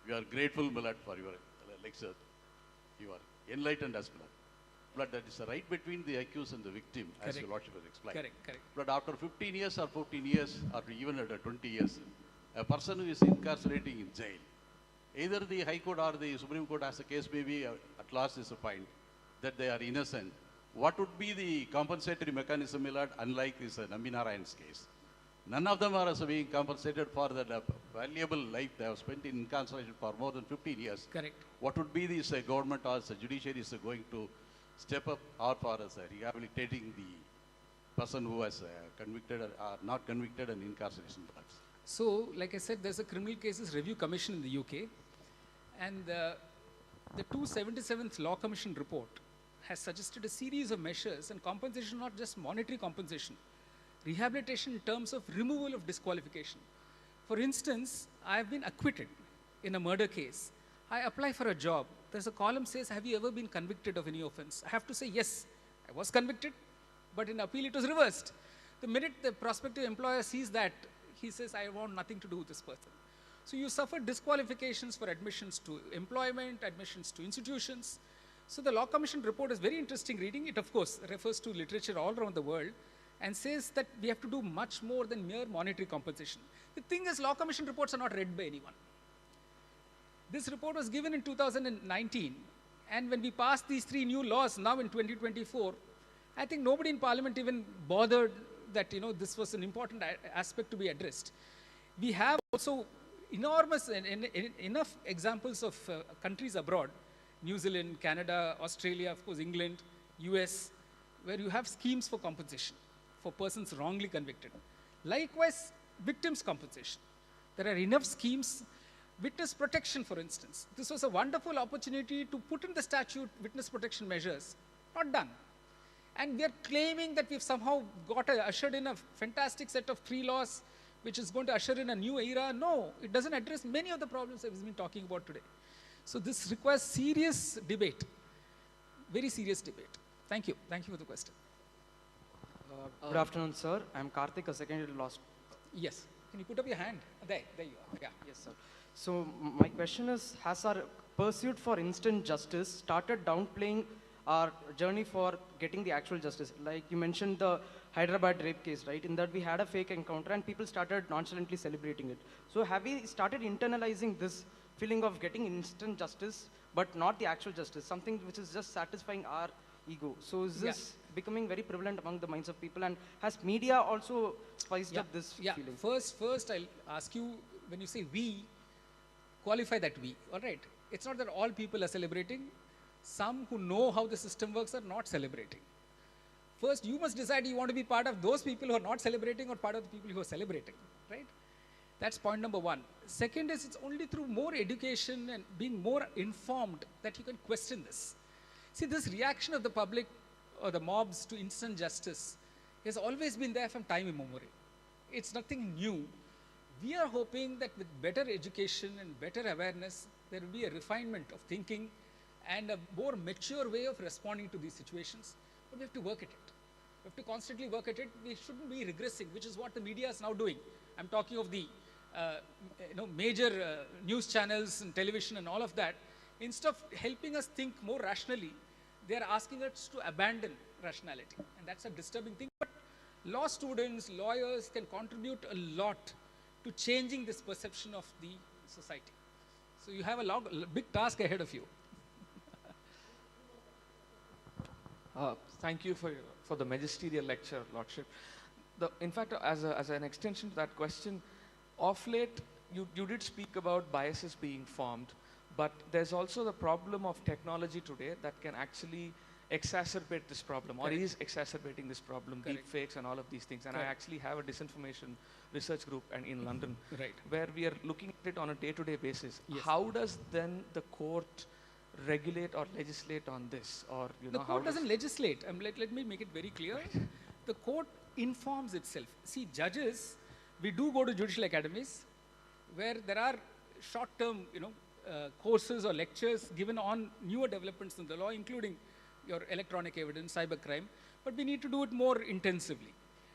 We are grateful, Milad, for your lecture. You are enlightened as well. But that is the right between the accused and the victim, as your Lordship has explained. Correct. But after 15 years or 14 years, or even after 20 years, a person who is incarcerating in jail, either the High Court or the Supreme Court, as the case may be, at last is to find that they are innocent, what would be the compensatory mechanism, my lord, unlike this Nambi Narayan's case? None of them are also being compensated for the valuable life they have spent in incarceration for more than 15 years. Correct. What would be this government or the judiciary is going to step up or for rehabilitating the person who was convicted or not convicted and incarceration drugs? So, like I said, there's a Criminal Cases Review Commission in the UK, and the 277th Law Commission report has suggested a series of measures and compensation, not just monetary compensation, rehabilitation in terms of removal of disqualification. For instance, I've been acquitted in a murder case. I apply for a job. There's a column says, have you ever been convicted of any offense? I have to say, yes, I was convicted, but in appeal it was reversed. The minute the prospective employer sees that, he says, I want nothing to do with this person. So you suffer disqualifications for admissions to employment, admissions to institutions. So the Law Commission report is very interesting reading. It, of course, refers to literature all around the world and says that we have to do much more than mere monetary compensation. The thing is, Law Commission reports are not read by anyone. This report was given in 2019, and when we passed these 3 new laws now in 2024, I think nobody in Parliament even bothered that this was an important aspect to be addressed. We have also enormous enough examples of countries abroad, New Zealand, Canada, Australia, of course England, US, where you have schemes for compensation for persons wrongly convicted. Likewise, victims' compensation. There are enough schemes. Witness protection, for instance. This was a wonderful opportunity to put in the statute witness protection measures. Not done. And we are claiming that we've somehow ushered in a fantastic set of 3 laws which is going to usher in a new era. No, it doesn't address many of the problems I've been talking about today. So this requires serious debate, very serious debate. Thank you. Thank you for the question. Good afternoon, sir. I'm Karthik, a second year law student. Yes. Can you put up your hand? There you are. Yeah. Yes, sir. So my question is, has our pursuit for instant justice started downplaying our journey for getting the actual justice? Like you mentioned the Hyderabad rape case, right? In that we had a fake encounter and people started nonchalantly celebrating it. So have we started internalizing this feeling of getting instant justice, but not the actual justice, something which is just satisfying our ego? So is this becoming very prevalent among the minds of people, and has media also spiced up this feeling? First I'll ask you, when you say we, qualify that we, all right? It's not that all people are celebrating. Some who know how the system works are not celebrating. First, you must decide you want to be part of those people who are not celebrating or part of the people who are celebrating, right? That's point number 1. Second is, it's only through more education and being more informed that you can question this. See, this reaction of the public or the mobs to instant justice has always been there from time immemorial. It's nothing new. We are hoping that with better education and better awareness, there will be a refinement of thinking and a more mature way of responding to these situations. But we have to work at it. We have to constantly work at it. We shouldn't be regressing, which is what the media is now doing. I'm talking of the major news channels and television and all of that. Instead of helping us think more rationally, they are asking us to abandon rationality. And that's a disturbing thing. But law students, lawyers can contribute a lot to changing this perception of the society. So you have a big task ahead of you. Thank you for the magisterial lecture, Lordship. In fact, as an extension to that question, of late, you did speak about biases being formed, but there's also the problem of technology today that can actually exacerbate this problem, or is exacerbating this problem, deep fakes and all of these things. And I actually have a disinformation research group in London, where we are looking at it on a day-to-day basis. Yes. How does then the court regulate or legislate on this? Or the court doesn't legislate. Let me make it very clear. The court informs itself. See, judges, we do go to judicial academies where there are short-term, courses or lectures given on newer developments in the law, including your electronic evidence, cybercrime, but we need to do it more intensively.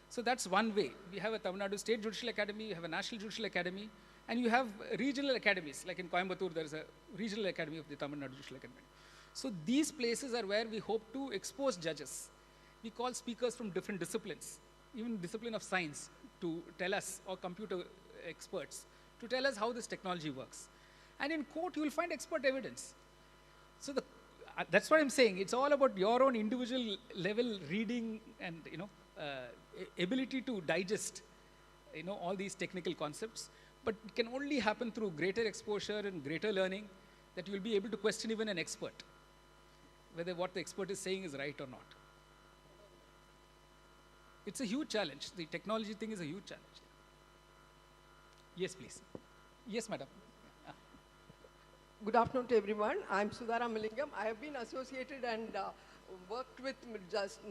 So that's one way. We have a Tamil Nadu State Judicial Academy, you have a National Judicial Academy, and you have regional academies, like in Coimbatore, there is a regional academy of the Tamil Nadu Judicial Academy. So these places are where we hope to expose judges. We call speakers from different disciplines, even discipline of science, to tell us, or computer experts, to tell us how this technology works. And in court, you will find expert evidence. So that's what I'm saying. It's all about your own individual level reading and, ability to digest, all these technical concepts. But it can only happen through greater exposure and greater learning that you'll be able to question even an expert, whether what the expert is saying is right or not. It's a huge challenge. The technology thing is a huge challenge. Yes, please. Yes, madam. Good afternoon to everyone. I'm Sudhara Malingam. I have been associated and worked with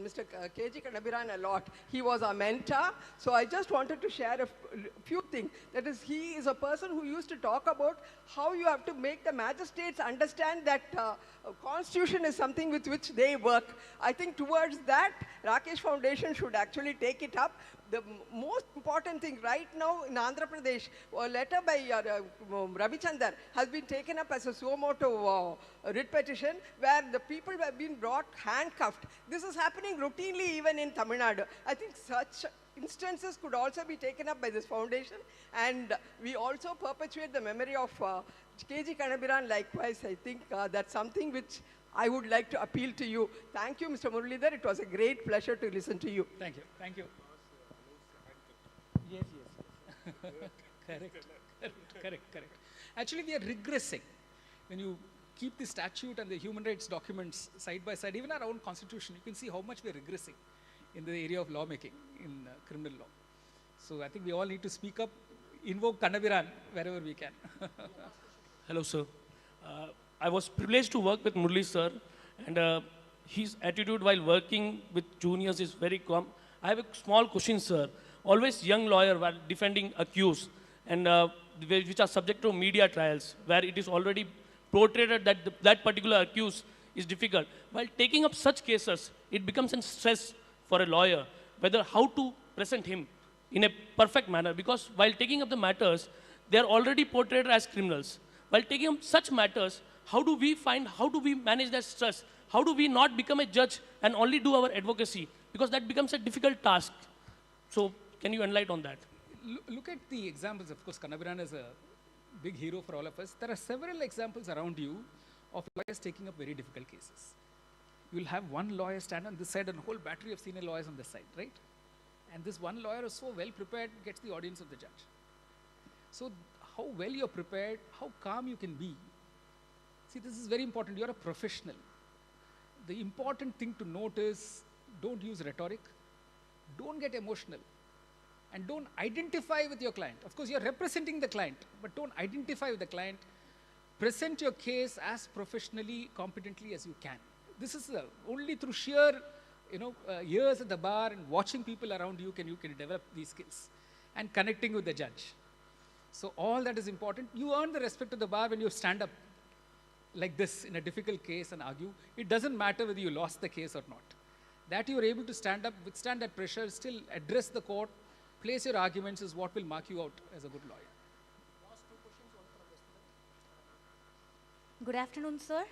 Mr. K.G. Kanabiran a lot. He was our mentor. So I just wanted to share a few things. That is, he is a person who used to talk about how you have to make the magistrates understand that constitution is something with which they work. I think towards that, Rakesh Foundation should actually take it up. The most important thing right now in Andhra Pradesh, a letter by Ravi Chandar has been taken up as a suo motu writ petition where the people have been brought handcuffed. This is happening routinely even in Tamil Nadu. I think such instances could also be taken up by this foundation, and we also perpetuate the memory of K.G. Kanabiran likewise. I think that's something which I would like to appeal to you. Thank you, Mr. Muralidhar. It was a great pleasure to listen to you. Thank you. Thank you. Yes, correct. Actually, we are regressing. When you keep the statute and the human rights documents side by side, even our own constitution, you can see how much we are regressing in the area of lawmaking, in criminal law. So I think we all need to speak up, invoke Kanabiran wherever we can. Hello, sir. I was privileged to work with Murali sir, and his attitude while working with juniors is very calm. I have a small question, sir. Always young lawyer while defending accused, and which are subject to media trials, where it is already portrayed that that particular accused is difficult. While taking up such cases, it becomes a stress for a lawyer, whether how to present him in a perfect manner, because while taking up the matters, they are already portrayed as criminals. While taking up such matters, how do we manage that stress? How do we not become a judge and only do our advocacy? Because that becomes a difficult task. So, can you enlighten on that? Look at the examples. Of course, Kanabiran is a big hero for all of us. There are several examples around you of lawyers taking up very difficult cases. You will have one lawyer stand on this side and a whole battery of senior lawyers on this side, right? And this one lawyer is so well prepared, gets the audience of the judge. So how well you're prepared, how calm you can be. See, this is very important. You're a professional. The important thing to note is don't use rhetoric, don't get emotional, and don't identify with your client. Of course, you're representing the client, but don't identify with the client. Present your case as professionally, competently as you can. This is only through sheer, years at the bar and watching people around you can develop these skills and connecting with the judge. So all that is important. You earn the respect of the bar when you stand up like this in a difficult case and argue. It doesn't matter whether you lost the case or not. That you are able to stand up, withstand that pressure, still address the court, place your arguments is what will mark you out as a good lawyer. Good afternoon, sir.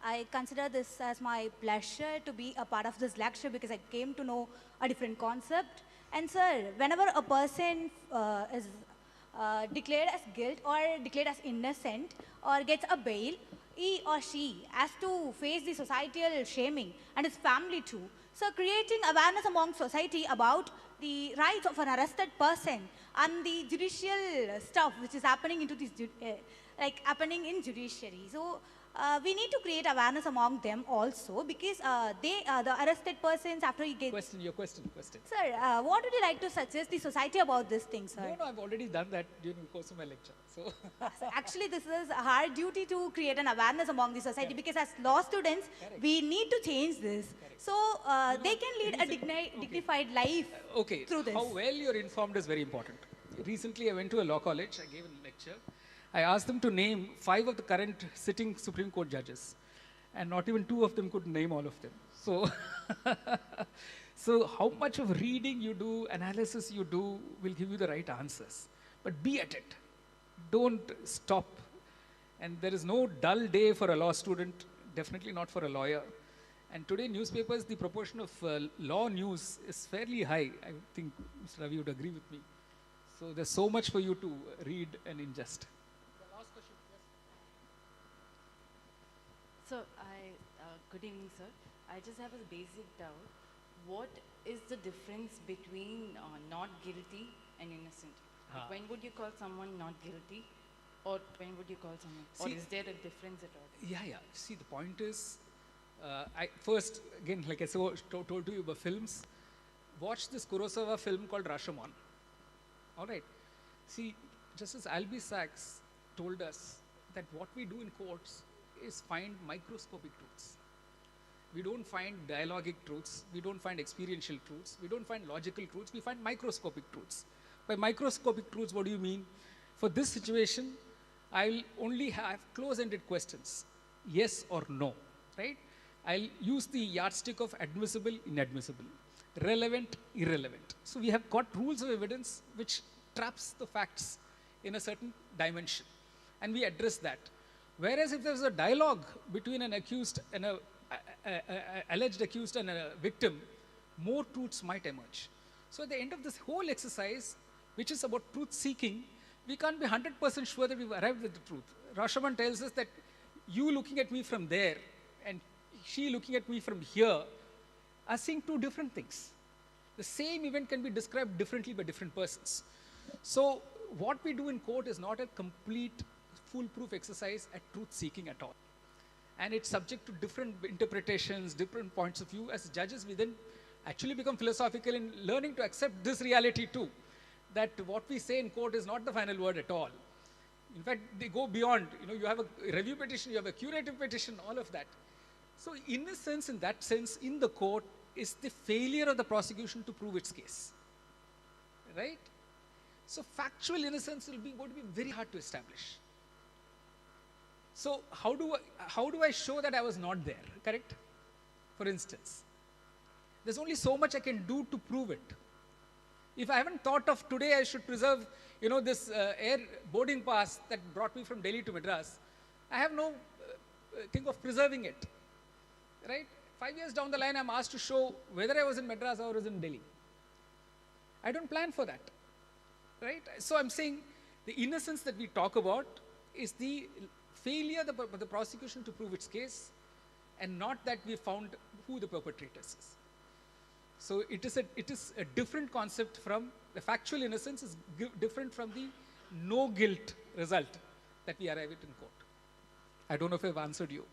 I consider this as my pleasure to be a part of this lecture because I came to know a different concept. And sir, whenever a person is declared as guilt or declared as innocent or gets a bail, he or she has to face the societal shaming and his family too. So creating awareness among society about the rights of an arrested person and the judicial stuff which is happening into this, happening in judiciary. So we need to create awareness among them also because they are the arrested persons after he gets... Your question. Sir, what would you like to suggest the society about this thing, sir? No, I've already done that during the course of my lecture. So actually, this is our duty to create an awareness among the society because as law students, we need to change this. So they can lead a dignified life through this. How well you're informed is very important. Recently, I went to a law college. I gave a lecture. I asked them to name 5 of the current sitting Supreme Court judges, and not even 2 of them could name all of them. So, so how much of reading you do, analysis you do, will give you the right answers. But be at it. Don't stop. And there is no dull day for a law student, definitely not for a lawyer. And today, newspapers, the proportion of law news is fairly high. I think Mr. Ravi would agree with me. So there's so much for you to read and ingest. So I Good evening, sir. I just have a basic doubt. What is the difference between not guilty and innocent? Like, when would you call someone not guilty, or when would you call someone? Or is there a difference at all? Yeah. See, the point is, I first, again, like I told to you about films, watch this Kurosawa film called Rashomon. All right. See, Justice Albie Sachs told us that what we do in courts is find microscopic truths. We don't find dialogic truths. We don't find experiential truths. We don't find logical truths. We find microscopic truths. By microscopic truths, what do you mean? For this situation, I'll only have close-ended questions, yes or no, right? I'll use the yardstick of admissible, inadmissible, relevant, irrelevant. So we have got rules of evidence which traps the facts in a certain dimension, and we address that. Whereas if there's a dialogue between an accused and a alleged accused and a victim, more truths might emerge. So at the end of this whole exercise, which is about truth seeking, we can't be 100% sure that we've arrived at the truth. Rashomon tells us that you looking at me from there and she looking at me from here are seeing two different things. The same event can be described differently by different persons. So what we do in court is not a complete foolproof exercise at truth seeking at all. And it's subject to different interpretations, different points of view. As judges, we then actually become philosophical in learning to accept this reality too, that what we say in court is not the final word at all. In fact, they go beyond. You have a review petition, you have a curative petition, all of that. So innocence in that sense, in the court, is the failure of the prosecution to prove its case, right? So factual innocence will be going to be very hard to establish. So how do I show that I was not there, correct? For instance, there's only so much I can do to prove it. If I haven't thought of today I should preserve, this air boarding pass that brought me from Delhi to Madras, I have no thing of preserving it, right? 5 years down the line, I'm asked to show whether I was in Madras or was in Delhi. I don't plan for that, right? So I'm saying the innocence that we talk about is the failure of the prosecution to prove its case, and not that we found who the perpetrators is. So it is a different concept from the factual innocence is different from the no guilt result that we arrive at in court. I don't know if I've answered you.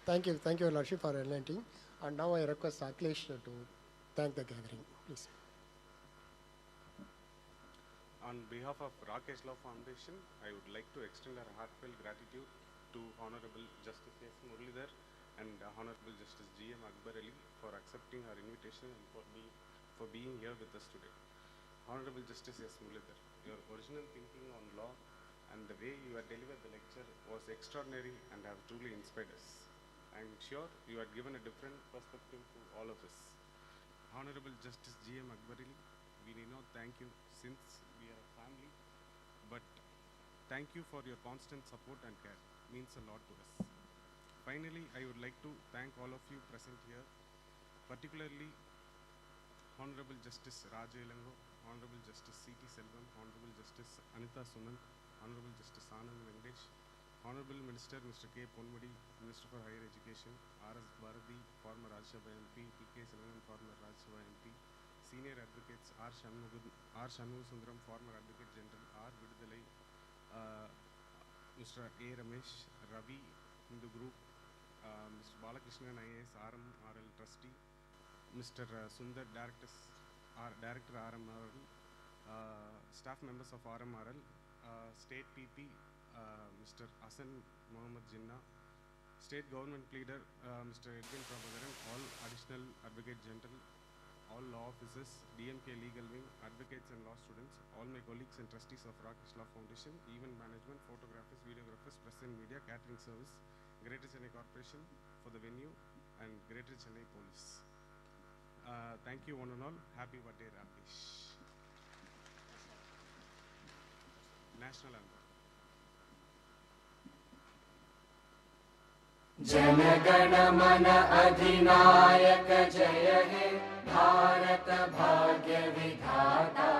Thank you, Lordship, for enlightening. And now I request Rakesh to thank the gathering, please. On behalf of Rakesh Law Foundation, I would like to extend our heartfelt gratitude to Honorable Justice S. Muralidhar and Honorable Justice G.M. Akbar Ali for accepting our invitation and for being here with us today. Honorable Justice S. Muralidhar, your original thinking on law and the way you had delivered the lecture was extraordinary and have truly inspired us. I am sure you had given a different perspective to all of us. Honorable Justice G.M. Akbar Ali, we need not thank you since we are a family, but thank you for your constant support and care. It means a lot to us. Finally, I would like to thank all of you present here, particularly Honorable Justice Raj Elango, Honorable Justice C.T. Selvam, Honorable Justice Anita Sunand, Honorable Justice Anand Venkatesh, Honorable Minister Mr. K. Ponmudi, Minister for Higher Education, R.S. Bharati, former Rajya Sabha MP, P.K. Selvan, former Rajya Sabha MP, Senior Advocates R. Shanmugasundaram, former Advocate General, R. Vidudalai, Mr. A. Ramesh, Ravi, Hindu Group, Mr. Balakrishnan IAS, RMRL Trustee, Mr. Sundar, Director RMRL, staff members of RMRL, State PP, Mr. Hasan Mohammed Jinnah, State Government Pleader, Mr. Edwin Prabhakaran, all Additional Advocate General, all law officers, DMK Legal Wing, advocates and law students, all my colleagues and trustees of Rakesh Law Foundation, event management, photographers, videographers, press and media, catering service, Greater Chennai Corporation for the venue, and Greater Chennai Police. Thank you one and all. Happy birthday, Rakesh. National Anthem. जनगण मन अधिनायक जय हे भारत भाग्य विधाता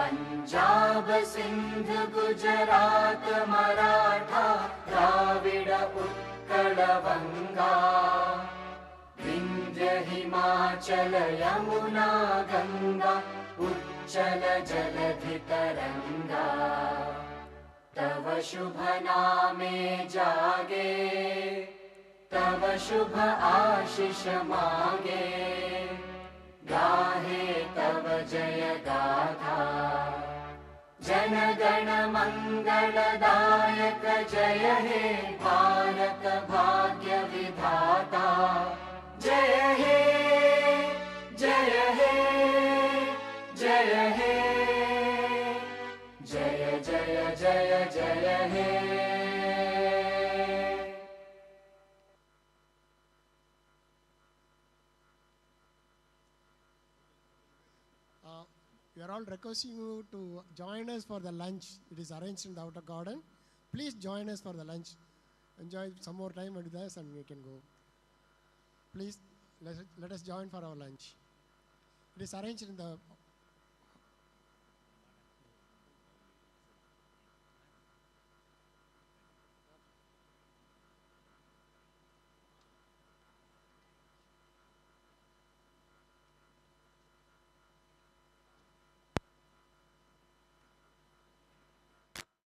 पंजाब सिंध गुजरात मराठा द्राविड उत्कल बंगा विंध्य हिमाचल यमुना गंगा उच्चल जलधि तरंगा तव शुभ नामे जागे तव शुभ आशीष मागे गाहे तव जय गाथा जन गण मंगलदायक जय हे भारत भाग्य विधाता जय हे जय हे जय हे जय जय जय जय हे We are all requesting you to join us for the lunch. It is arranged in the outer garden. Please join us for the lunch. Enjoy some more time with us and we can go. Please let us join for our lunch. It is arranged in the